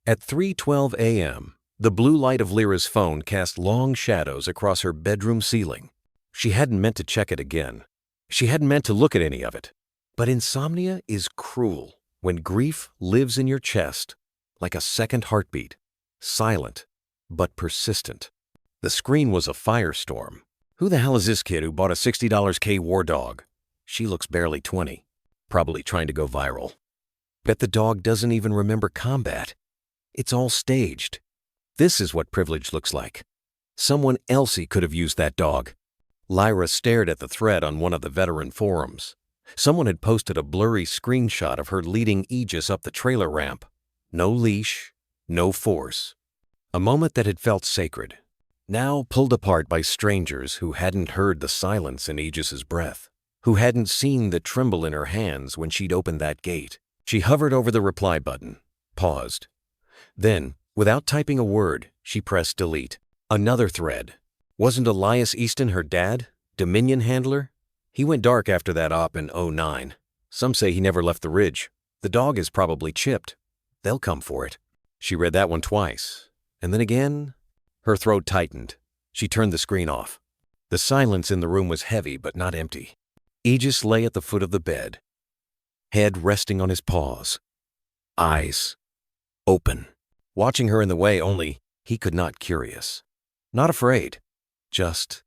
At 3:12 a.m., the blue light of Lyra's phone cast long shadows across her bedroom ceiling. She hadn't meant to check it again. She hadn't meant to look at any of it. But insomnia is cruel when grief lives in your chest like a second heartbeat, silent, but persistent. The screen was a firestorm. Who the hell is this kid who bought a $60 K war dog? She looks barely 20. Probably trying to go viral. Bet the dog doesn't even remember combat. It's all staged. This is what privilege looks like. Someone else could have used that dog. Lyra stared at the thread on one of the veteran forums. Someone had posted a blurry screenshot of her leading Aegis up the trailer ramp. No leash, no force. A moment that had felt sacred, now pulled apart by strangers who hadn't heard the silence in Aegis's breath, who hadn't seen the tremble in her hands when she'd opened that gate. She hovered over the reply button, paused. Then, without typing a word, she pressed delete. Another thread. Wasn't Elias Easton her dad? Dominion handler? He went dark after that op in '09. Some say he never left the ridge. The dog is probably chipped. They'll come for it. She read that one twice, and then again. Her throat tightened. She turned the screen off. The silence in the room was heavy but not empty. Aegis lay at the foot of the bed, head resting on his paws, eyes open, watching her in the way only he could not curious. Not afraid, just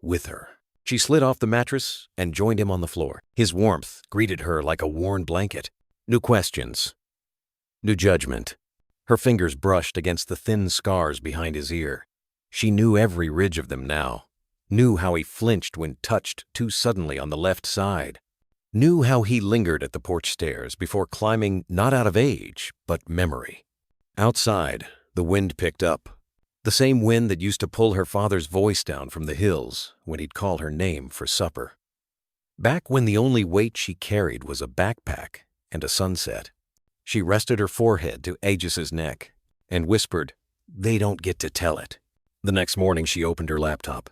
with her. She slid off the mattress and joined him on the floor. His warmth greeted her like a worn blanket. New questions. New judgment. Her fingers brushed against the thin scars behind his ear. She knew every ridge of them now. Knew how he flinched when touched too suddenly on the left side. Knew how he lingered at the porch stairs before climbing not out of age, but memory. Outside, the wind picked up. The same wind that used to pull her father's voice down from the hills when he'd call her name for supper. Back when the only weight she carried was a backpack and a sunset. She rested her forehead to Aegis's neck and whispered, "They don't get to tell it." The next morning she opened her laptop.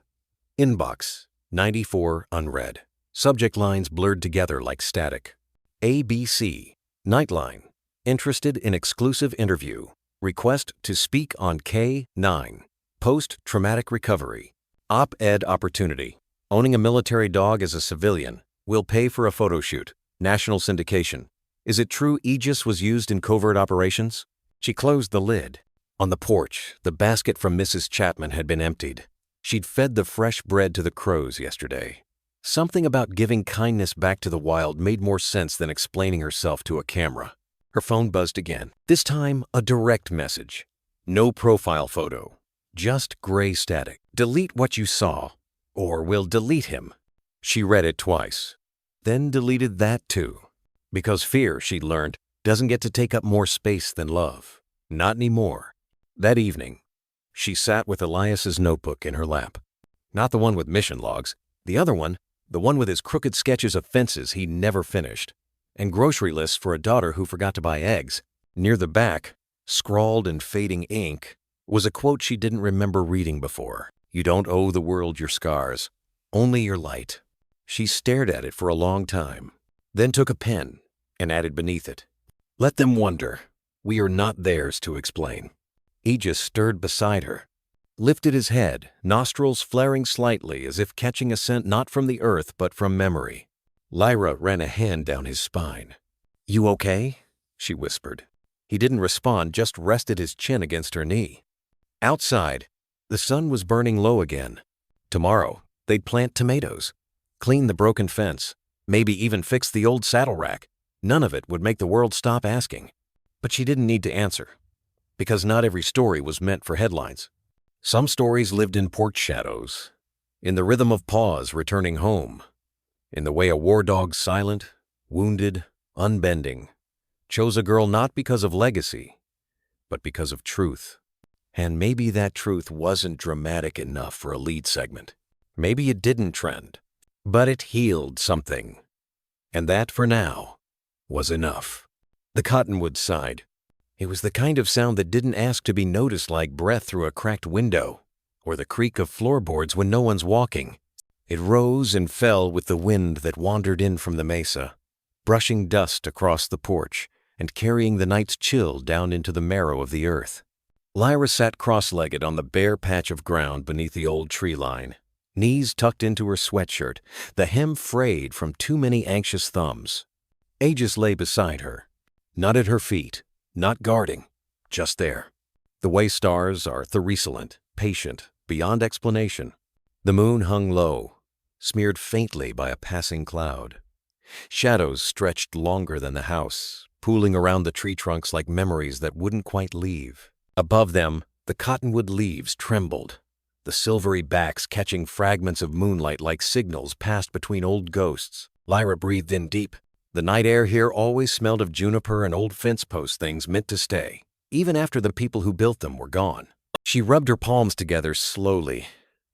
Inbox, 94 unread. Subject lines blurred together like static. ABC, Nightline, interested in exclusive interview. Request to speak on K9. Post-traumatic recovery. Op-ed opportunity. Owning a military dog as a civilian. Will pay for a photo shoot. National syndication. Is it true Aegis was used in covert operations? She closed the lid. On the porch, the basket from Mrs. Chapman had been emptied. She'd fed the fresh bread to the crows yesterday. Something about giving kindness back to the wild made more sense than explaining herself to a camera. Her phone buzzed again. This time, a direct message. No profile photo. Just gray static. Delete what you saw, or we'll delete him. She read it twice, then deleted that too. Because fear, she'd learned, doesn't get to take up more space than love. Not anymore. That evening, she sat with Elias's notebook in her lap. Not the one with mission logs. The other one, the one with his crooked sketches of fences he never finished. And grocery lists for a daughter who forgot to buy eggs. Near the back, scrawled in fading ink, was a quote she didn't remember reading before. You don't owe the world your scars, only your light. She stared at it for a long time, then took a pen and added beneath it, "Let them wonder. We are not theirs to explain." Aegis stirred beside her, lifted his head, nostrils flaring slightly as if catching a scent not from the earth but from memory. Lyra ran a hand down his spine. "You okay?" she whispered. He didn't respond, just rested his chin against her knee. Outside, the sun was burning low again. Tomorrow, they'd plant tomatoes, clean the broken fence, maybe even fix the old saddle rack. None of it would make the world stop asking. But she didn't need to answer, because not every story was meant for headlines. Some stories lived in porch shadows, in the rhythm of paws returning home, in the way a war dog silent, wounded, unbending, chose a girl not because of legacy, but because of truth. And maybe that truth wasn't dramatic enough for a lead segment. Maybe it didn't trend, but it healed something. And that, for now, was enough. The cottonwood sighed. It was the kind of sound that didn't ask to be noticed, like breath through a cracked window, or the creak of floorboards when no one's walking. It rose and fell with the wind that wandered in from the mesa, brushing dust across the porch and carrying the night's chill down into the marrow of the earth. Lyra sat cross-legged on the bare patch of ground beneath the old tree line, knees tucked into her sweatshirt, the hem frayed from too many anxious thumbs. Aegis lay beside her, not at her feet, not guarding, just there. the way stars are threesolent, patient, beyond explanation. The moon hung low, smeared faintly by a passing cloud. Shadows stretched longer than the house, pooling around the tree trunks like memories that wouldn't quite leave. Above them, the cottonwood leaves trembled, the silvery backs catching fragments of moonlight like signals passed between old ghosts. Lyra breathed in deep. The night air here always smelled of juniper and old fence post things meant to stay, even after the people who built them were gone. She rubbed her palms together slowly,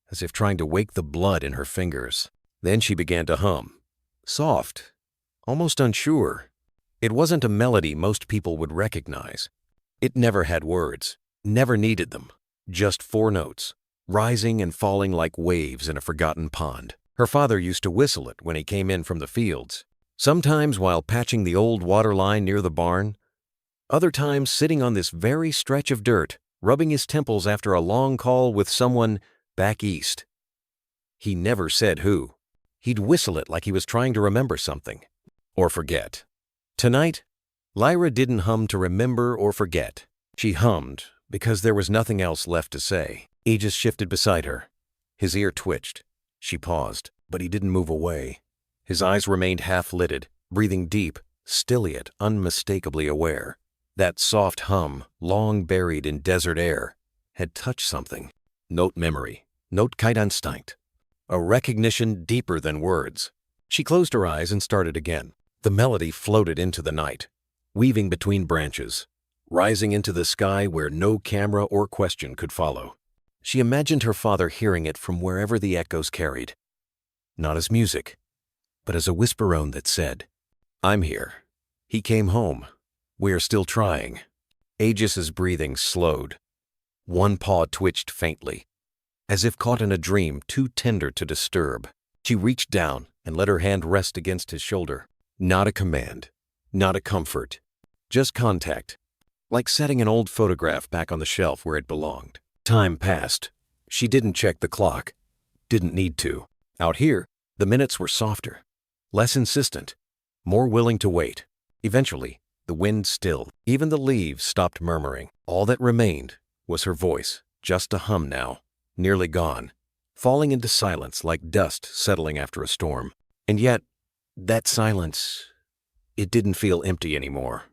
as if trying to wake the blood in her fingers. Then she began to hum. Soft, almost unsure. It wasn't a melody most people would recognize. It never had words, never needed them, just four notes, rising and falling like waves in a forgotten pond. Her father used to whistle it when he came in from the fields, sometimes while patching the old water line near the barn, other times sitting on this very stretch of dirt, rubbing his temples after a long call with someone back east. He never said who. He'd whistle it like he was trying to remember something, or forget. Tonight, Lyra didn't hum to remember or forget. She hummed because there was nothing else left to say. Aegis shifted beside her. His ear twitched. She paused, but he didn't move away. His eyes remained half-lidded, breathing deep, still yet unmistakably aware. That soft hum, long buried in desert air, had touched something. Note memory, note Instinct. A recognition deeper than words. She closed her eyes and started again. The melody floated into the night, weaving between branches, rising into the sky where no camera or question could follow. She imagined her father hearing it from wherever the echoes carried. Not as music, but as a whisperone that said, "I'm here. He came home. We're still trying." Aegis's breathing slowed. One paw twitched faintly, as if caught in a dream too tender to disturb. She reached down and let her hand rest against his shoulder. Not a command, not a comfort, just contact, like setting an old photograph back on the shelf where it belonged. Time passed. She didn't check the clock. Didn't need to. Out here, the minutes were softer, less insistent, more willing to wait. Eventually, the wind stilled. Even the leaves stopped murmuring. All that remained was her voice, just a hum now, nearly gone, falling into silence like dust settling after a storm. And yet, that silence, it didn't feel empty anymore.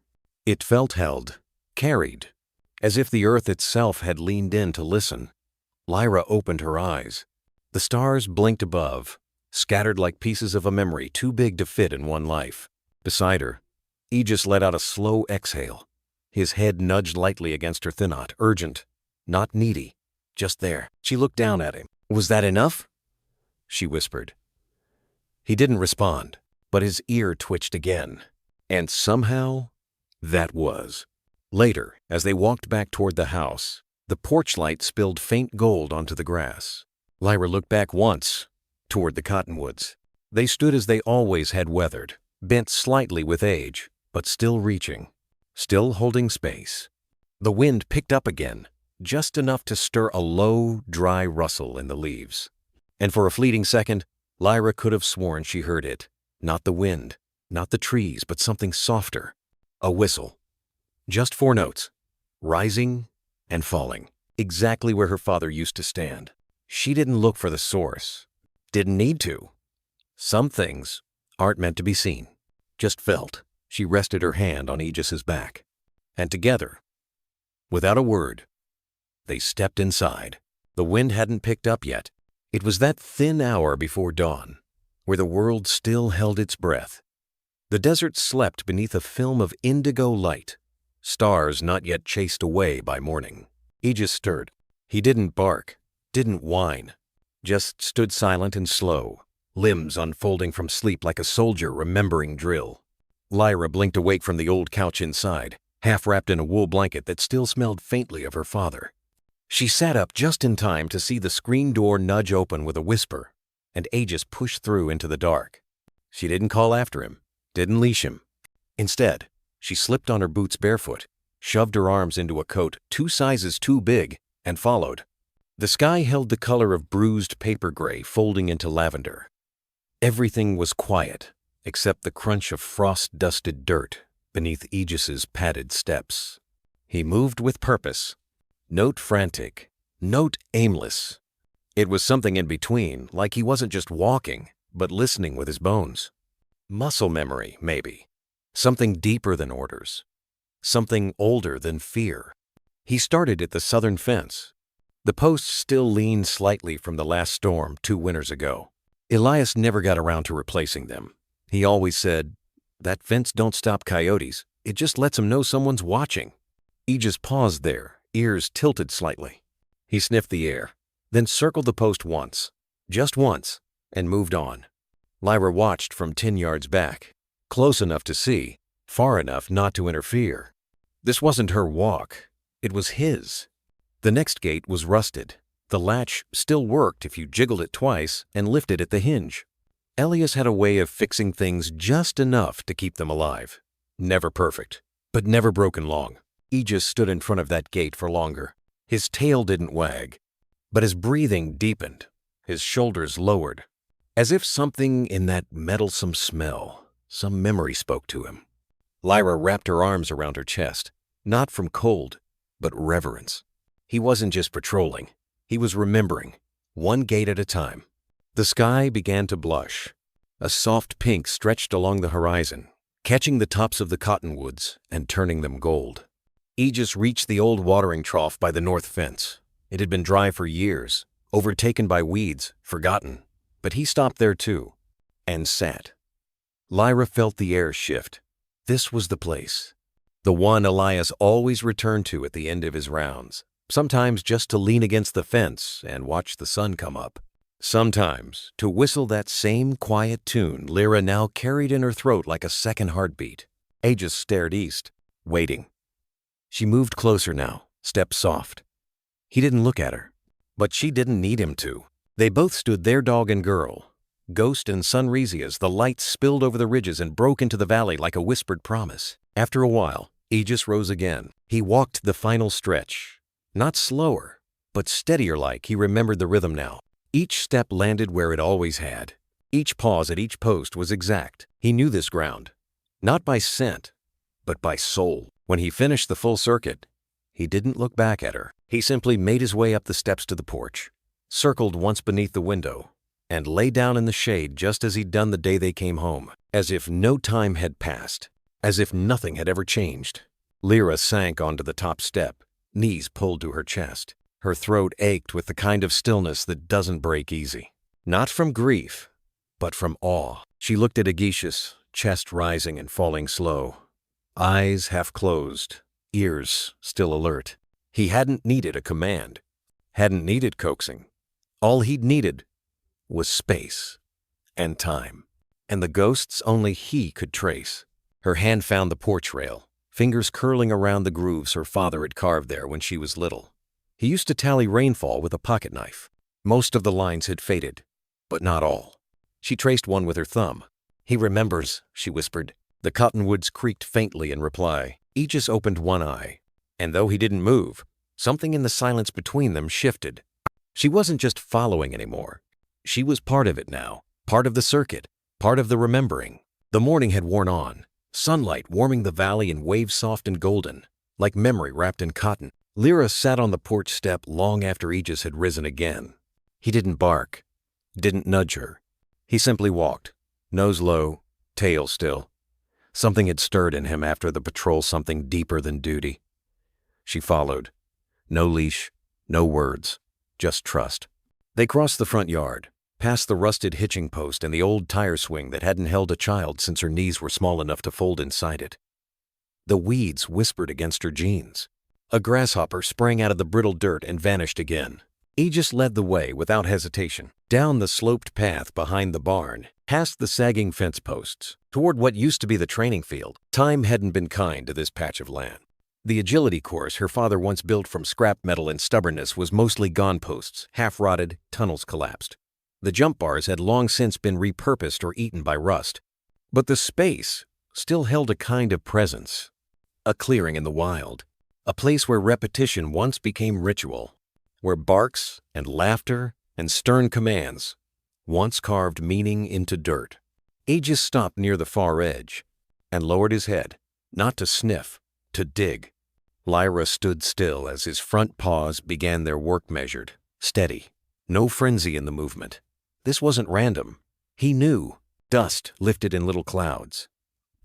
It felt held, carried, as if the earth itself had leaned in to listen. Lyra opened her eyes. The stars blinked above, scattered like pieces of a memory too big to fit in one life. Beside her, Aegis let out a slow exhale. His head nudged lightly against her thinot, urgent, not needy, just there. She looked down at him. "Was that enough?" she whispered. He didn't respond, but his ear twitched again. And somehow, that was. Later, as they walked back toward the house, the porch light spilled faint gold onto the grass. Lyra looked back once, toward the cottonwoods. They stood as they always had weathered, bent slightly with age, but still reaching, still holding space. The wind picked up again, just enough to stir a low, dry rustle in the leaves. And for a fleeting second, Lyra could have sworn she heard it. Not the wind, not the trees, but something softer. A whistle. Just four notes, rising and falling, exactly where her father used to stand. She didn't look for the source. Didn't need to. Some things aren't meant to be seen, just felt. She rested her hand on Aegis's back. And together, without a word, they stepped inside. The wind hadn't picked up yet. It was that thin hour before dawn, where the world still held its breath. The desert slept beneath a film of indigo light, stars not yet chased away by morning. Aegis stirred. He didn't bark, didn't whine, just stood silent and slow, limbs unfolding from sleep like a soldier remembering drill. Lyra blinked awake from the old couch inside, half wrapped in a wool blanket that still smelled faintly of her father. She sat up just in time to see the screen door nudge open with a whisper, and Aegis push through into the dark. She didn't call after him, didn't leash him. Instead, she slipped on her boots barefoot, shoved her arms into a coat 2 sizes too big, and followed. The sky held the color of bruised paper gray folding into lavender. Everything was quiet, except the crunch of frost-dusted dirt beneath Aegis's padded steps. He moved with purpose, Note frantic. Note aimless. It was something in between, like he wasn't just walking, but listening with his bones. Muscle memory, maybe. Something deeper than orders. Something older than fear. He started at the southern fence. The posts still leaned slightly from the last storm 2 winters ago. Elias never got around to replacing them. He always said, "That fence don't stop coyotes. It just lets them know someone's watching." Aegis paused there, ears tilted slightly. He sniffed the air, then circled the post once, just once, and moved on. Lyra watched from 10 yards back, close enough to see, far enough not to interfere. This wasn't her walk. It was his. The next gate was rusted. The latch still worked if you jiggled it twice and lifted at the hinge. Elias had a way of fixing things just enough to keep them alive. Never perfect, but never broken long. Aegis stood in front of that gate for longer. His tail didn't wag, but his breathing deepened. His shoulders lowered, as if something in that meddlesome smell, some memory spoke to him. Lyra wrapped her arms around her chest, not from cold, but reverence. He wasn't just patrolling. He was remembering, one gate at a time. The sky began to blush. A soft pink stretched along the horizon, catching the tops of the cottonwoods and turning them gold. Aegis reached the old watering trough by the north fence. It had been dry for years, overtaken by weeds, forgotten. But he stopped there too, and sat. Lyra felt the air shift. This was the place. The one Elias always returned to at the end of his rounds. Sometimes just to lean against the fence and watch the sun come up. Sometimes to whistle that same quiet tune Lyra now carried in her throat like a second heartbeat. Aegis stared east, waiting. She moved closer now, steps soft. He didn't look at her, but she didn't need him to. They both stood there, dog and girl. Ghost and sunrise as the light spilled over the ridges and broke into the valley like a whispered promise. After a while, Aegis rose again. He walked the final stretch. Not slower, but steadier like he remembered the rhythm now. Each step landed where it always had. Each pause at each post was exact. He knew this ground. Not by scent, but by soul. When he finished the full circuit, he didn't look back at her. He simply made his way up the steps to the porch, circled once beneath the window, and lay down in the shade just as he'd done the day they came home, as if no time had passed, as if nothing had ever changed. Lyra sank onto the top step, knees pulled to her chest. Her throat ached with the kind of stillness that doesn't break easy. Not from grief, but from awe. She looked at Aegis, chest rising and falling slow. Eyes half closed, ears still alert. He hadn't needed a command, hadn't needed coaxing. All he'd needed was space and time, and the ghosts only he could trace. Her hand found the porch rail, fingers curling around the grooves her father had carved there when she was little. He used to tally rainfall with a pocket knife. Most of the lines had faded, but not all. She traced one with her thumb. "He remembers," she whispered. The cottonwoods creaked faintly in reply. Aegis opened one eye, and though he didn't move, something in the silence between them shifted. She wasn't just following anymore. She was part of it now, part of the circuit, part of the remembering. The morning had worn on, sunlight warming the valley in waves soft and golden, like memory wrapped in cotton. Lyra sat on the porch step long after Aegis had risen again. He didn't bark, didn't nudge her. He simply walked, nose low, tail still. Something had stirred in him after the patrol, something deeper than duty. She followed. No leash, no words, just trust. They crossed the front yard, past the rusted hitching post and the old tire swing that hadn't held a child since her knees were small enough to fold inside it. The weeds whispered against her jeans. A grasshopper sprang out of the brittle dirt and vanished again. Aegis led the way without hesitation, down the sloped path behind the barn, past the sagging fence posts, toward what used to be the training field. Time hadn't been kind to this patch of land. The agility course her father once built from scrap metal and stubbornness was mostly gone posts, half-rotted, tunnels collapsed. The jump bars had long since been repurposed or eaten by rust. But the space still held a kind of presence. A clearing in the wild. A place where repetition once became ritual. Where barks and laughter and stern commands once carved meaning into dirt. Aegis stopped near the far edge and lowered his head, not to sniff, to dig. Lyra stood still as his front paws began their work measured, steady. No frenzy in the movement. This wasn't random. He knew. Dust lifted in little clouds.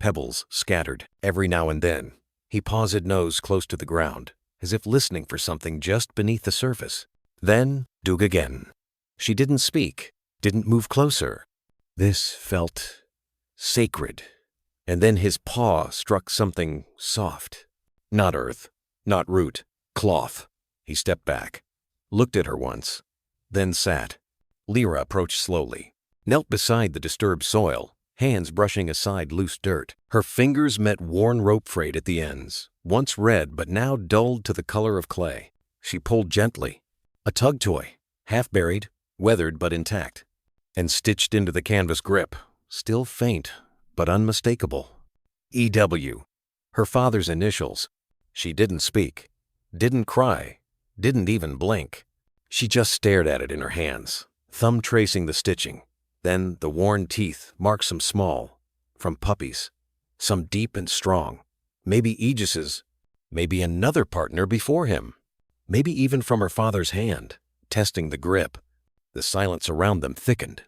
Pebbles scattered every now and then. He paused, nose close to the ground, as if listening for something just beneath the surface. Then, dug again. She didn't speak, didn't move closer. This felt sacred. And then his paw struck something soft. Not earth, not root, cloth. He stepped back, looked at her once, then sat. Lyra approached slowly, knelt beside the disturbed soil, hands brushing aside loose dirt. Her fingers met worn rope frayed at the ends, once red but now dulled to the color of clay. She pulled gently. A tug toy, half buried, weathered but intact, and stitched into the canvas grip, still faint but unmistakable. E.W., her father's initials. She didn't speak, didn't cry, didn't even blink. She just stared at it in her hands, thumb tracing the stitching. Then the worn teeth marked some small, from puppies, some deep and strong. Maybe Aegis's, maybe another partner before him. Maybe even from her father's hand, testing the grip. The silence around them thickened.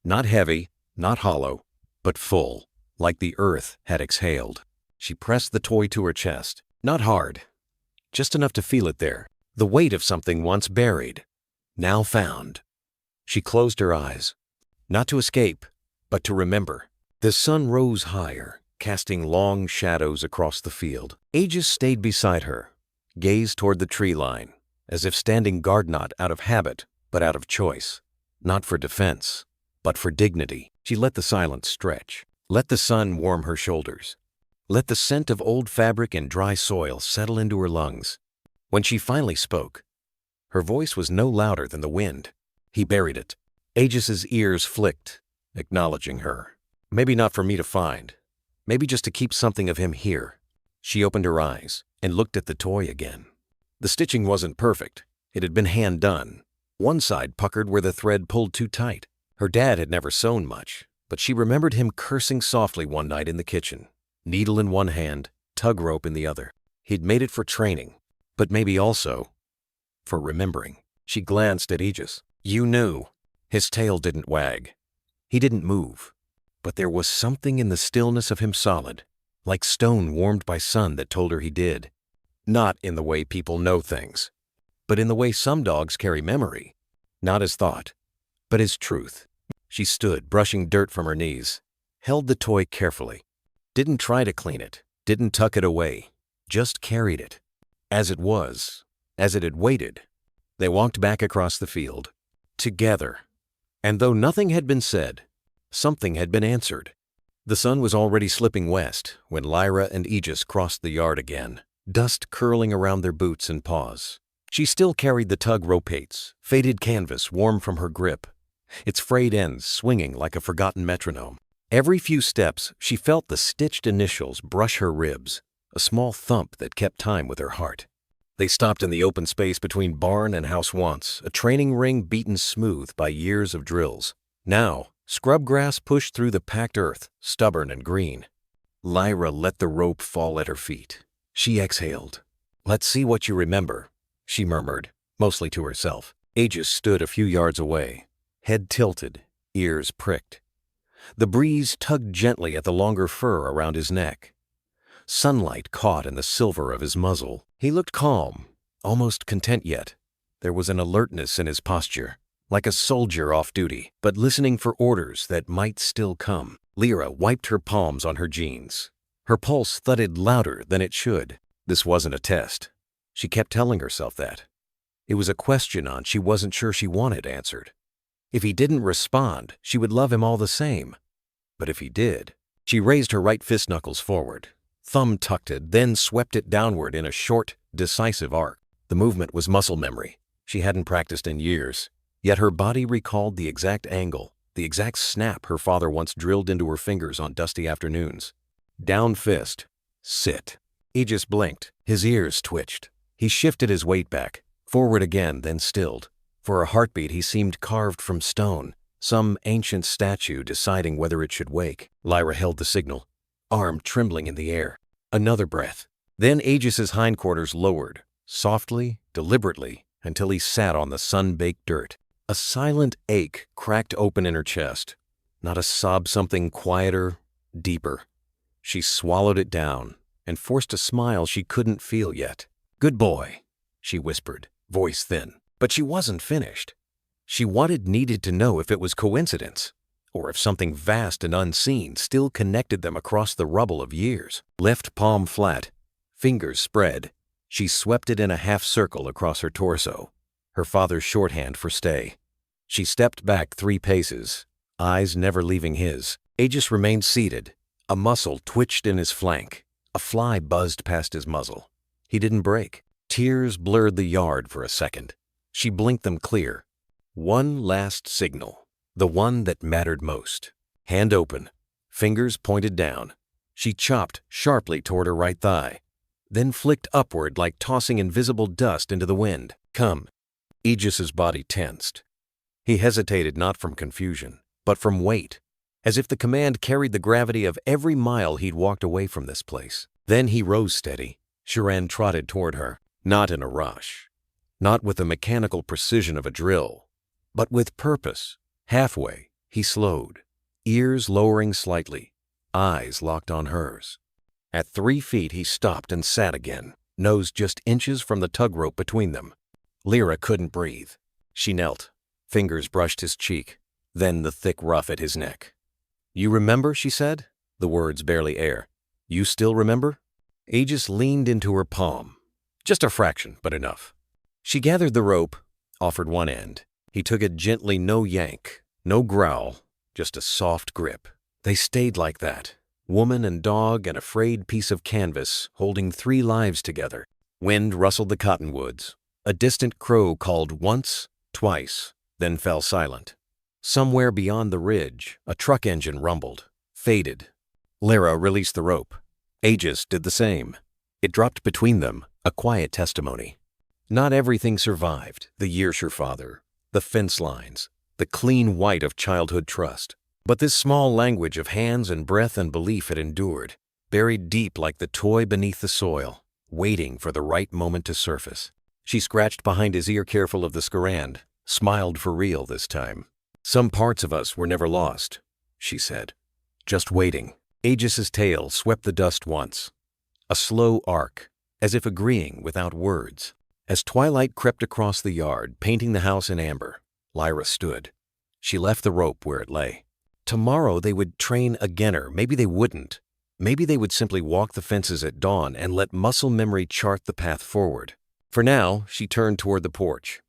Not heavy, not hollow, but full, like the earth had exhaled. She pressed the toy to her chest. Not hard, just enough to feel it there. The weight of something once buried, now found. She closed her eyes, not to escape, but to remember. The sun rose higher, casting long shadows across the field. Aegis stayed beside her, gazed toward the tree line, as if standing guard, not out of habit, but out of choice. Not for defense, but for dignity. She let the silence stretch, let the sun warm her shoulders, let the scent of old fabric and dry soil settle into her lungs. When she finally spoke, her voice was no louder than the wind. He buried it. Aegis's ears flicked, acknowledging her. Maybe not for me to find. Maybe just to keep something of him here. She opened her eyes and looked at the toy again. The stitching wasn't perfect. It had been hand-done. One side puckered where the thread pulled too tight. Her dad had never sewn much, but she remembered him cursing softly one night in the kitchen. Needle in one hand, tug rope in the other. He'd made it for training, but maybe also for remembering. She glanced at Aegis. You knew. His tail didn't wag. He didn't move. But there was something in the stillness of him solid, like stone warmed by sun, that told her he did. Not in the way people know things, but in the way some dogs carry memory. Not as thought, but as truth. She stood, brushing dirt from her knees, held the toy carefully. Didn't try to clean it, didn't tuck it away, just carried it. As it was, as it had waited. They walked back across the field, together. And though nothing had been said, something had been answered. The sun was already slipping west when Lyra and Aegis crossed the yard again, dust curling around their boots and paws. She still carried the tug rope eights, faded canvas warm from her grip, its frayed ends swinging like a forgotten metronome. Every few steps, she felt the stitched initials brush her ribs, a small thump that kept time with her heart. They stopped in the open space between barn and house once, a training ring beaten smooth by years of drills. Now, scrub grass pushed through the packed earth, stubborn and green. Lyra let the rope fall at her feet. She exhaled. Let's see what you remember, she murmured, mostly to herself. Aegis stood a few yards away, head tilted, ears pricked. The breeze tugged gently at the longer fur around his neck. Sunlight caught in the silver of his muzzle. He looked calm, almost content yet. There was an alertness in his posture, like a soldier off duty, but listening for orders that might still come. Lyra wiped her palms on her jeans. Her pulse thudded louder than it should. This wasn't a test. She kept telling herself that. It was a question she wasn't sure she wanted answered. If he didn't respond, she would love him all the same. But if he did, she raised her right fist knuckles forward, thumb tucked it, then swept it downward in a short, decisive arc. The movement was muscle memory. She hadn't practiced in years, yet her body recalled the exact angle, the exact snap her father once drilled into her fingers on dusty afternoons. Down fist, sit. Aegis blinked. His ears twitched. He shifted his weight back, forward again, then stilled. For a heartbeat he seemed carved from stone, some ancient statue deciding whether it should wake. Lyra held the signal, arm trembling in the air. Another breath. Then Aegis's hindquarters lowered, softly, deliberately, until he sat on the sun-baked dirt. A silent ache cracked open in her chest, not a sob, something quieter, deeper. She swallowed it down and forced a smile she couldn't feel yet. "Good boy," she whispered, voice thin. But she wasn't finished. She needed to know if it was coincidence, or if something vast and unseen still connected them across the rubble of years. Left palm flat, fingers spread, she swept it in a half circle across her torso, her father's shorthand for stay. She stepped back 3 paces, eyes never leaving his. Aegis remained seated. A muscle twitched in his flank. A fly buzzed past his muzzle. He didn't break. Tears blurred the yard for a second. She blinked them clear. One last signal, the one that mattered most. Hand open, fingers pointed down. She chopped sharply toward her right thigh, then flicked upward like tossing invisible dust into the wind. "Come." Aegis's body tensed. He hesitated not from confusion, but from weight, as if the command carried the gravity of every mile he'd walked away from this place. Then he rose steady. Shiran trotted toward her, not in a rush, not with the mechanical precision of a drill, but with purpose. Halfway, he slowed, ears lowering slightly, eyes locked on hers. At 3 feet, he stopped and sat again, nose just inches from the tug rope between them. Lyra couldn't breathe. She knelt. Fingers brushed his cheek, then the thick ruff at his neck. "You remember?" she said, the words barely air. "You still remember?" Aegis leaned into her palm. Just a fraction, but enough. She gathered the rope, offered one end. He took it gently, no yank, no growl, just a soft grip. They stayed like that, woman and dog, an afraid piece of canvas holding 3 lives together. Wind rustled the cottonwoods. A distant crow called once, twice, then fell silent. Somewhere beyond the ridge, a truck engine rumbled, faded. Lyra released the rope. Aegis did the same. It dropped between them, a quiet testimony. Not everything survived: the Yearsher father, the fence lines, the clean white of childhood trust. But this small language of hands and breath and belief had endured, buried deep like the toy beneath the soil, waiting for the right moment to surface. She scratched behind his ear, careful of the scarand, smiled for real this time. "Some parts of us were never lost," she said. "Just waiting." Aegis's tail swept the dust once. A slow arc, as if agreeing without words. As twilight crept across the yard, painting the house in amber, Lyra stood. She left the rope where it lay. Tomorrow they would train again, or maybe they wouldn't. Maybe they would simply walk the fences at dawn and let muscle memory chart the path forward. For now, she turned toward the porch.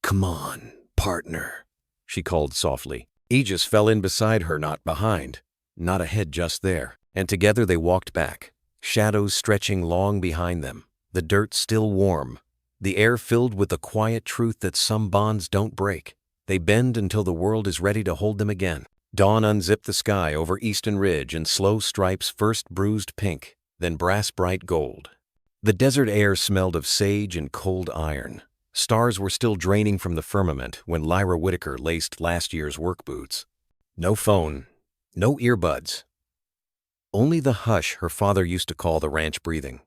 "Come on, partner," she called softly. Aegis fell in beside her, not behind, not ahead, just there. And together they walked back, shadows stretching long behind them, the dirt still warm, the air filled with the quiet truth that some bonds don't break. They bend until the world is ready to hold them again. Dawn unzipped the sky over Easton Ridge in slow stripes, first bruised pink, then brass-bright gold. The desert air smelled of sage and cold iron. Stars were still draining from the firmament when Lyra Whitaker laced last year's work boots. No phone, no earbuds. Only the hush her father used to call the ranch breathing.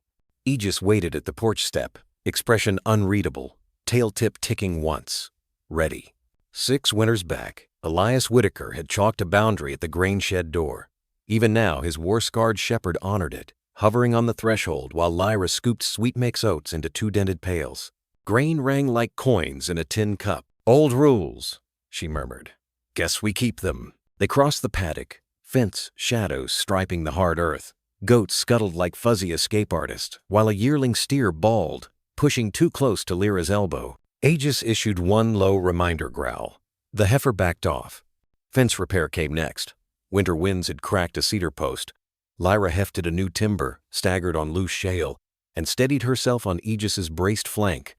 Aegis waited at the porch step, expression unreadable, tail tip ticking once. Ready. 6 winters back, Elias Whitaker had chalked a boundary at the grain shed door. Even now, his war-scarred shepherd honored it, hovering on the threshold while Lyra scooped sweet mix oats into 2 dented pails. Grain rang like coins in a tin cup. "Old rules," she murmured. "Guess we keep them." They crossed the paddock, fence shadows striping the hard earth. Goats scuttled like fuzzy escape artists, while a yearling steer bawled, pushing too close to Lyra's elbow. Aegis issued one low reminder growl. The heifer backed off. Fence repair came next. Winter winds had cracked a cedar post. Lyra hefted a new timber, staggered on loose shale, and steadied herself on Aegis's braced flank.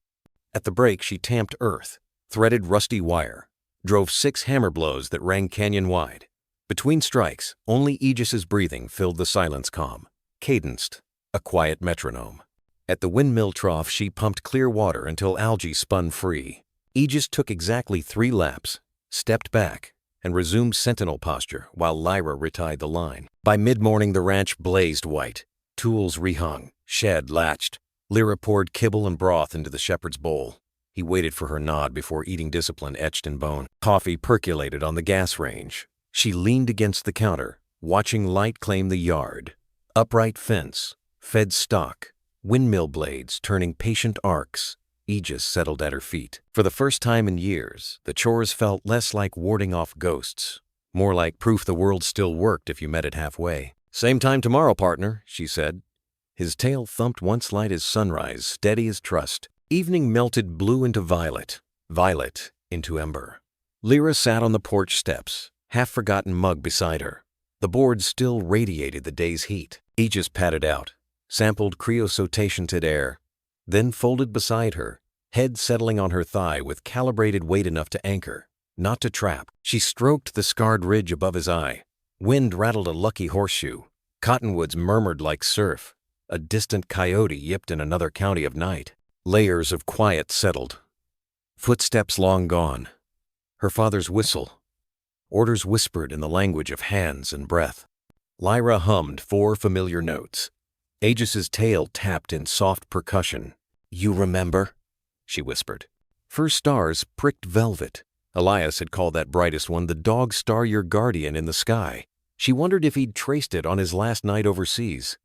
At the break, she tamped earth, threaded rusty wire, drove 6 hammer blows that rang canyon-wide. Between strikes, only Aegis's breathing filled the silence calm, cadenced, a quiet metronome. At the windmill trough, she pumped clear water until algae spun free. Aegis took exactly 3 laps, stepped back, and resumed sentinel posture while Lyra retied the line. By mid-morning, the ranch blazed white. tools rehung, shed latched. Lyra poured kibble and broth into the shepherd's bowl. He waited for her nod before eating discipline etched in bone. Coffee percolated on the gas range. She leaned against the counter, watching light claim the yard. Upright fence, fed stock, windmill blades turning patient arcs. Aegis settled at her feet. For the first time in years, the chores felt less like warding off ghosts, more like proof the world still worked if you met it halfway. "Same time tomorrow, partner," she said. His tail thumped once light as sunrise, steady as trust. Evening melted blue into violet, violet into ember. Lyra sat on the porch steps, half-forgotten mug beside her. The board still radiated the day's heat. Aegis patted out, sampled creosotation-tinted air, then folded beside her, head settling on her thigh with calibrated weight enough to anchor, not to trap. She stroked the scarred ridge above his eye. Wind rattled a lucky horseshoe. Cottonwoods murmured like surf. A distant coyote yipped in another county of night. Layers of quiet settled. Footsteps long gone. Her father's whistle. Orders whispered in the language of hands and breath. Lyra hummed 4 familiar notes. Aegis's tail tapped in soft percussion. "You remember?" she whispered. First stars pricked velvet. Elias had called that brightest one the dog star, your guardian in the sky. She wondered if he'd traced it on his last night overseas.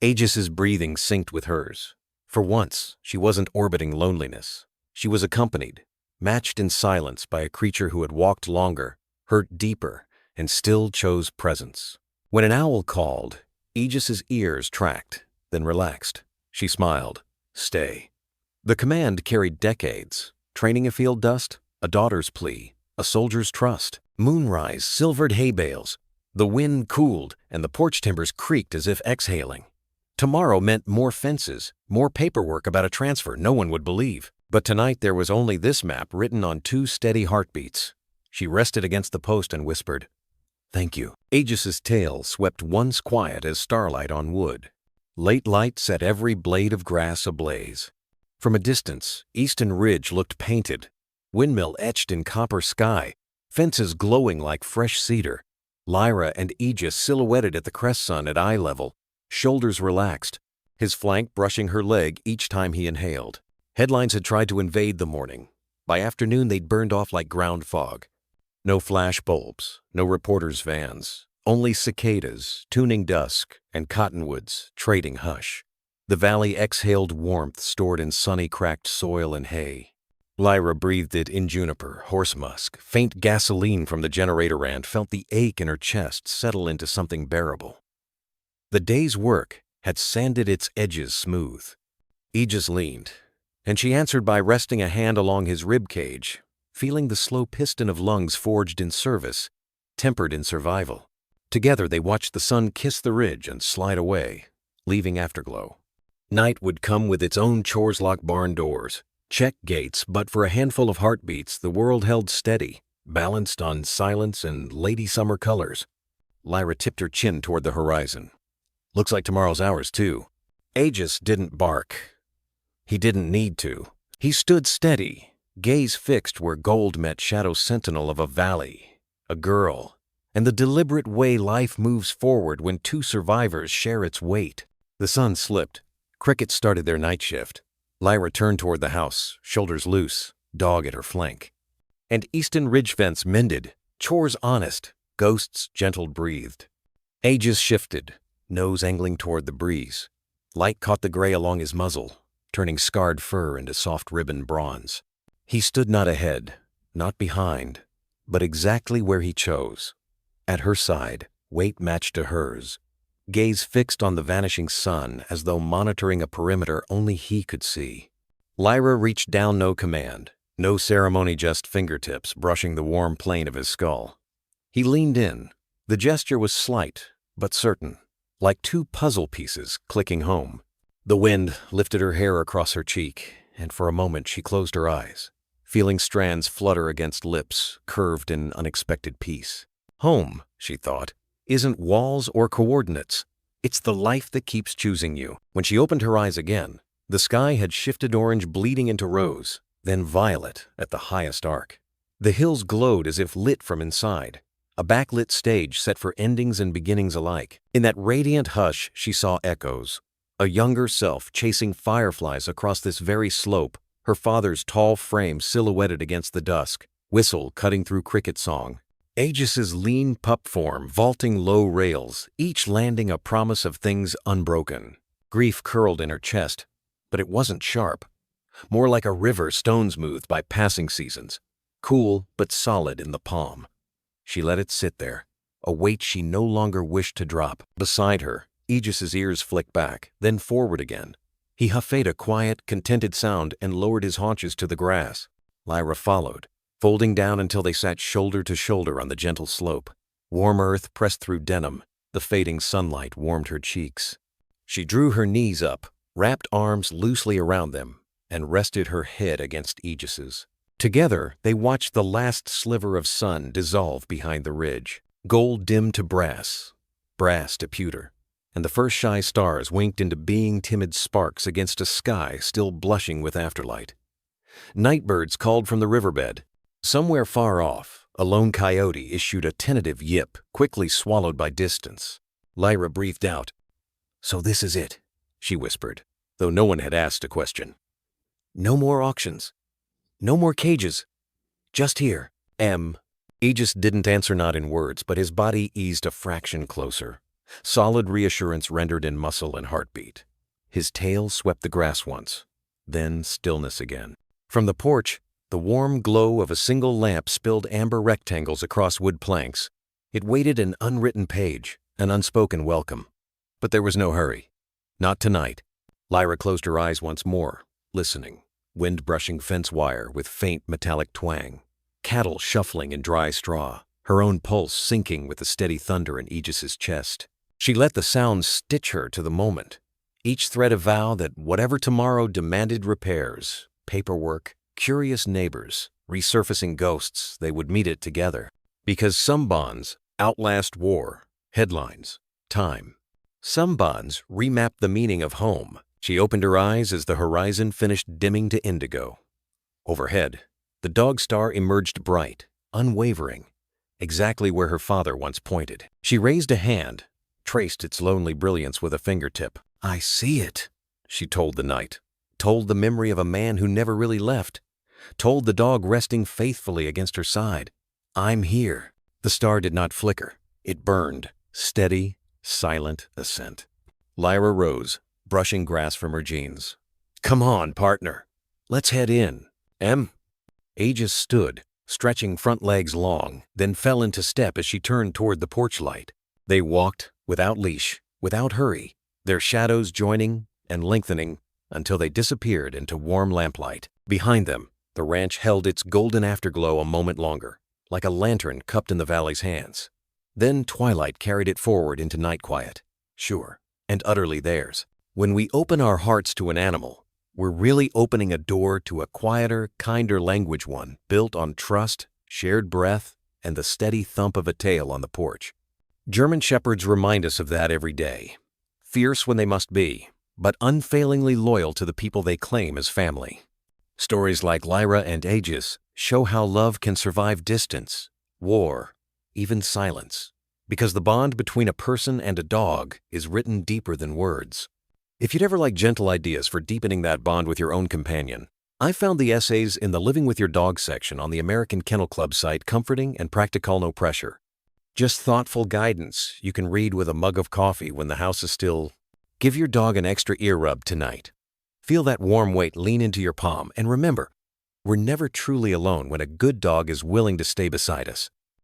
Aegis's breathing synced with hers. For once, she wasn't orbiting loneliness. She was accompanied, matched in silence by a creature who had walked longer, hurt deeper, and still chose presence. When an owl called, Aegis's ears tracked, then relaxed. She smiled. Stay. The command carried decades. Training afield dust, a daughter's plea, a soldier's trust. Moonrise silvered hay bales. The wind cooled, and the porch timbers creaked as if exhaling. Tomorrow meant more fences, more paperwork about a transfer no one would believe. But tonight there was only this map written on 2 steady heartbeats. She rested against the post and whispered, "Thank you." Aegis's tail swept once quiet as starlight on wood. Late light set every blade of grass ablaze. From a distance, Easton Ridge looked painted, windmill etched in copper sky, fences glowing like fresh cedar. Lyra and Aegis silhouetted at the crest sun at eye level, shoulders relaxed, his flank brushing her leg each time he inhaled. Headlines had tried to invade the morning. By afternoon they'd burned off like ground fog. No flash bulbs, no reporters' vans, only cicadas, tuning dusk, and cottonwoods, trading hush. The valley exhaled warmth stored in sunny cracked soil and hay. Lyra breathed it in juniper, horse musk, faint gasoline from the generator and felt the ache in her chest settle into something bearable. The day's work had sanded its edges smooth. Aegis leaned, and she answered by resting a hand along his rib cage, feeling the slow piston of lungs forged in service, tempered in survival. Together they watched the sun kiss the ridge and slide away, leaving afterglow. Night would come with its own chores lock barn doors, check gates, but for a handful of heartbeats the world held steady, balanced on silence and lady summer colors. Lyra tipped her chin toward the horizon. "Looks like tomorrow's ours, too." Aegis didn't bark. He didn't need to. He stood steady, gaze fixed where gold met shadow sentinel of a valley, a girl, and the deliberate way life moves forward when 2 survivors share its weight. The sun slipped. Crickets started their night shift. Lyra turned toward the house, shoulders loose, dog at her flank. And Easton Ridge fence mended, chores honest, ghosts gentle breathed. Aegis shifted, nose angling toward the breeze. Light caught the gray along his muzzle, turning scarred fur into soft ribbon bronze. He stood not ahead, not behind, but exactly where he chose. At her side, weight matched to hers, gaze fixed on the vanishing sun as though monitoring a perimeter only he could see. Lyra reached down, no command, no ceremony, just fingertips brushing the warm plane of his skull. He leaned in. The gesture was slight, but certain, like 2 puzzle pieces clicking home. The wind lifted her hair across her cheek, and for a moment she closed her eyes, feeling strands flutter against lips curved in unexpected peace. Home, she thought, isn't walls or coordinates. It's the life that keeps choosing you. When she opened her eyes again, the sky had shifted orange bleeding into rose, then violet at the highest arc. The hills glowed as if lit from inside. a backlit stage set for endings and beginnings alike. In that radiant hush, she saw echoes. A younger self chasing fireflies across this very slope, her father's tall frame silhouetted against the dusk, whistle cutting through cricket song. Aegis's lean pup form vaulting low rails, each landing a promise of things unbroken. Grief curled in her chest, but it wasn't sharp. More like a river stone-smoothed by passing seasons, cool but solid in the palm. She let it sit there, a weight she no longer wished to drop. Beside her, Aegis's ears flicked back, then forward again. He huffed a quiet, contented sound and lowered his haunches to the grass. Lyra followed, folding down until they sat shoulder to shoulder on the gentle slope. Warm earth pressed through denim, the fading sunlight warmed her cheeks. She drew her knees up, wrapped arms loosely around them, and rested her head against Aegis's. Together, they watched the last sliver of sun dissolve behind the ridge. Gold dimmed to brass, brass to pewter, and the first shy stars winked into being timid sparks against a sky still blushing with afterlight. Nightbirds called from the riverbed. Somewhere far off, a lone coyote issued a tentative yip, quickly swallowed by distance. Lyra breathed out. "So this is it," she whispered, though no one had asked a question. "No more auctions. No more cages. Just here, M." Aegis didn't answer, not in words, but his body eased a fraction closer. Solid reassurance rendered in muscle and heartbeat. His tail swept the grass once, then stillness again. From the porch, the warm glow of a single lamp spilled amber rectangles across wood planks. It waited an unwritten page, an unspoken welcome. But there was no hurry. Not tonight. Lyra closed her eyes once more, listening. Wind brushing fence wire with faint metallic twang. Cattle shuffling in dry straw, her own pulse sinking with the steady thunder in Aegis's chest. She let the sounds stitch her to the moment, each thread a vow that whatever tomorrow demanded repairs, paperwork, curious neighbors, resurfacing ghosts, they would meet it together. Because some bonds outlast war, headlines, time. Some bonds remap the meaning of home. She opened her eyes as the horizon finished dimming to indigo. Overhead, the dog star emerged bright, unwavering, exactly where her father once pointed. She raised a hand, traced its lonely brilliance with a fingertip. "I see it," she told the night, told the memory of a man who never really left, told the dog resting faithfully against her side. "I'm here." The star did not flicker. It burned, steady, silent ascent. Lyra rose, brushing grass from her jeans. "Come on, partner. Let's head in. M." Aegis stood, stretching front legs long, then fell into step as she turned toward the porch light. They walked, without leash, without hurry, their shadows joining and lengthening until they disappeared into warm lamplight. Behind them, the ranch held its golden afterglow a moment longer, like a lantern cupped in the valley's hands. Then twilight carried it forward into night quiet, sure, and utterly theirs. When we open our hearts to an animal, we're really opening a door to a quieter, kinder language, one built on trust, shared breath, and the steady thump of a tail on the porch. German shepherds remind us of that every day. Fierce when they must be, but unfailingly loyal to the people they claim as family. Stories like Lyra and Aegis show how love can survive distance, war, even silence, because the bond between a person and a dog is written deeper than words. If you'd ever like gentle ideas for deepening that bond with your own companion, I found the essays in the Living with Your Dog section on the American Kennel Club site comforting and practical, no pressure. Just thoughtful guidance you can read with a mug of coffee when the house is still. Give your dog an extra ear rub tonight. Feel that warm weight lean into your palm, and remember, we're never truly alone when a good dog is willing to stay beside us.